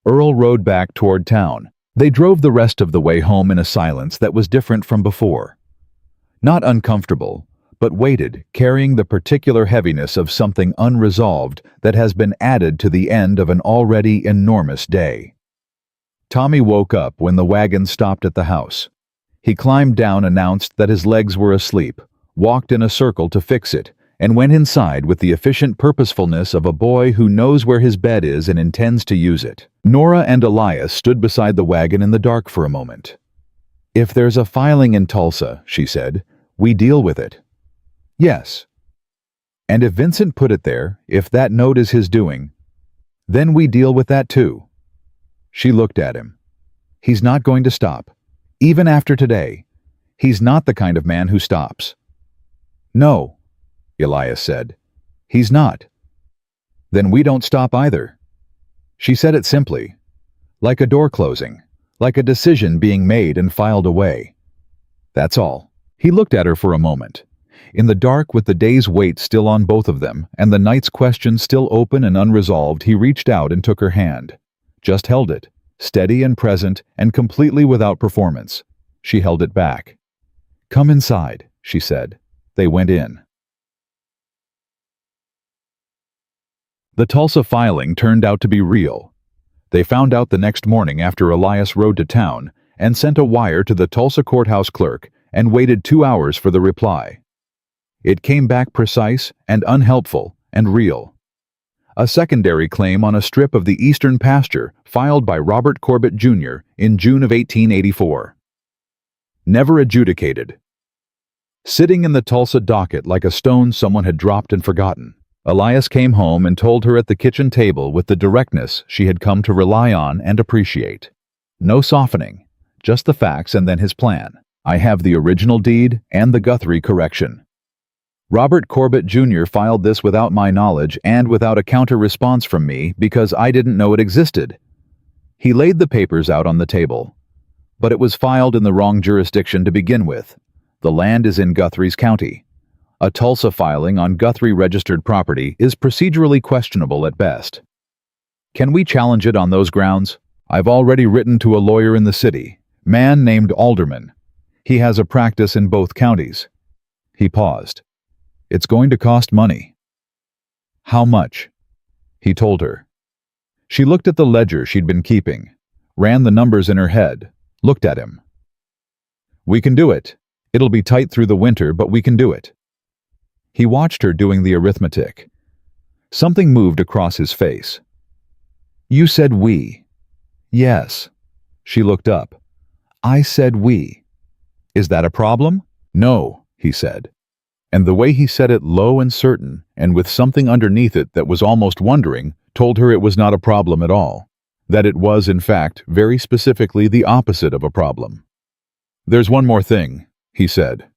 Earl rode back toward town. They drove the rest of the way home in a silence that was different from before. Not uncomfortable, but weighted, carrying the particular heaviness of something unresolved that has been added to the end of an already enormous day. Tommy woke up when the wagon stopped at the house. He climbed down, announced that his legs were asleep, walked in a circle to fix it, and went inside with the efficient purposefulness of a boy who knows where his bed is and intends to use it. Nora and Elias stood beside the wagon in the dark for a moment. "If there's a filing in Tulsa," she said, "we deal with it." "Yes." "And if Vincent put it there, if that note is his doing, then we deal with that too." She looked at him. "He's not going to stop. Even after today. He's not the kind of man who stops." "No," Elias said. "He's not." "Then we don't stop either." She said it simply, like a door closing, like a decision being made and filed away. That's all. He looked at her for a moment. In the dark, with the day's weight still on both of them, and the night's question still open and unresolved, he reached out and took her hand. Just held it, steady and present and completely without performance. She held it back. "Come inside," she said. They went in. The Tulsa filing turned out to be real. They found out the next morning after Elias rode to town and sent a wire to the Tulsa courthouse clerk and waited 2 hours for the reply. It came back precise and unhelpful and real. A secondary claim on a strip of the eastern pasture filed by Robert Corbett, Jr. in June of 1884. Never adjudicated. Sitting in the Tulsa docket like a stone someone had dropped and forgotten, Elias came home and told her at the kitchen table with the directness she had come to rely on and appreciate. No softening, just the facts and then his plan. "I have the original deed and the Guthrie correction. Robert Corbett, Jr. filed this without my knowledge and without a counter-response from me because I didn't know it existed." He laid the papers out on the table. "But it was filed in the wrong jurisdiction to begin with. The land is in Guthrie's county. A Tulsa filing on Guthrie-registered property is procedurally questionable at best. Can we challenge it on those grounds? I've already written to a lawyer in the city, man named Alderman. He has a practice in both counties." He paused. "It's going to cost money." "How much?" He told her. She looked at the ledger she'd been keeping, ran the numbers in her head, looked at him. "We can do it. It'll be tight through the winter, but we can do it." He watched her doing the arithmetic. Something moved across his face. "You said we." "Yes." She looked up. "I said we. Is that a problem?" "No," he said. And the way he said it, low and certain, and with something underneath it that was almost wondering, told her it was not a problem at all. That it was, in fact, very specifically the opposite of a problem. "There's one more thing," he said.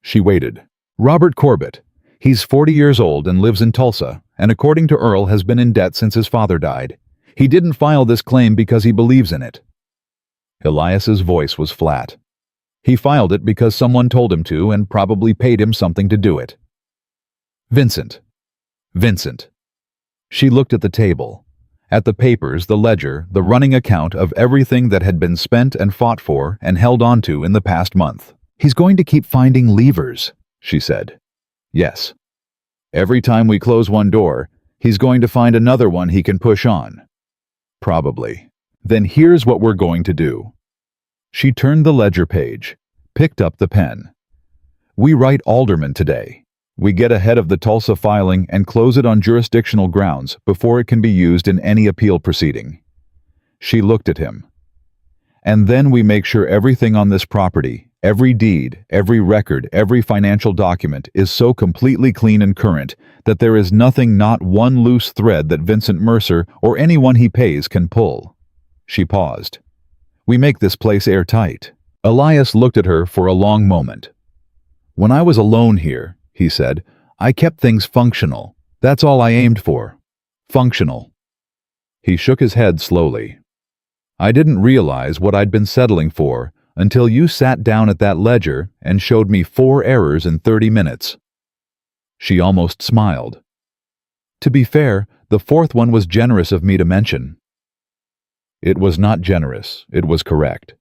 She waited. "Robert Corbett. He's 40 years old and lives in Tulsa, and according to Earl has been in debt since his father died. He didn't file this claim because he believes in it." Elias's voice was flat. "He filed it because someone told him to and probably paid him something to do it." "Vincent. Vincent." She looked at the table, at the papers, the ledger, the running account of everything that had been spent and fought for and held on to in the past month. "He's going to keep finding levers," she said. "Yes. Every time we close one door, he's going to find another one he can push on." "Probably. Then here's what we're going to do." She turned the ledger page, picked up the pen. "We write Alderman today. We get ahead of the Tulsa filing and close it on jurisdictional grounds before it can be used in any appeal proceeding." She looked at him. "And then we make sure everything on this property, every deed, every record, every financial document is so completely clean and current that there is nothing, not one loose thread that Vincent Mercer or anyone he pays can pull." She paused. "We make this place airtight." Elias looked at her for a long moment. "When I was alone here," he said, "I kept things functional. That's all I aimed for. Functional." He shook his head slowly. "I didn't realize what I'd been settling for until you sat down at that ledger and showed me 4 errors in 30 minutes. She almost smiled. "To be fair, the 4th one was generous of me to mention." It was not generous, it was correct.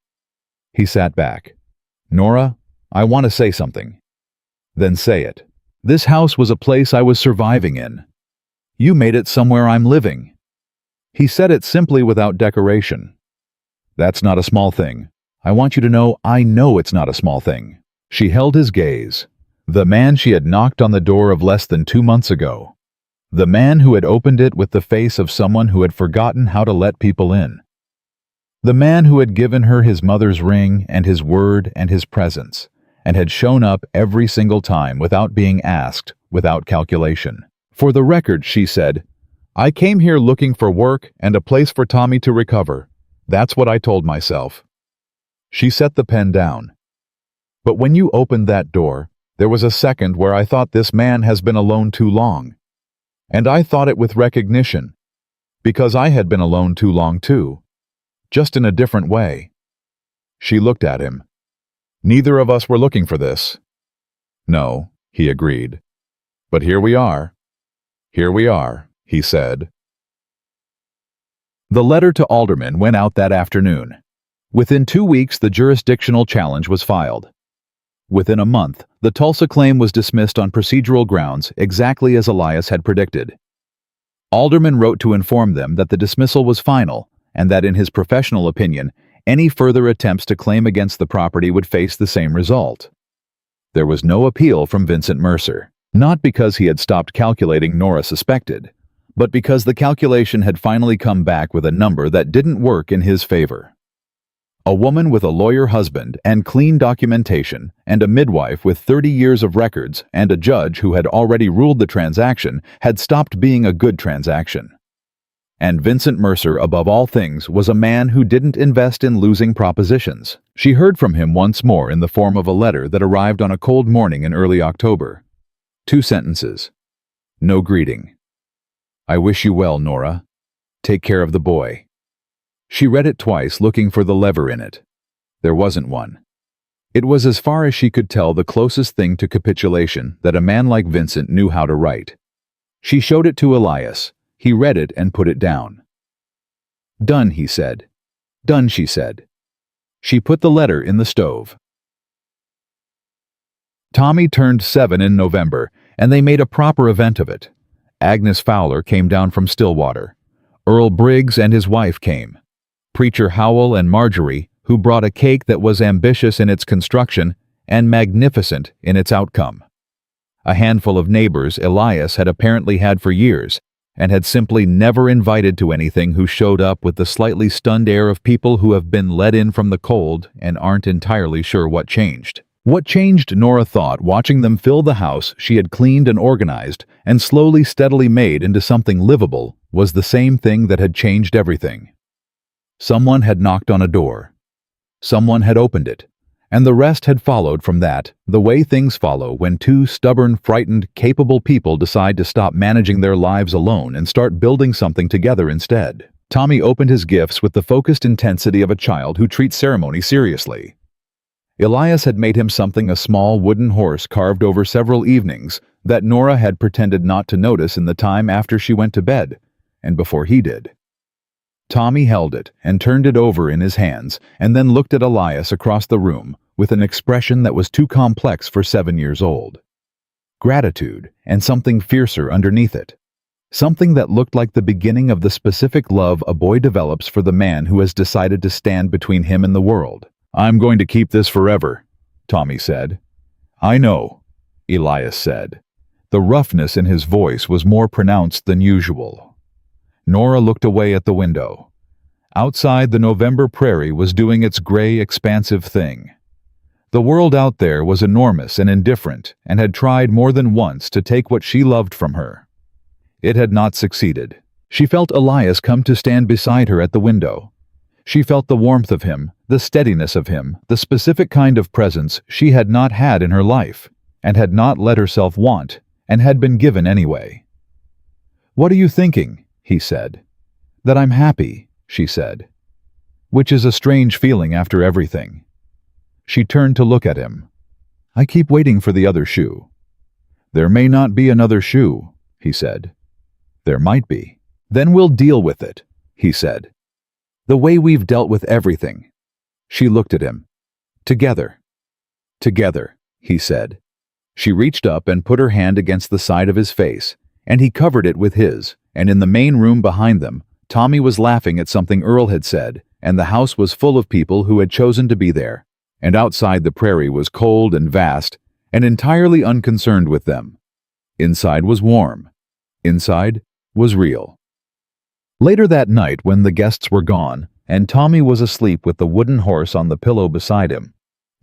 He sat back. "Nora, I want to say something." "Then say it." "This house was a place I was surviving in. You made it somewhere I'm living." He said it simply without decoration. "That's not a small thing. I want you to know I know it's not a small thing." She held his gaze. The man she had knocked on the door of less than 2 months ago. The man who had opened it with the face of someone who had forgotten how to let people in. The man who had given her his mother's ring and his word and his presence, and had shown up every single time without being asked, without calculation. For the record, she said, "I came here looking for work and a place for Tommy to recover. That's what I told myself." She set the pen down. "But when you opened that door, there was a second where I thought this man has been alone too long. And I thought it with recognition, because I had been alone too long too, just in a different way." She looked at him. "Neither of us were looking for this." "No," he agreed. "But here we are." "Here we are," he said. The letter to aldermen went out that afternoon. Within 2 weeks, the jurisdictional challenge was filed. Within a month, the Tulsa claim was dismissed on procedural grounds, exactly as Elias had predicted. Alderman wrote to inform them that the dismissal was final, and that in his professional opinion, any further attempts to claim against the property would face the same result. There was no appeal from Vincent Mercer, not because he had stopped calculating Nora suspected, but because the calculation had finally come back with a number that didn't work in his favor. A woman with a lawyer husband and clean documentation, and a midwife with 30 years of records, and a judge who had already ruled the transaction, had stopped being a good transaction. And Vincent Mercer, above all things, was a man who didn't invest in losing propositions. She heard from him once more in the form of a letter that arrived on a cold morning in early October. 2 sentences. No greeting. "I wish you well, Nora. Take care of the boy." She read it twice, looking for the lever in it. There wasn't one. It was, as far as she could tell, the closest thing to capitulation that a man like Vincent knew how to write. She showed it to Elias. He read it and put it down. "Done," he said. "Done," she said. She put the letter in the stove. Tommy turned 7 in November, and they made a proper event of it. Agnes Fowler came down from Stillwater. Earl Briggs and his wife came. Preacher Howell and Marjorie, who brought a cake that was ambitious in its construction and magnificent in its outcome. A handful of neighbors Elias had apparently had for years, and had simply never invited to anything, who showed up with the slightly stunned air of people who have been let in from the cold and aren't entirely sure what changed. What changed, Nora thought, watching them fill the house she had cleaned and organized and slowly, steadily made into something livable, was the same thing that had changed everything. Someone had knocked on a door. Someone had opened it, and the rest had followed from that, the way things follow when 2 stubborn, frightened, capable people decide to stop managing their lives alone and start building something together instead. Tommy opened his gifts with the focused intensity of a child who treats ceremony seriously. Elias had made him something, a small wooden horse carved over several evenings, that Nora had pretended not to notice in the time after she went to bed, and before he did. Tommy held it and turned it over in his hands, and then looked at Elias across the room with an expression that was too complex for 7 years old. Gratitude, and something fiercer underneath it. Something that looked like the beginning of the specific love a boy develops for the man who has decided to stand between him and the world. "I'm going to keep this forever," Tommy said. "I know," Elias said. The roughness in his voice was more pronounced than usual. Nora looked away at the window. Outside, the November prairie was doing its gray, expansive thing. The world out there was enormous and indifferent, and had tried more than once to take what she loved from her. It had not succeeded. She felt Elias come to stand beside her at the window. She felt the warmth of him, the steadiness of him, the specific kind of presence she had not had in her life, and had not let herself want, and had been given anyway. "What are you thinking?" he said. "That I'm happy," she said. Which is a strange feeling after everything. She turned to look at him. "I keep waiting for the other shoe." "There may not be another shoe," he said. "There might be. Then we'll deal with it," he said. "The way we've dealt with everything." She looked at him. "Together." "Together," he said. She reached up and put her hand against the side of his face, and he covered it with his, and in the main room behind them, Tommy was laughing at something Earl had said, and the house was full of people who had chosen to be there, and outside the prairie was cold and vast, and entirely unconcerned with them. Inside was warm. Inside was real. Later that night, when the guests were gone, and Tommy was asleep with the wooden horse on the pillow beside him,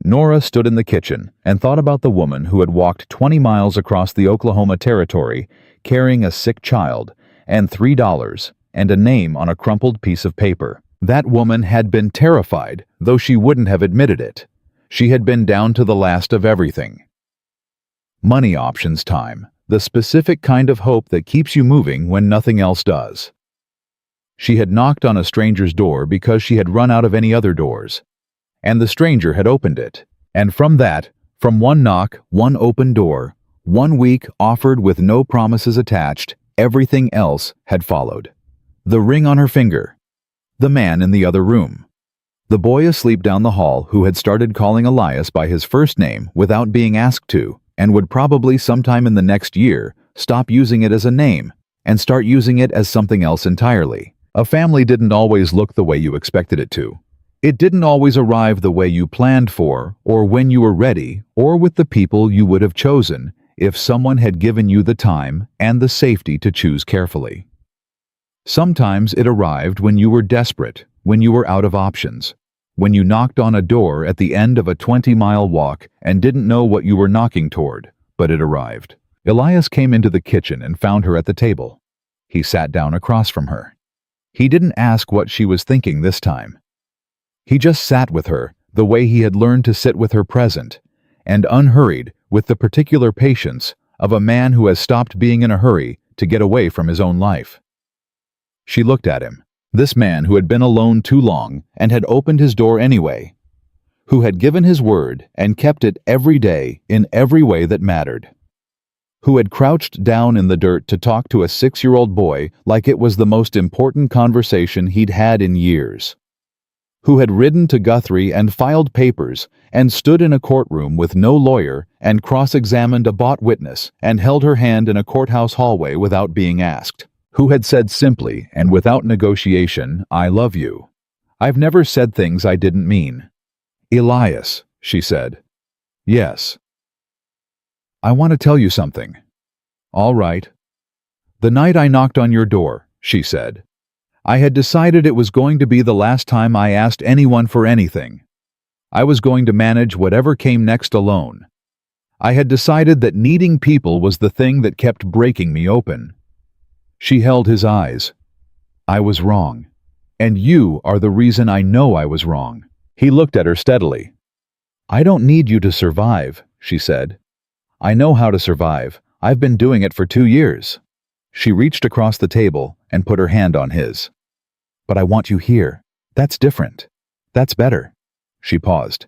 Nora stood in the kitchen and thought about the woman who had walked 20 miles across the Oklahoma Territory carrying a sick child and $3 and a name on a crumpled piece of paper. That woman had been terrified, though she wouldn't have admitted it. She had been down to the last of everything. Money options time, the specific kind of hope that keeps you moving when nothing else does. She had knocked on a stranger's door because she had run out of any other doors, and the stranger had opened it. And from one knock, one open door, 1 week offered with no promises attached, everything else had followed. The ring on her finger. The man in the other room. The boy asleep down the hall who had started calling Elias by his first name without being asked to, and would probably sometime in the next year stop using it as a name and start using it as something else entirely. A family didn't always look the way you expected it to. It didn't always arrive the way you planned for, or when you were ready, or with the people you would have chosen if someone had given you the time and the safety to choose carefully. Sometimes it arrived when you were desperate, when you were out of options, when you knocked on a door at the end of a 20-mile walk and didn't know what you were knocking toward, but it arrived. Elias came into the kitchen and found her at the table. He sat down across from her. He didn't ask what she was thinking this time. He just sat with her, the way he had learned to sit with her present, and unhurried, with the particular patience of a man who has stopped being in a hurry to get away from his own life. She looked at him, this man who had been alone too long and had opened his door anyway, who had given his word and kept it every day in every way that mattered, who had crouched down in the dirt to talk to a 6-year-old boy like it was the most important conversation he'd had in years, who had ridden to Guthrie and filed papers and stood in a courtroom with no lawyer and cross-examined a bought witness and held her hand in a courthouse hallway without being asked, who had said simply and without negotiation, "I love you. I've never said things I didn't mean." "Elias," she said. "Yes." "I want to tell you something." "All right." "The night I knocked on your door," she said, "I had decided it was going to be the last time I asked anyone for anything. I was going to manage whatever came next alone. I had decided that needing people was the thing that kept breaking me open." She held his eyes. "I was wrong. And you are the reason I know I was wrong." He looked at her steadily. "I don't need you to survive," she said. "I know how to survive. I've been doing it for 2 years." She reached across the table and put her hand on his. "But I want you here. That's different. That's better." She paused.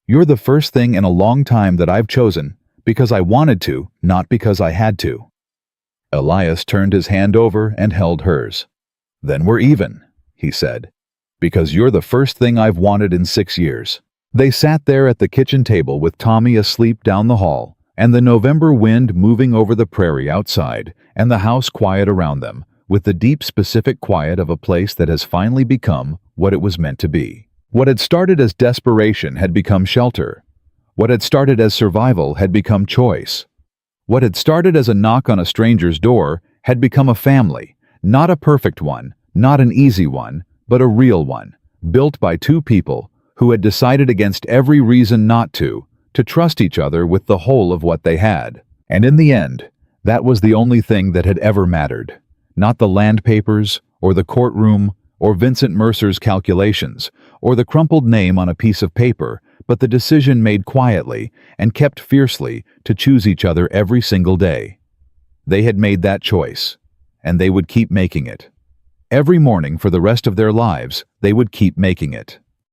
"You're the first thing in a long time that I've chosen because I wanted to, not because I had to." Elias turned his hand over and held hers. "Then we're even," he said, "because you're the first thing I've wanted in 6 years." They sat there at the kitchen table with Tommy asleep down the hall, and the November wind moving over the prairie outside, and the house quiet around them, with the deep specific quiet of a place that has finally become what it was meant to be. What had started as desperation had become shelter. What had started as survival had become choice. What had started as a knock on a stranger's door had become a family, not a perfect one, not an easy one, but a real one, built by 2 people who had decided against every reason not to trust each other with the whole of what they had. And in the end, that was the only thing that had ever mattered. Not the land papers, or the courtroom, or Vincent Mercer's calculations, or the crumpled name on a piece of paper, but the decision made quietly and kept fiercely to choose each other every single day. They had made that choice, and they would keep making it. Every morning for the rest of their lives, they would keep making it.